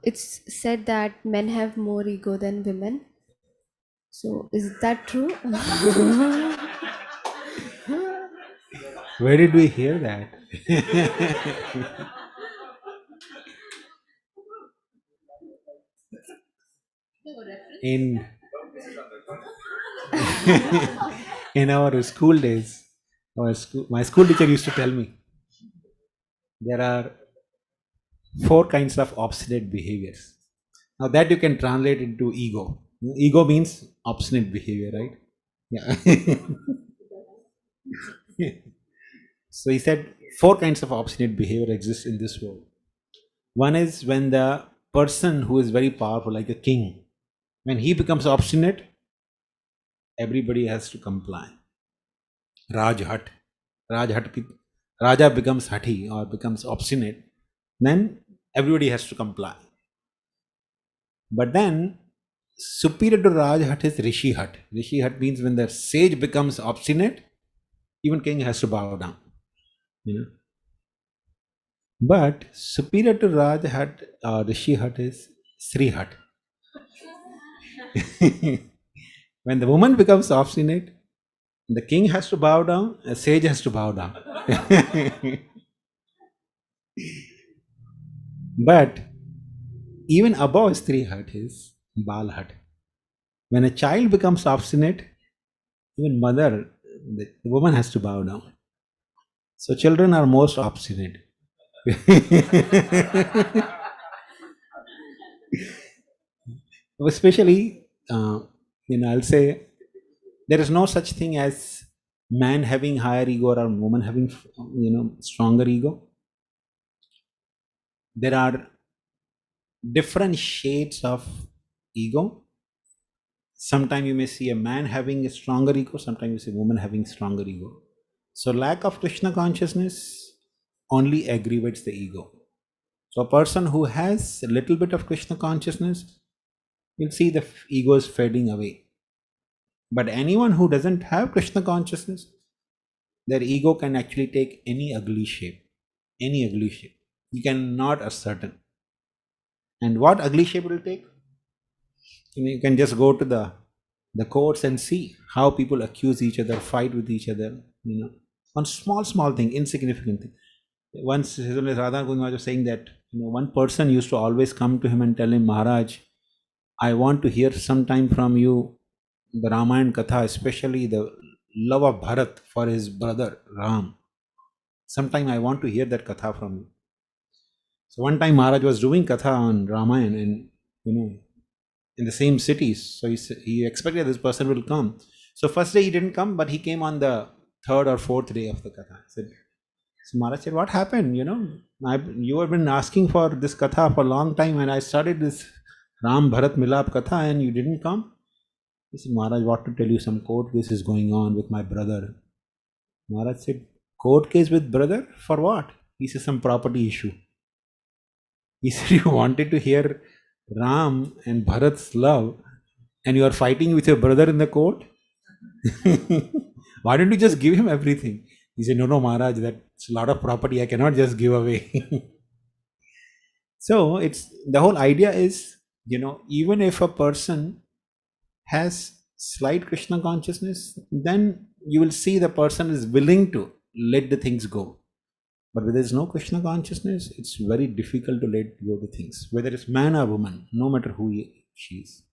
it's said that men have more ego than women. So, is that true? Where did we hear that? in in our school days, my school teacher used to tell me there are 4 kinds of obstinate behaviors. Now that you can translate into ego. Ego means obstinate behavior, right? Yeah. So he said 4 kinds of obstinate behavior exist in this world. One is when the person who is very powerful, like a king, when he becomes obstinate, everybody has to comply. Rajhat. Raja becomes hati or becomes obstinate, then everybody has to comply. But then, superior to Rajhat is Rishihat. Rishihat means when the sage becomes obstinate, even king has to bow down. You know. But superior to Rajhat or Rishihat is Srihat. When the woman becomes obstinate, the king has to bow down, a sage has to bow down. But even above Strihat is Balhat. When a child becomes obstinate, even mother, the woman has to bow down. So children are most obstinate. Especially, I'll say there is no such thing as man having higher ego or woman having, stronger ego. There are different shades of ego. Sometimes you may see a man having a stronger ego, sometimes you see a woman having stronger ego. So lack of Krishna consciousness only aggravates the ego. So a person who has a little bit of Krishna consciousness, you'll see the ego is fading away. But anyone who doesn't have Krishna consciousness, their ego can actually take any ugly shape. Any ugly shape. You cannot ascertain. And what ugly shape it will take? You can just go to the courts and see how people accuse each other, fight with each other, on small thing, insignificant thing. Once His Holiness Radha Goswami was saying that one person used to always come to him and tell him, Maharaj, I want to hear sometime from you the Ramayana Katha, especially the love of Bharat for his brother Ram. Sometime I want to hear that Katha from you. So one time Maharaj was doing Katha on Ramayana and in the same cities. So he expected this person will come. So first day he didn't come, but he came on the 3rd or 4th day of the Katha. So Maharaj said, what happened? You have been asking for this Katha for a long time and I started this Ram Bharat Milap Katha and you didn't come. He said, Maharaj, what to tell you, some court case is going on with my brother. Maharaj said, court case with brother? For what? He said, some property issue. He said, you wanted to hear Ram and Bharat's love and you are fighting with your brother in the court? Why don't you just give him everything? He said, no, Maharaj, that's a lot of property. I cannot just give away. So it's the whole idea is, even if a person has slight Krishna consciousness, then you will see the person is willing to let the things go. But when there is no Krishna consciousness, it's very difficult to let go the things, whether it's man or woman, no matter who she is.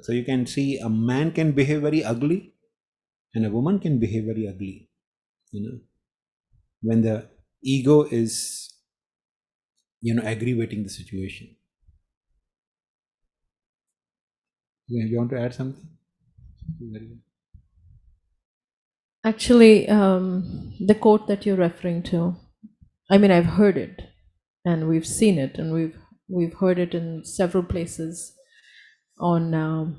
So you can see a man can behave very ugly and a woman can behave very ugly. When the ego is, aggravating the situation. You want to add something? Very good. Actually, the quote that you're referring to, I mean, I've heard it, and we've seen it, and we've heard it in several places, on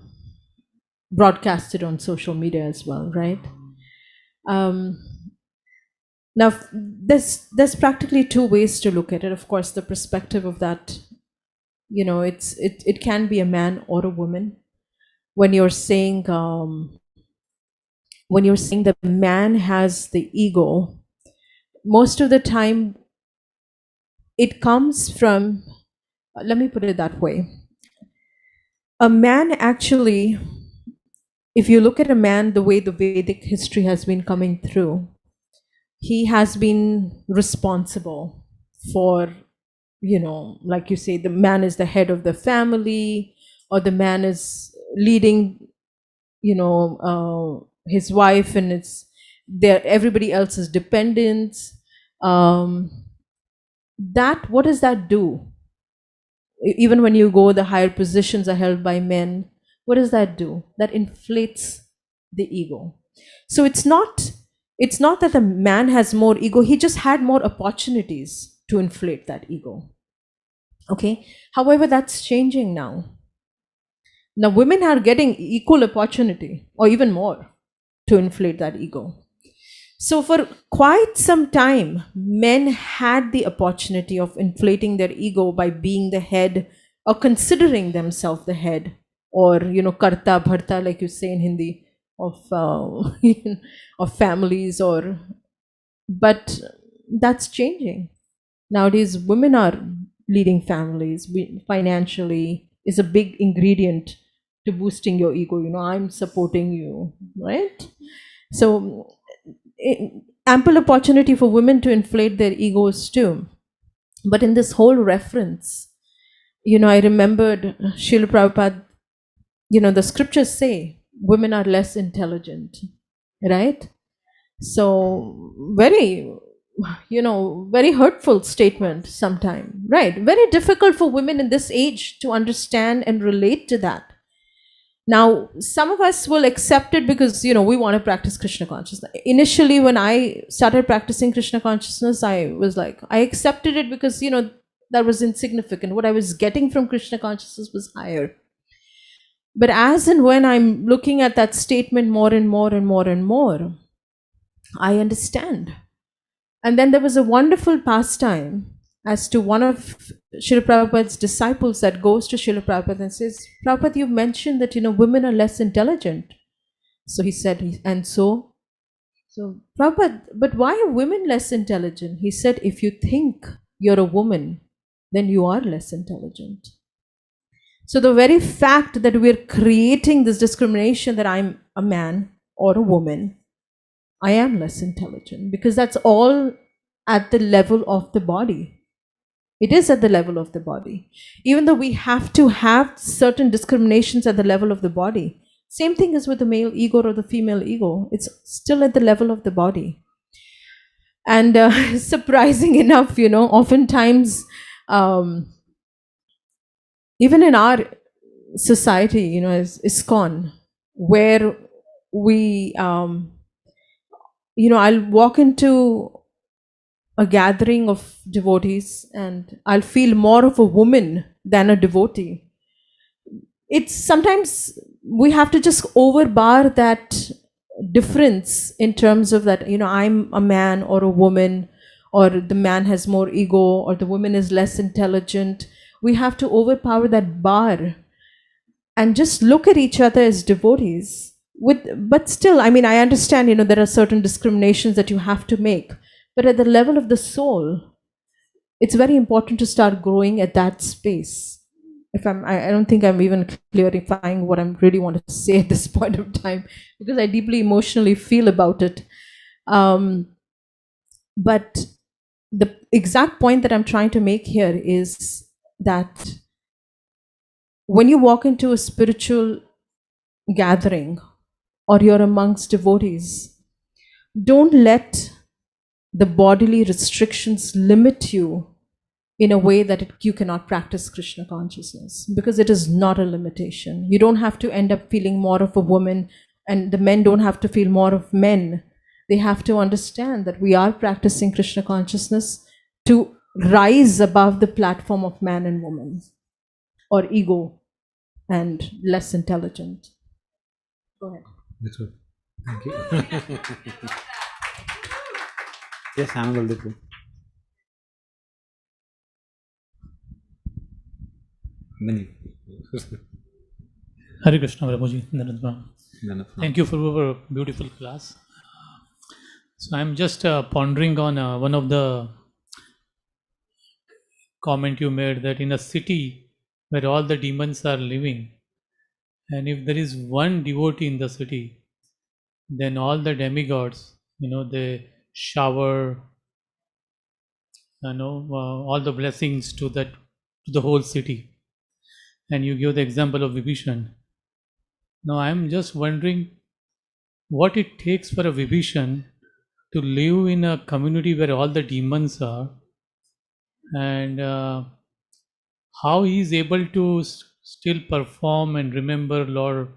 broadcasted on social media as well, right? Now, there's practically two ways to look at it. Of course, the perspective of that, it can be a man or a woman. When you're saying the man has the ego, most of the time it comes from, let me put it that way. A man actually, if you look at a man, the way the Vedic history has been coming through, he has been responsible for, like you say, the man is the head of the family, or the man is leading, his wife, and it's there, everybody else is dependents. That, what does that do? Even when you go, the higher positions are held by men. What does that do? That inflates the ego. So it's not that the man has more ego, he just had more opportunities to inflate that ego. Okay? However, that's changing now. Now women are getting equal opportunity, or even more, to inflate that ego. So for quite some time, men had the opportunity of inflating their ego by being the head, or considering themselves the head, or karta bharta, like you say in Hindi, of families, but that's changing. Nowadays, women are leading families. Financially is a big ingredient to boosting your ego. I'm supporting you, right? So ample opportunity for women to inflate their egos too. But in this whole reference, I remembered Srila Prabhupada, the scriptures say women are less intelligent, right? So very, very hurtful statement sometimes, right? Very difficult for women in this age to understand and relate to that. Now, some of us will accept it because, we want to practice Krishna consciousness. Initially, when I started practicing Krishna consciousness, I was like, I accepted it because, that was insignificant. What I was getting from Krishna consciousness was higher. But as and when I'm looking at that statement more and more and more and more, I understand. And then there was a wonderful pastime as to one of Srila Prabhupada's disciples that goes to Srila Prabhupada and says, Prabhupada, you mentioned that, women are less intelligent. So he said, and so Prabhupada, but why are women less intelligent? He said, if you think you're a woman, then you are less intelligent. So the very fact that we're creating this discrimination that I'm a man or a woman, I am less intelligent, because that's all at the level of the body. It is at the level of the body. Even though we have to have certain discriminations at the level of the body, same thing is with the male ego or the female ego. It's still at the level of the body. And surprising enough, oftentimes, even in our society, as ISKCON, where we, I'll walk into a gathering of devotees and I'll feel more of a woman than a devotee. It's sometimes we have to just overbar that difference in terms of that, I'm a man or a woman, or the man has more ego, or the woman is less intelligent. We have to overpower that bar and just look at each other as devotees. But still, I understand, there are certain discriminations that you have to make, but at the level of the soul, it's very important to start growing at that space. I don't think I'm even clarifying what I really want to say at this point of time, because I deeply emotionally feel about it. But the exact point that I'm trying to make here is that when you walk into a spiritual gathering or you're amongst devotees, don't let the bodily restrictions limit you in a way that you cannot practice Krishna consciousness, because it is not a limitation. You don't have to end up feeling more of a woman, and the men don't have to feel more of men. They have to understand that we are practicing Krishna consciousness to rise above the platform of man and woman, or ego and less intelligent. Go ahead. That's good. Thank you. Yes, Anand will do. Many. Hare Krishna, Prabhuji. Thank you for your beautiful class. So I'm just pondering on one of the comment you made, that in a city where all the demons are living, and if there is one devotee in the city, then all the demigods, they shower, all the blessings to the whole city. And you give the example of Vibhishan. Now I'm just wondering what it takes for a Vibhishan to live in a community where all the demons are, and how he is able to still perform and remember Lord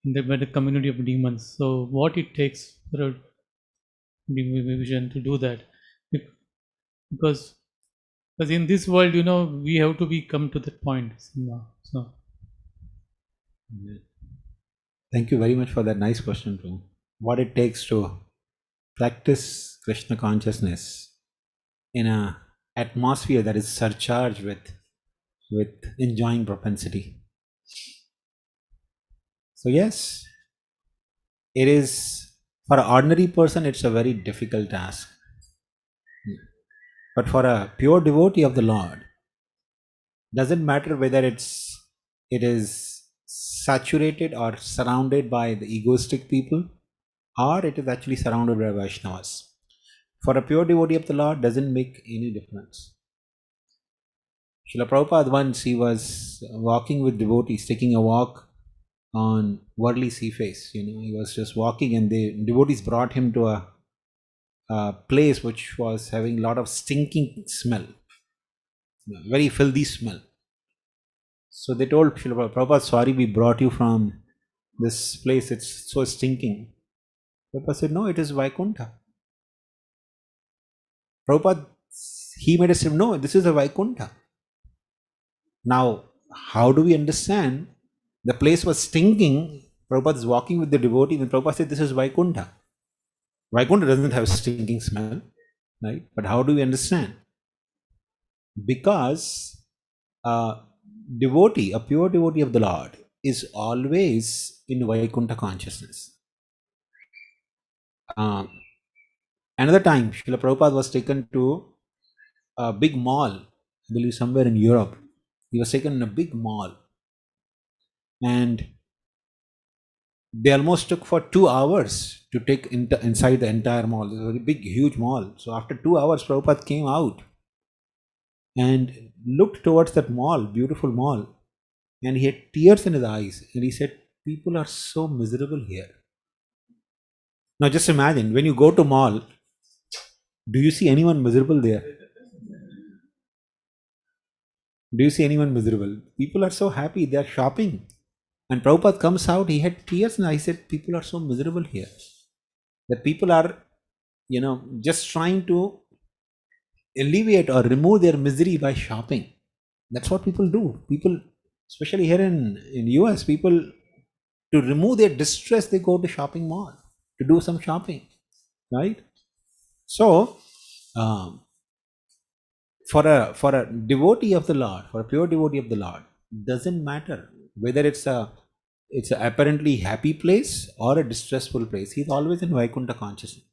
in the community of demons. So what it takes for a Vibhishan to do that, because in this world, we have to come to that point. So Thank you very much for that nice question, too. What it takes to practice Krishna consciousness in a atmosphere that is surcharged with enjoying propensity. So yes, it is, for an ordinary person, it's a very difficult task. But for a pure devotee of the Lord, doesn't matter whether it is saturated or surrounded by the egoistic people, or it is actually surrounded by Vaishnavas. For a pure devotee of the Lord, doesn't make any difference. Srila Prabhupada once, he was walking with devotees, taking a walk on Worli sea face. He was just walking, and the devotees brought him to a place which was having a lot of stinking smell, very filthy smell. So they told Srila Prabhupada, sorry, we brought you from this place, it's so stinking. Prabhupada said, no, it is Vaikuntha. Prabhupada, he made a statement, no, this is a Vaikuntha. Now, how do we understand? The place was stinking. Prabhupada is walking with the devotee, and Prabhupada said, this is Vaikuntha. Vaikuntha doesn't have stinking smell, right? But how do we understand? Because a devotee, a pure devotee of the Lord, is always in Vaikuntha consciousness. Another time, Srila Prabhupada was taken to a big mall, I believe somewhere in Europe. He was taken in a big mall, and they almost took for 2 hours to take inside the entire mall. It was a big, huge mall. So after 2 hours, Prabhupada came out and looked towards that mall, beautiful mall, and he had tears in his eyes, and he said, people are so miserable here. Now just imagine, when you go to mall, do you see anyone miserable there? Do you see anyone miserable? People are so happy, they are shopping. And Prabhupada comes out, he had tears, and I said, people are so miserable here. That people are, just trying to alleviate or remove their misery by shopping. That's what people do. People, especially here in US, people To remove their distress, they go to shopping mall to do some shopping, right? So, for a devotee of the Lord, for a pure devotee of the Lord, doesn't matter whether it's a apparently happy place or a distressful place. He's always in Vaikuntha consciousness.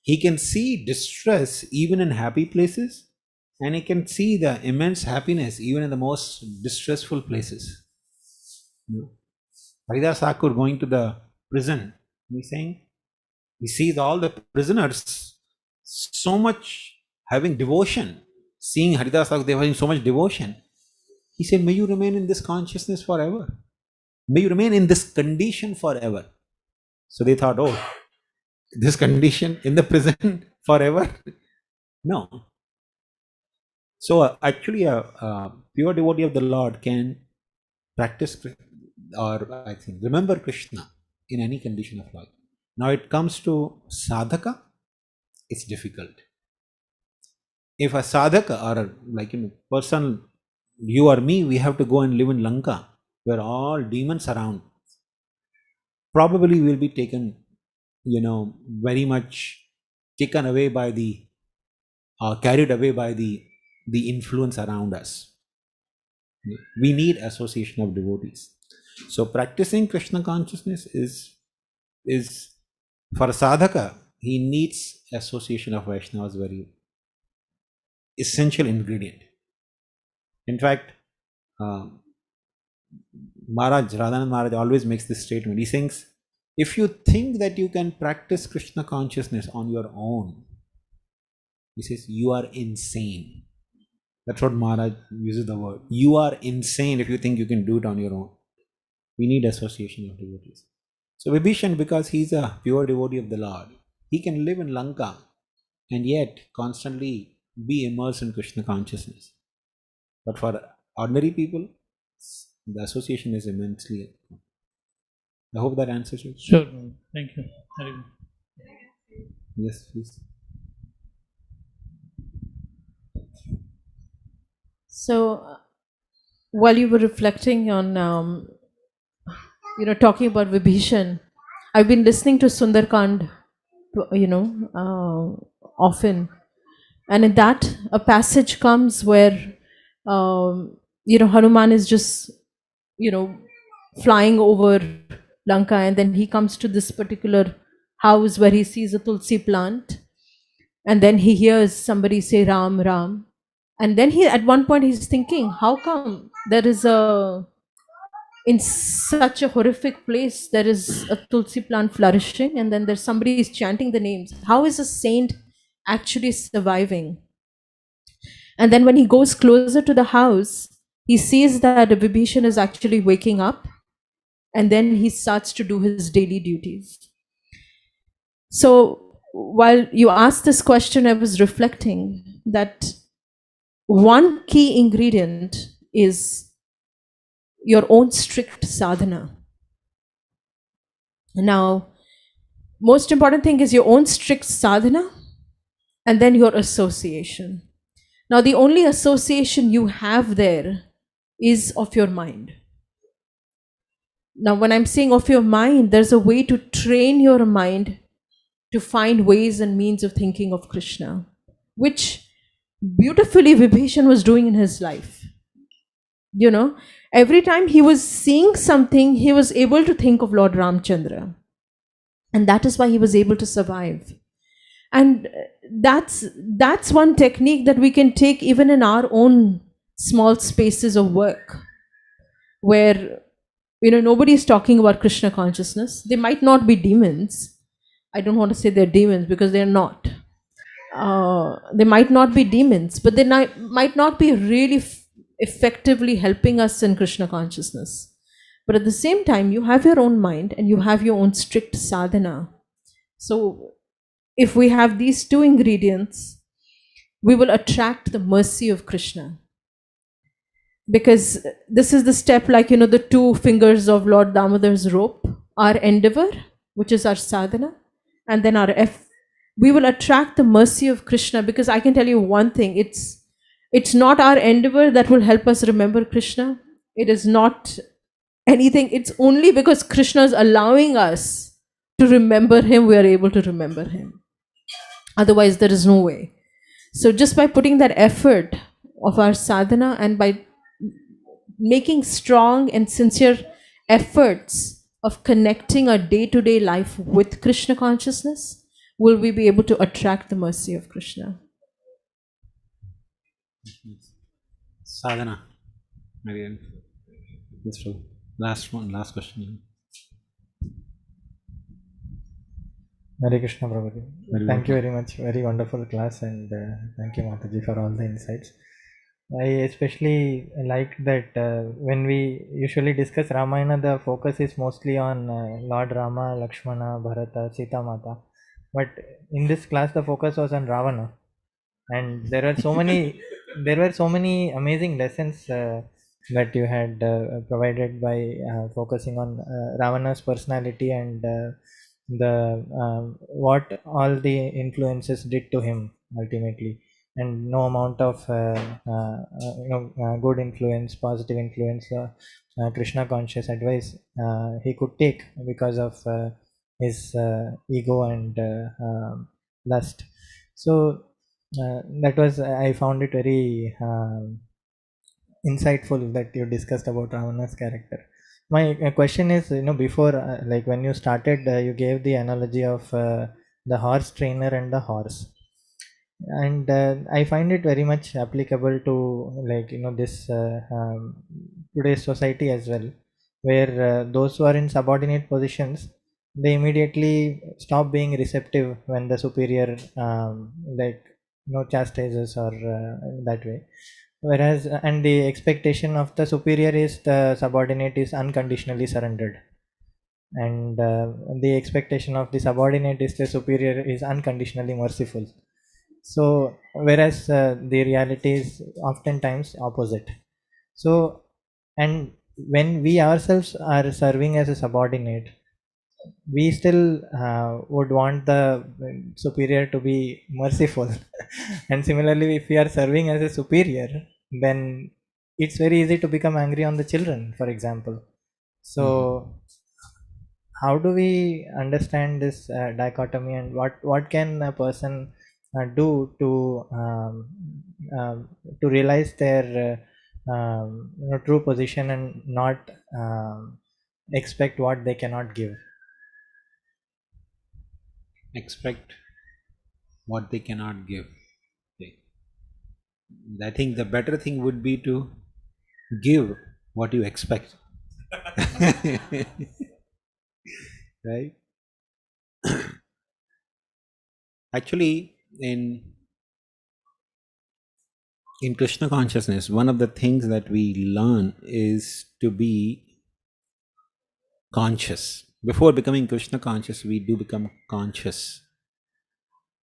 He can see distress even in happy places, and he can see the immense happiness even in the most distressful places. Haridas Thakur going to the prison, he's saying, he sees all the prisoners so much having devotion, seeing Haridas Thakur, they were having so much devotion. He said, may you remain in this consciousness forever. May you remain in this condition forever. So they thought, oh, this condition in the prison forever? No. So actually a pure devotee of the Lord can practice, or I think remember Krishna in any condition of life. Now it comes to sadhaka, it's difficult. If a sadhaka or person, you or me, we have to go and live in Lanka where all demons around, probably will be taken, very much taken away by carried away by the influence around us. We need association of devotees. So practicing Krishna consciousness is for a sadhaka, he needs association of Vaishnavas, very essential ingredient. In fact, Radhanand Maharaj always makes this statement. He thinks, if you think that you can practice Krishna consciousness on your own, he says, you are insane. That's what Maharaj uses the word. You are insane if you think you can do it on your own. We need association of devotees. So Vibhishan, because he's a pure devotee of the Lord, he can live in Lanka and yet constantly be immersed in Krishna consciousness. But for ordinary people, the association is immensely. I hope that answers you. Sure. Thank you. Very good. Yes, please. So, while you were reflecting on, talking about Vibhishan, I've been listening to Sundarkand, often, and in that a passage comes where, Hanuman is just, flying over Lanka, and then he comes to this particular house where he sees a tulsi plant, and then he hears somebody say Ram, Ram. And then at one point he's thinking, how come there is in such a horrific place, there is a tulsi plant flourishing, and then there's somebody is chanting the names. How is a saint actually surviving? And then when he goes closer to the house, he sees that Vibhishan is actually waking up, and then he starts to do his daily duties. So while you asked this question, I was reflecting that one key ingredient is your own strict sadhana. Now, most important thing is your own strict sadhana and then your association. Now, the only association you have there is of your mind. Now, when I'm saying of your mind, there's a way to train your mind to find ways and means of thinking of Krishna, which beautifully Vibhishan was doing in his life. Every time he was seeing something, he was able to think of Lord Ramchandra. And that is why he was able to survive. And that's one technique that we can take even in our own small spaces of work, where, nobody is talking about Krishna consciousness. They might not be demons. I don't want to say they're demons because they're not. They might not be demons, but they might not be really effectively helping us in Krishna consciousness. But at the same time, you have your own mind and you have your own strict sadhana. So if we have these two ingredients, we will attract the mercy of Krishna. Because this is the step, like, the two fingers of Lord Damodar's rope, our endeavor, which is our sadhana, and then our we will attract the mercy of Krishna. Because I can tell you one thing, it's not our endeavor that will help us remember Krishna. It is not anything. It's only because Krishna is allowing us to remember him, we are able to remember him. Otherwise, there is no way. So, just by putting that effort of our sadhana and by making strong and sincere efforts of connecting our day to day life with Krishna consciousness, will we be able to attract the mercy of Krishna. Sadhana. Marian. Yes, true. Last one, last question. Hare Krishna Prabhuji. Very Thank you welcome. very much. Very wonderful class, and thank you Mataji for all the insights. I especially like that when we usually discuss Ramayana, the focus is mostly on Lord Rama, Lakshmana, Bharata, Sita Mata. But in this class, the focus was on Ravana, and there were so many amazing lessons that you had provided by focusing on Ravana's personality and the what all the influences did to him ultimately, and no amount of good influence, positive influence, Krishna conscious advice he could take because of his ego and lust. So that was, I found it very insightful that you discussed about Ravana's character. My question is, before, like when you started, you gave the analogy of the horse trainer and the horse, and I find it very much applicable to, like, this today's society as well, where those who are in subordinate positions, they immediately stop being receptive when the superior like chastises or that way, whereas and the expectation of the superior is the subordinate is unconditionally surrendered, and the expectation of the subordinate is the superior is unconditionally merciful. So whereas the reality is oftentimes opposite. So, and when we ourselves are serving as a subordinate, we still would want the superior to be merciful. And similarly, if we are serving as a superior, then it's very easy to become angry on the children, for example. So how do we understand this dichotomy, and what can a person do to realize their true position and not expect what they cannot give? Expect what they cannot give. Okay. I think the better thing would be to give what you expect. Right? Actually, in Krishna consciousness, one of the things that we learn is to be conscious. Before becoming Krishna conscious, we do become conscious.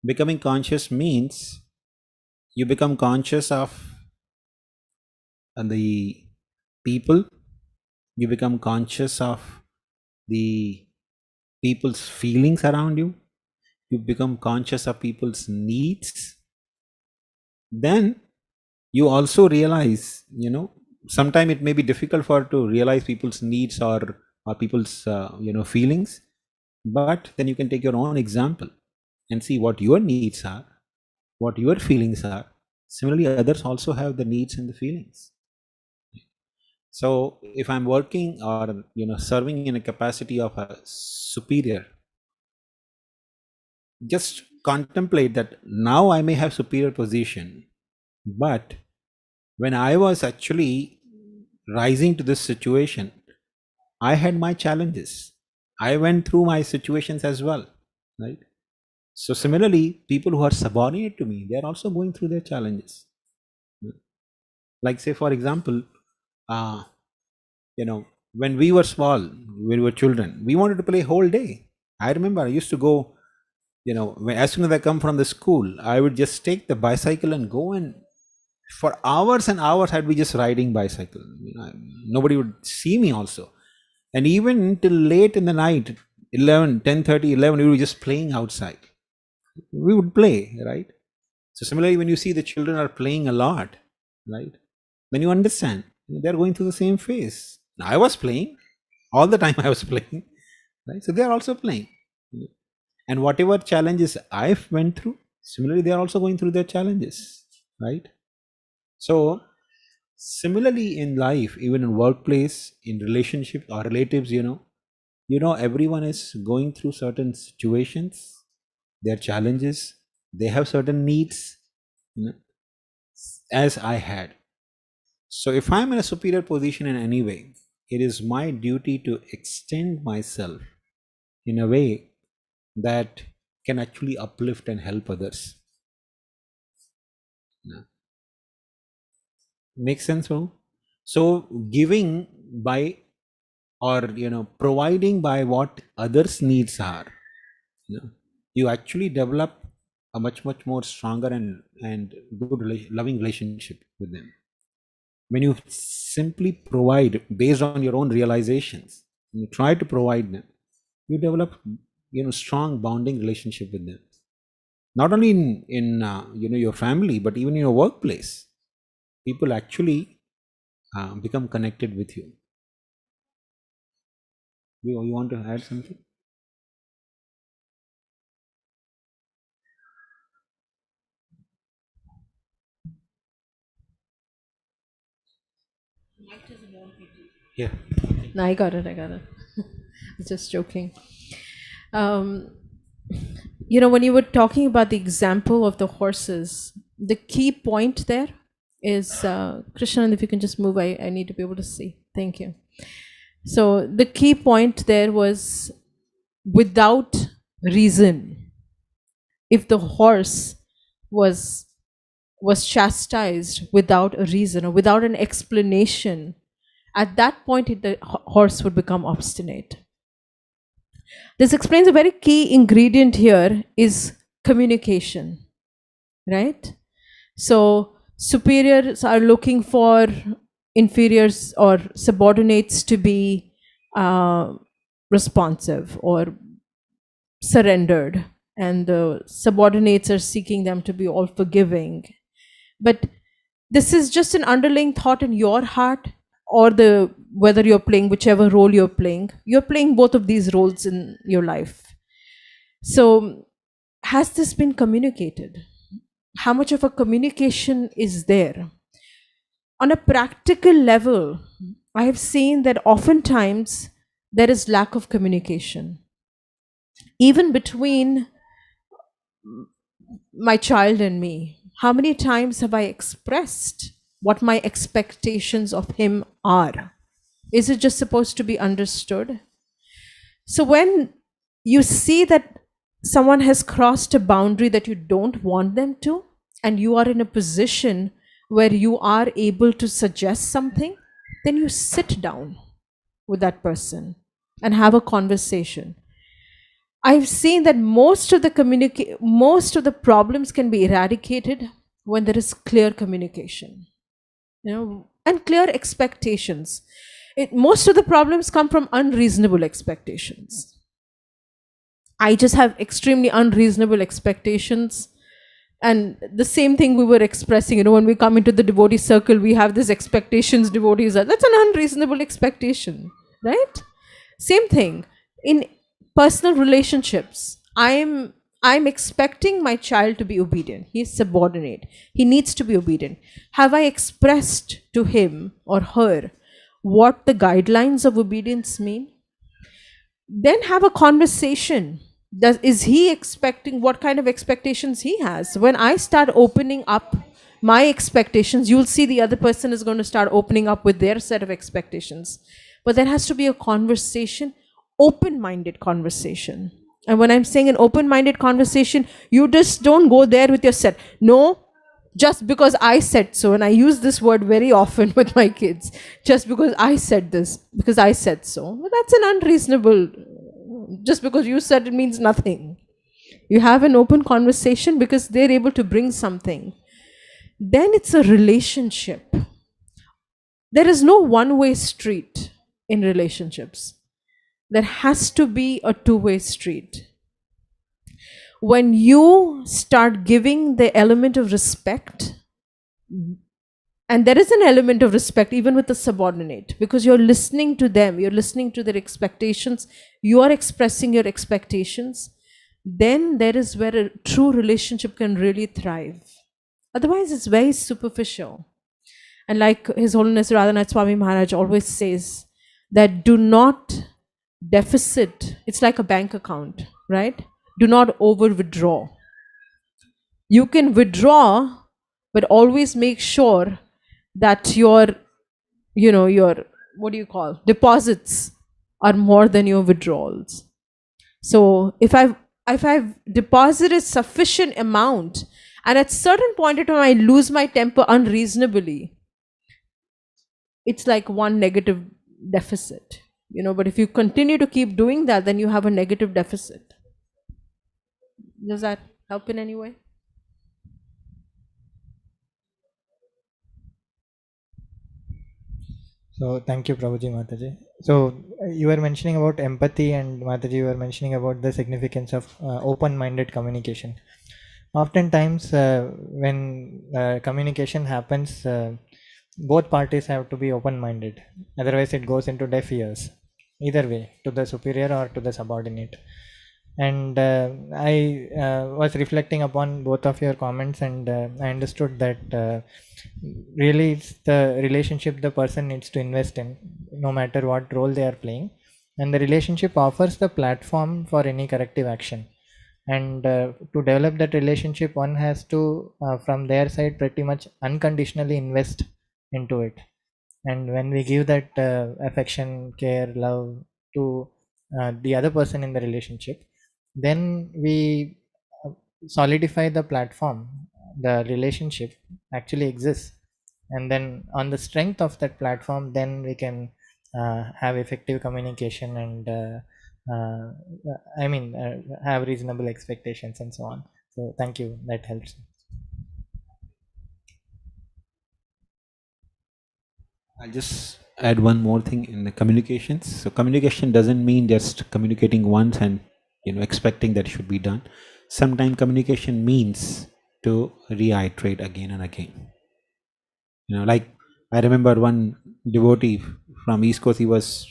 Becoming conscious means you become conscious of the people, you become conscious of the people's feelings around you, you become conscious of people's needs. Then you also realize, sometimes it may be difficult for to realize people's needs or people's feelings, but then you can take your own example and see what your needs are, what your feelings are. Similarly, others also have the needs and the feelings. So if I'm working or serving in a capacity of a superior, just contemplate that now I may have superior position, but when I was actually rising to this situation, I had my challenges. I went through my situations as well, right? So similarly, people who are subordinate to me, they are also going through their challenges. Like say, for example, when we were small, when we were children, we wanted to play whole day. I remember I used to go, as soon as I come from the school, I would just take the bicycle and go, and for hours and hours I'd be just riding bicycle. Nobody would see me also. And even till late in the night, 10:30, 11, we were just playing outside. We would play, right? So similarly, when you see the children are playing a lot, right, then you understand they're going through the same phase. I was playing, all the time I was playing, right? So they are also playing. And whatever challenges I went through, similarly, they are also going through their challenges, right? So similarly in life, even in workplace, in relationships or relatives, everyone is going through certain situations, their challenges, they have certain needs, as I had. So if I'm in a superior position in any way, it is my duty to extend myself in a way that can actually uplift and help others. Makes sense, bro? So giving by, or providing by what others' needs are, you actually develop a much more stronger and good loving relationship with them. When you simply provide based on your own realizations, you try to provide them, you develop strong bonding relationship with them. Not only in your family, but even in your workplace, people actually become connected with you. You want to add something? Yeah. No, I got it. I was just joking. When you were talking about the example of the horses, the key point there is, Krishna, if you can just move, I need to be able to see. Thank you. So the key point there was, without reason, if the horse was chastised without a reason or without an explanation, at that point the horse would become obstinate. This explains a very key ingredient here is communication, right? So superiors are looking for inferiors or subordinates to be responsive or surrendered, and the subordinates are seeking them to be all forgiving. But this is just an underlying thought in your heart, or whether you're playing whichever role you're playing both of these roles in your life. So has this been communicated? How much of a communication is there? On a practical level, I have seen that oftentimes there is lack of communication, even between my child and me. How many times have I expressed what my expectations of him are? Is it just supposed to be understood? So when you see that someone has crossed a boundary that you don't want them to, and you are in a position where you are able to suggest something, then you sit down with that person and have a conversation. I've seen that most of the problems can be eradicated when there is clear communication, and clear expectations. Most of the problems come from unreasonable expectations. I just have extremely unreasonable expectations. And the same thing we were expressing, when we come into the devotee circle, we have these expectations, devotees are, that's an unreasonable expectation, right? Same thing in personal relationships. I'm expecting my child to be obedient. He's subordinate. He needs to be obedient. Have I expressed to him or her what the guidelines of obedience mean? Then have a conversation. Is he expecting, what kind of expectations he has? When I start opening up my expectations, you'll see the other person is going to start opening up with their set of expectations. But there has to be a conversation, open-minded conversation. And when I'm saying an open-minded conversation, you just don't go there with your set. No, just because I said so, and I use this word very often with my kids, just because I said this, because I said so. But that's an unreasonable, just because you said it means nothing. You have an open conversation because they're able to bring something. Then it's a relationship. There is no one-way street in relationships. There has to be a two-way street. When you start giving the element of respect And there is an element of respect even with the subordinate, because you're listening to them, you're listening to their expectations, you are expressing your expectations. Then there is where a true relationship can really thrive. Otherwise, it's very superficial. And like His Holiness Radhanath Swami Maharaj always says, that do not deficit, it's like a bank account, right? Do not over withdraw. You can withdraw, but always make sure that your what do you call, deposits are more than your withdrawals. So if I've deposited sufficient amount, and at certain point in time I lose my temper unreasonably, it's like one negative deficit, but if you continue to keep doing that, then you have a negative deficit. Does that help in any way? So thank you, Prabhuji, Mataji. So you were mentioning about empathy, and Mataji, you were mentioning about the significance of open-minded communication. Oftentimes, when communication happens, both parties have to be open-minded. Otherwise, it goes into deaf ears. Either way, to the superior or to the subordinate. And I was reflecting upon both of your comments, and I understood that really it's the relationship the person needs to invest in, no matter what role they are playing, and the relationship offers the platform for any corrective action. And to develop that relationship, one has to from their side pretty much unconditionally invest into it. And when we give that affection, care, love to the other person in the relationship, then we solidify the platform. The relationship actually exists, and then on the strength of that platform, then we can have effective communication, and have reasonable expectations and so on. So thank you, that helps. I'll just add one more thing in the communications. So communication doesn't mean just communicating once and expecting that it should be done. Sometimes communication means to reiterate again and again. Like I remember one devotee from East Coast, he was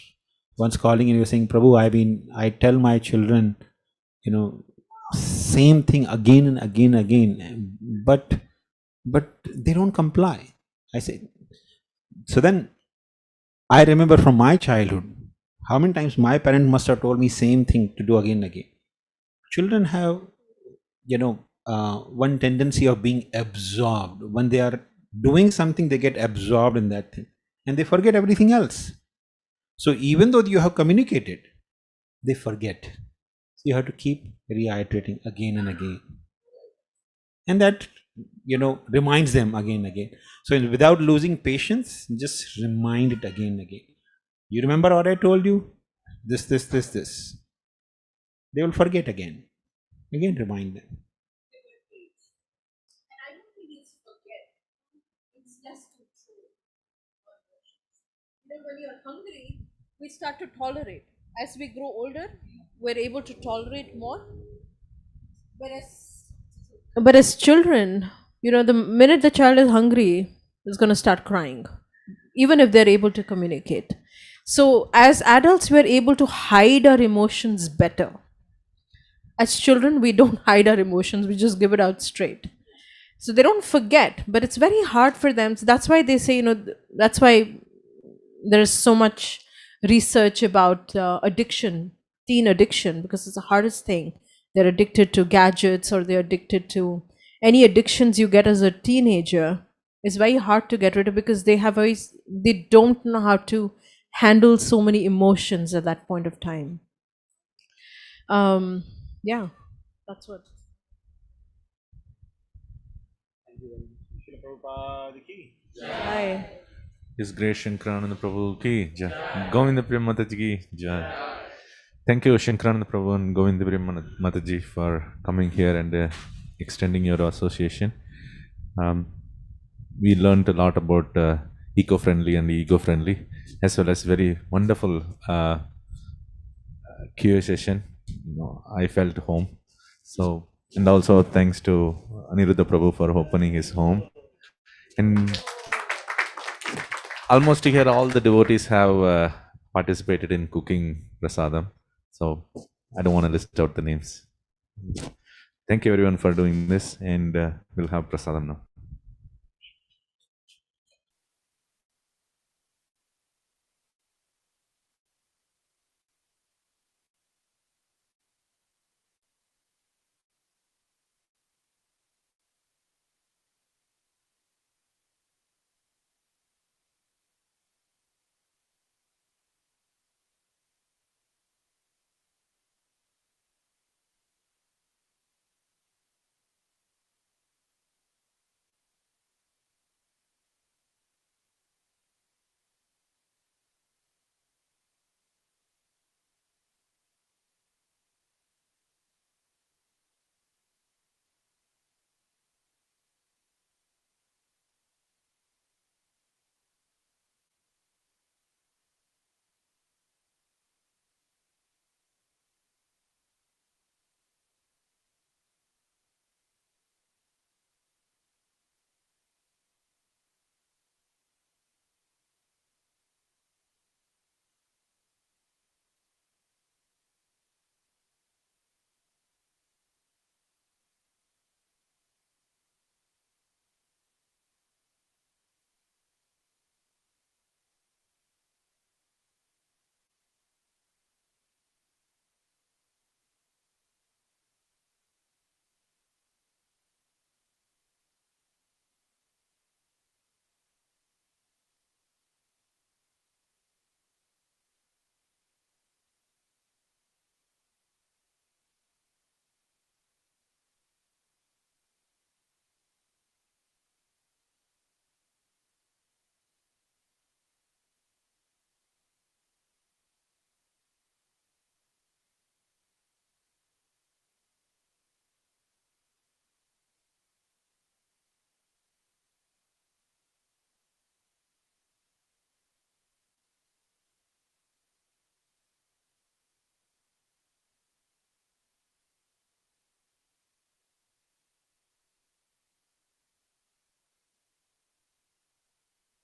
once calling and he was saying, Prabhu, I tell my children, same thing again and again, but they don't comply. I said, so then I remember from my childhood, how many times my parent must have told me same thing to do again and again. Children have, one tendency of being absorbed. When they are doing something, they get absorbed in that thing and they forget everything else. So even though you have communicated, they forget. So you have to keep reiterating again and again. And that, reminds them again and again. So without losing patience, just remind it again and again. You remember what I told you? This. They will forget again. Again, remind them. And I don't think it's forget, it's less control. When you're hungry, we start to tolerate. As we grow older, we're able to tolerate more. But as children, the minute the child is hungry, is going to start crying, even if they're able to communicate. So as adults, we're able to hide our emotions better. As children, we don't hide our emotions, we just give it out straight. So they don't forget, but it's very hard for them. So that's why they say, that's why there is so much research about addiction, teen addiction, because it's the hardest thing. They're addicted to gadgets, or they're addicted to any addictions you get as a teenager. It's very hard to get rid of, because they don't know how to handle so many emotions at that point of time. Yeah, that's what. Hi. His Grace Shankaranand Prabhu ki jai. Govinda Priya Mataji ki jai. Thank you, Shankaranand Prabhu and Govinda Priya Mataji, for coming here and extending your association. We learned a lot about eco-friendly and ego-friendly, as well as very wonderful QA session. I felt home. So, and also thanks to Aniruddha Prabhu for opening his home. And almost here all the devotees have participated in cooking prasadam. So I don't want to list out the names. Thank you everyone for doing this, and we'll have prasadam now.